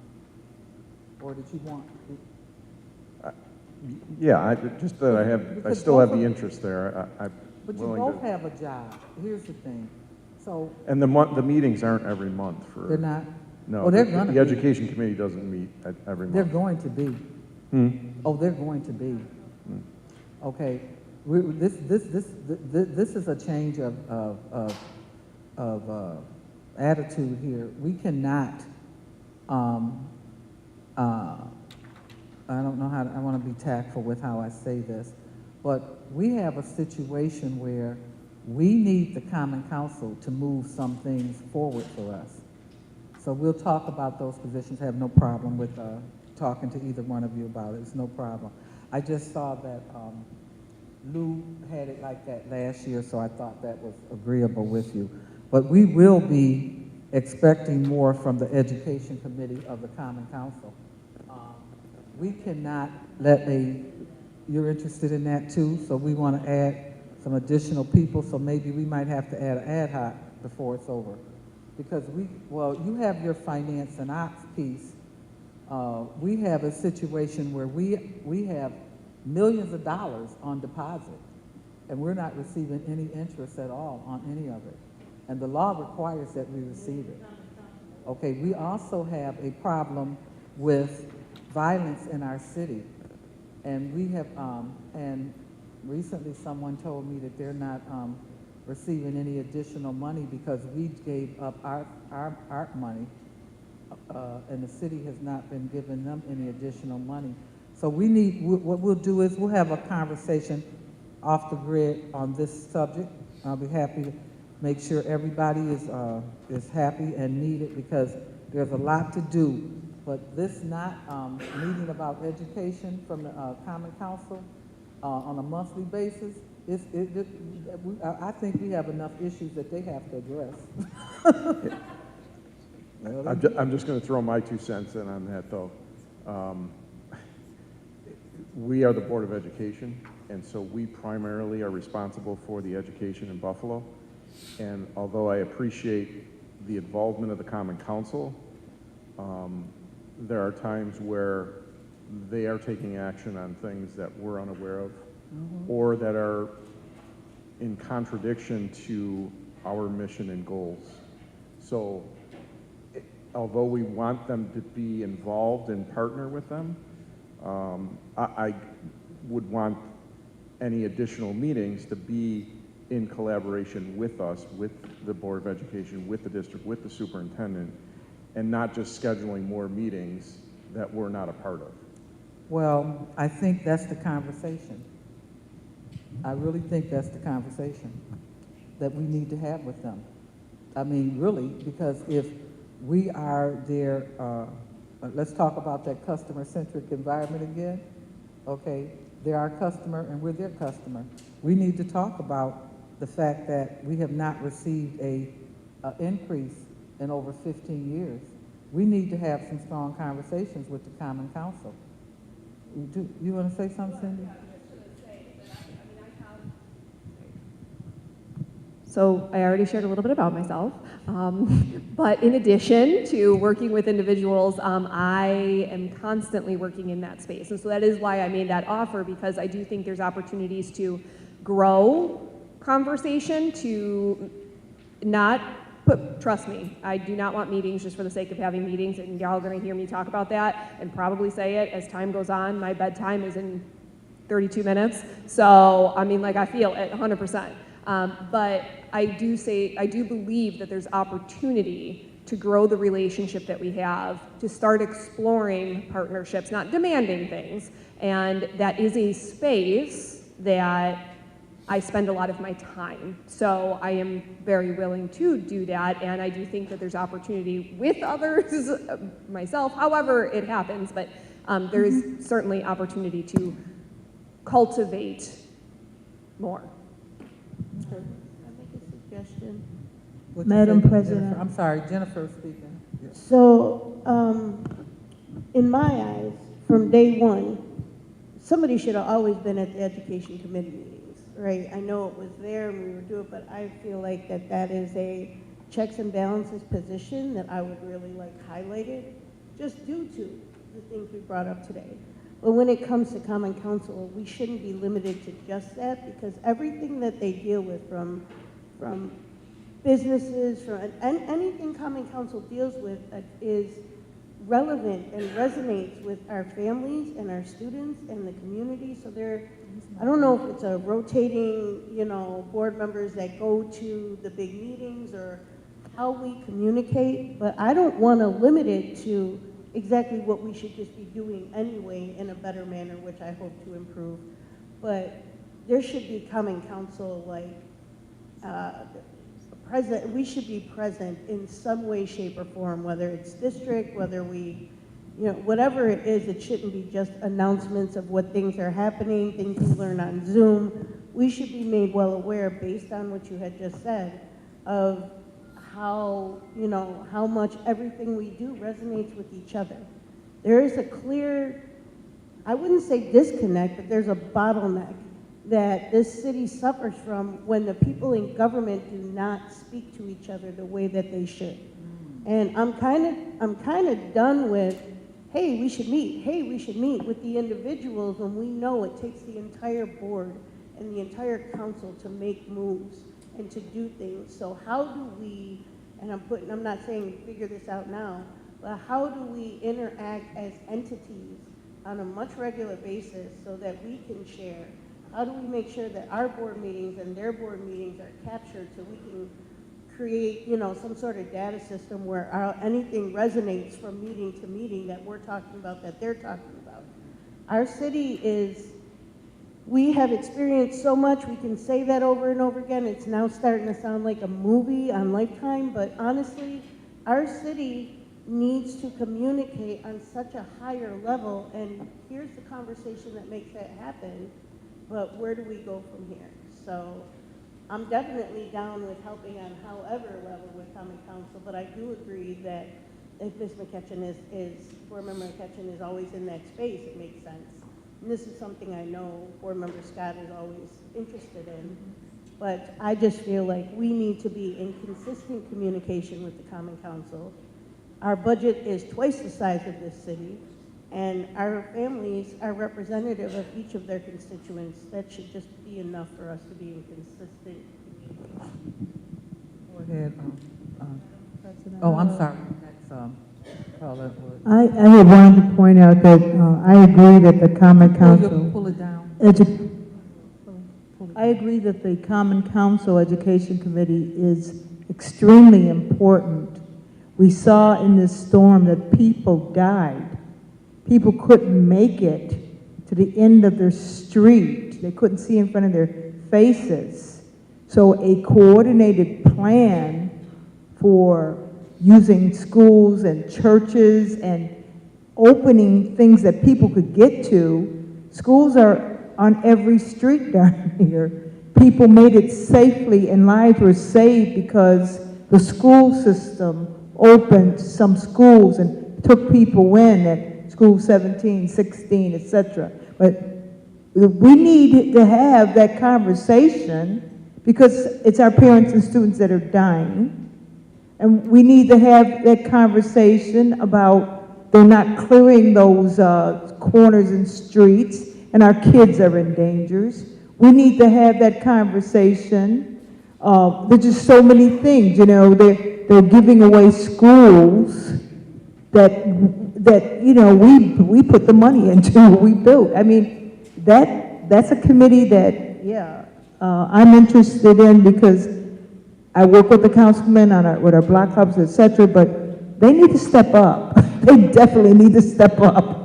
Or did you want? Yeah, just that I Because still have both the of- interest there. I'm But you willing both to. have a job. Here's the thing. So And the meetings aren't every month for. they're not? No, Oh, they're the gonna the be. Education Committee doesn't meet every They're month. going to be. Oh, they're going to be. Okay. This is a change of attitude here. We cannot, I don't know how, I want to be tactful with how I say this, but we have a situation where we need the Common Council to move some things forward for us. So we'll talk about those positions. I have no problem with talking to either one of you about it. It's no problem. I just saw that Lou had it like that last year, so I thought that was agreeable with you. But we will be expecting more from the Education Committee of the Common Council. We cannot let you're interested in that too, so we want to add some additional people, so maybe we might have to add an ad hoc before it's over. Because you have your finance and ops piece. We have a situation where we have millions of dollars on deposit, and we're not receiving any interest at all on any of it. And the law requires that we receive it. Okay, we also have a problem with violence in our city. And we have, and recently someone told me that they're not receiving any additional money because we gave up our art money, and the city has not been giving them any additional money. So what we'll do is we'll have a conversation off the grid on this subject. I'll be happy to make sure everybody is happy and needed, because there's a lot to do. But this not meeting about education from the Common Council on a monthly basis, I think we have enough issues that they have to address. I'm just going to throw my 2 cents in on that, though. We are the Board of Education, and so we primarily are responsible for the education in Buffalo. And although I appreciate the involvement of the Common Council, there are times where they are taking action on things that we're unaware of, or that are in contradiction to our mission and goals. So although we want them to be involved and partner with them, I would want any additional meetings to be in collaboration with us, with the Board of Education, with the district, with the superintendent, and not just scheduling more meetings that we're not a part of. Well, I think that's the conversation. I really think that's the conversation that we need to have with them. I mean, really, because if we are their, let's talk about that customer-centric environment again, okay? They're our customer and we're their customer. We need to talk about the fact that we have not received an increase in over 15 years. We need to have some strong conversations with the Common Council. You want to say something, Cindy? So I already shared a little bit about myself, but in addition to working with individuals, I am constantly working in that space. And so that is why I made that offer, because I do think there's opportunities to grow conversation, to not put, trust me, I do not want meetings just for the sake of having meetings, and y'all are gonna hear me talk about that and probably say it as time goes on. My bedtime is in 32 minutes. So, I mean, like I feel it 100%. But I do believe that there's opportunity to grow the relationship that we have, to start exploring partnerships, not demanding things. And that is a space that I spend a lot of my time. So I am very willing to do that. And I do think that there's opportunity with others, myself, however it happens, but there is certainly opportunity to cultivate more. Can I make a suggestion? Madam Jennifer? President. I'm sorry, Jennifer speaking. Yes. So, in my eyes, from day one, somebody should have always been at the education committee meetings, right? I know it was there and we were doing it, but I feel like that is a checks and balances position that I would really like highlighted, just due to the things we brought up today. But when it comes to Common Council, we shouldn't be limited to just that, because everything that they deal with, from businesses, from anything Common Council deals with is relevant and resonates with our families and our students and the community. So I don't know if it's a rotating, board members that go to the big meetings or how we communicate, but I don't want to limit it to exactly what we should just be doing anyway in a better manner, which I hope to improve. But there should be Common Council, like, we should be present in some way, shape, or form, whether it's district, whether we, whatever it is, it shouldn't be just announcements of what things are happening, things we learn on Zoom. We should be made well aware, based on what you had just said, of how, how much everything we do resonates with each other. There is a clear, I wouldn't say disconnect, but there's a bottleneck that this city suffers from when the people in government do not speak to each other the way that they should. And I'm kind of done with, hey, we should meet with the individuals, when we know it takes the entire board and the entire council to make moves and to do things. So how do we, and I'm not saying figure this out now, but how do we interact as entities on a much regular basis so that we can share? How do we make sure that our board meetings and their board meetings are captured so we can create, some sort of data system where anything resonates from meeting to meeting that we're talking about, that they're talking about? Our city we have experienced so much, we can say that over and over again. It's now starting to sound like a movie on Lifetime, but honestly, our city needs to communicate on such a higher level, and here's the conversation that makes that happen. But where do we go from here? So I'm definitely down with helping on however level with Common Council, but I do agree that if Ms. McCutcheon Board Member McCutcheon is always in that space, it makes sense. And this is something I know Board Member Scott is always interested in. But I just feel like we need to be in consistent communication with the Common Council. Our budget is twice the size of this city, and our families are representative of each of their constituents. That should just be enough for us to be in consistent communication. Go ahead. I'm sorry. Next, Paula Wood. I had wanted to point out that I agree that the Common Council. Pull it down. I agree that the Common Council Education Committee is extremely important. We saw in this storm that people died. People couldn't make it to the end of their street. They couldn't see in front of their faces. So a coordinated plan for using schools and churches and opening things that people could get to. Schools are on every street down here. People made it safely and lives were saved because the school system opened some schools and took people in. And school 17, 16, etc. But we need to have that conversation because it's our parents and students that are dying. And we need to have that conversation about they're not clearing those corners and streets, and our kids are in danger. We need to have that conversation. There's just so many things, you know, they're giving away schools that you know, we put the money into, we built. I mean, that's a committee that, yeah, I'm interested in because I work with the councilmen on with our block clubs, et cetera, but they need to step up. They definitely need to step up.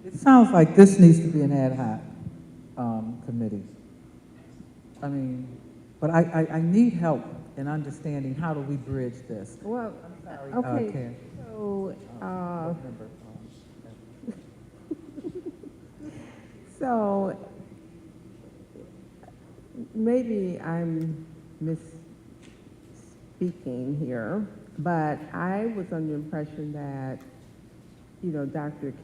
It sounds like this needs to be an ad hoc committee. I mean, but I need help in understanding how do we bridge this. Well, Sorry, okay, Karen. so, Board member, so maybe I'm misspeaking here, but I was under the impression that, you know, Dr.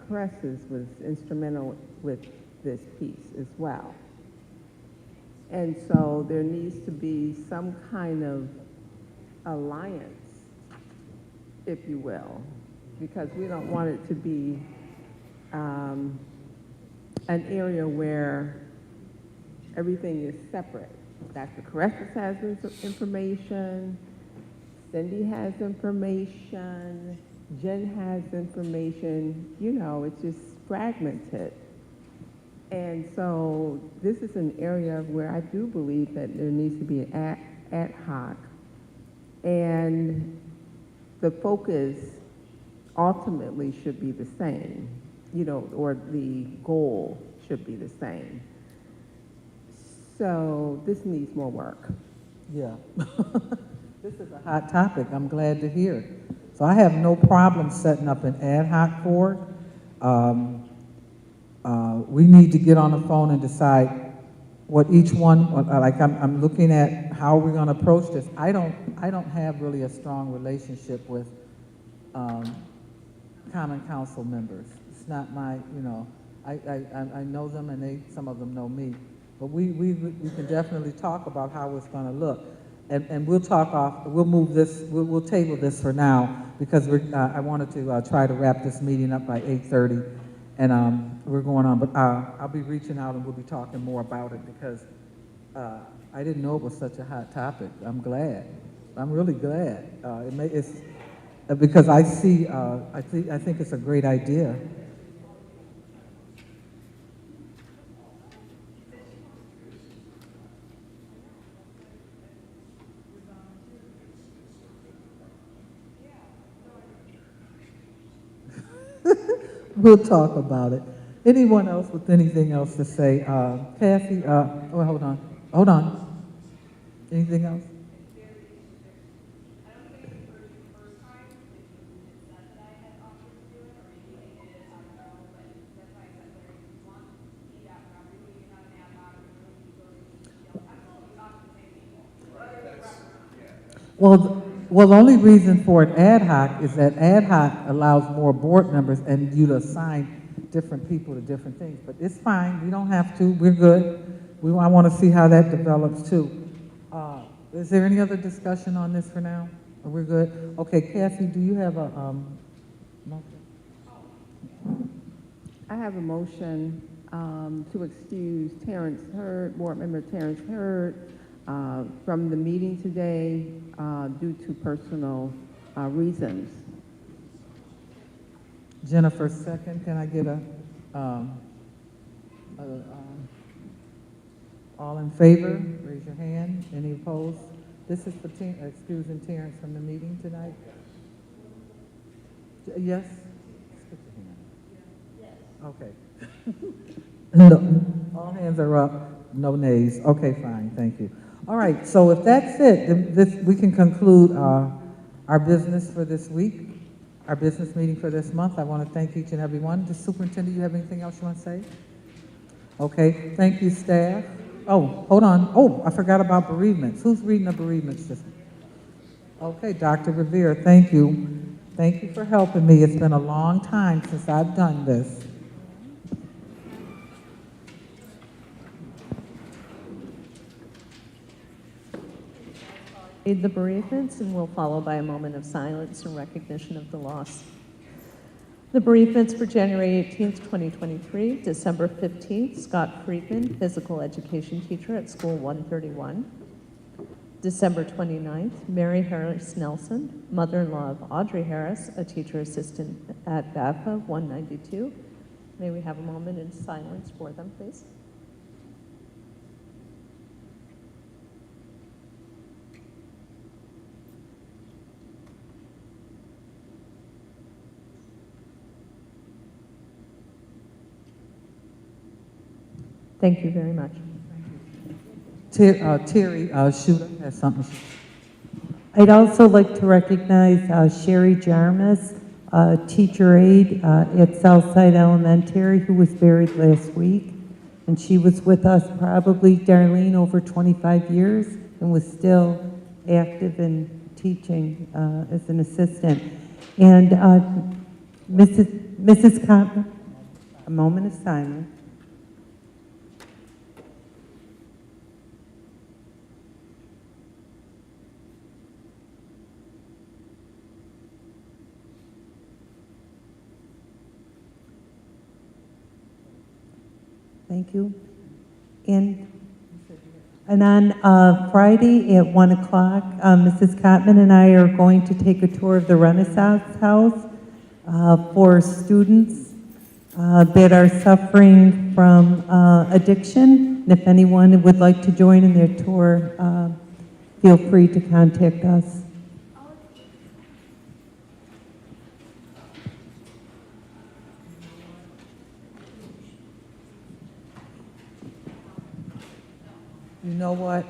Caresses was instrumental with this piece as well. And so there needs to be some kind of alliance, if you will, because we don't want it to be an area where everything is separate. Dr. Caresses has information, Cindy has information, Jen has information, you know, it's just fragmented. And so this is an area where I do believe that there needs to be an ad hoc, and the focus ultimately should be the same, you know, or the goal should be the same. So this needs more work. Yeah. This is a hot topic. I'm glad to hear it. So I have no problem setting up an ad hoc for it. We need to get on the phone and decide what each one, like I'm looking at how we're going to approach this. I don't have really a strong relationship with Common Council members. It's not my, you know, I know them and some of them know me. But we can definitely talk about how it's going to look. And we'll we'll move this, we'll table this for now because I wanted to try to wrap this meeting up by 8:30. And we're going on, but I'll be reaching out and we'll be talking more about it because I didn't know it was such a hot topic. I'm glad. I'm really glad. It's because I see, I think it's a great idea. We'll talk about it. Anyone else with anything else to say? Kathy, oh, hold on. Anything else? Well, the only reason for an ad hoc is that ad hoc allows more board members and you to assign different people to different things. But it's fine. We don't have to. We're good. I want to see how that develops too. Is there any other discussion on this for now? We're good. Okay, Kathy, do you have a motion? I have a motion to excuse Terrence Hurd, Board Member Terrence Hurd, from the meeting today due to personal reasons. Jennifer, second. Can I get all in favor? Raise your hand. Any opposed? This is for excusing Terrence from the meeting tonight? Yes? Stick your hand. Okay. No, all hands are up. No nays. Okay, fine. Thank you. All right. So if that's it, then we can conclude our business for this week. Our business meeting for this month. I want to thank each and every one. The superintendent, you have anything else you want to say? Okay, thank you, staff. Oh, hold on. Oh, I forgot about bereavements. Who's reading the bereavements? Okay, Dr. Revere, thank you. Thank you for helping me. It's been a long time since I've done this. Read the bereavements and will follow by a moment of silence in recognition of the loss. The bereavements for January 18th, 2023, December 15th, Scott Friedman, physical education teacher at School 131. December 29th, Mary Harris Nelson, mother-in-law of Audrey Harris, a teacher assistant at BAFA 192. May we have a moment in silence for them, please? Thank you very much. Terry Shooter has something. I'd also like to recognize Sherry Jarmus, teacher aide at Southside Elementary, who was buried last week. And she was with us probably, Darlene, over 25 years and was still active in teaching as an assistant. And Mrs. Cotton, a moment of silence. Thank you. And on Friday at 1 o'clock, Mrs. Cotman and I are going to take a tour of the Renaissance House for students that are suffering from addiction. And if anyone would like to join in their tour, feel free to contact us. You know what?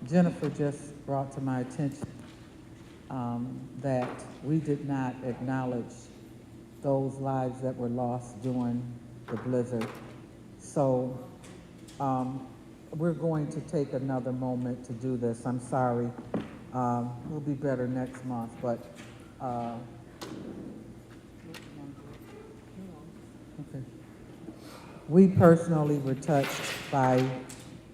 Jennifer just brought to my attention that we did not acknowledge those lives that were lost during the blizzard. So we're going to take another moment to do this. I'm sorry. We'll be better next month, but okay. We personally were touched by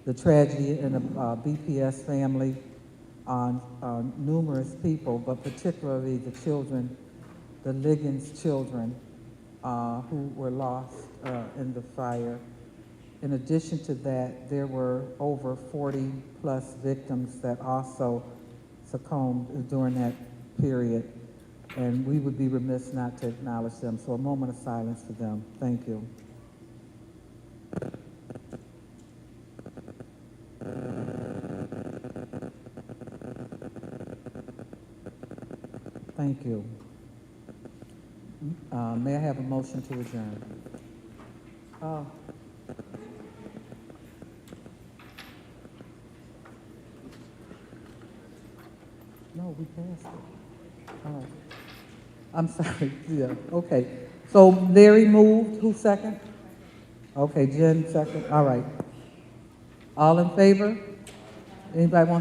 the tragedy in the BPS family on numerous people, but particularly the children, the Liggins children who were lost in the fire. In addition to that, there were over 40 plus victims that also succumbed during that period, and we would be remiss not to acknowledge them. So a moment of silence for them. Thank you. Thank you. May I have a motion to adjourn? No, we passed it. All right. I'm sorry. Yeah, okay. So Larry moved. Who second? Okay, Jen second. All right. All in favor? Anybody want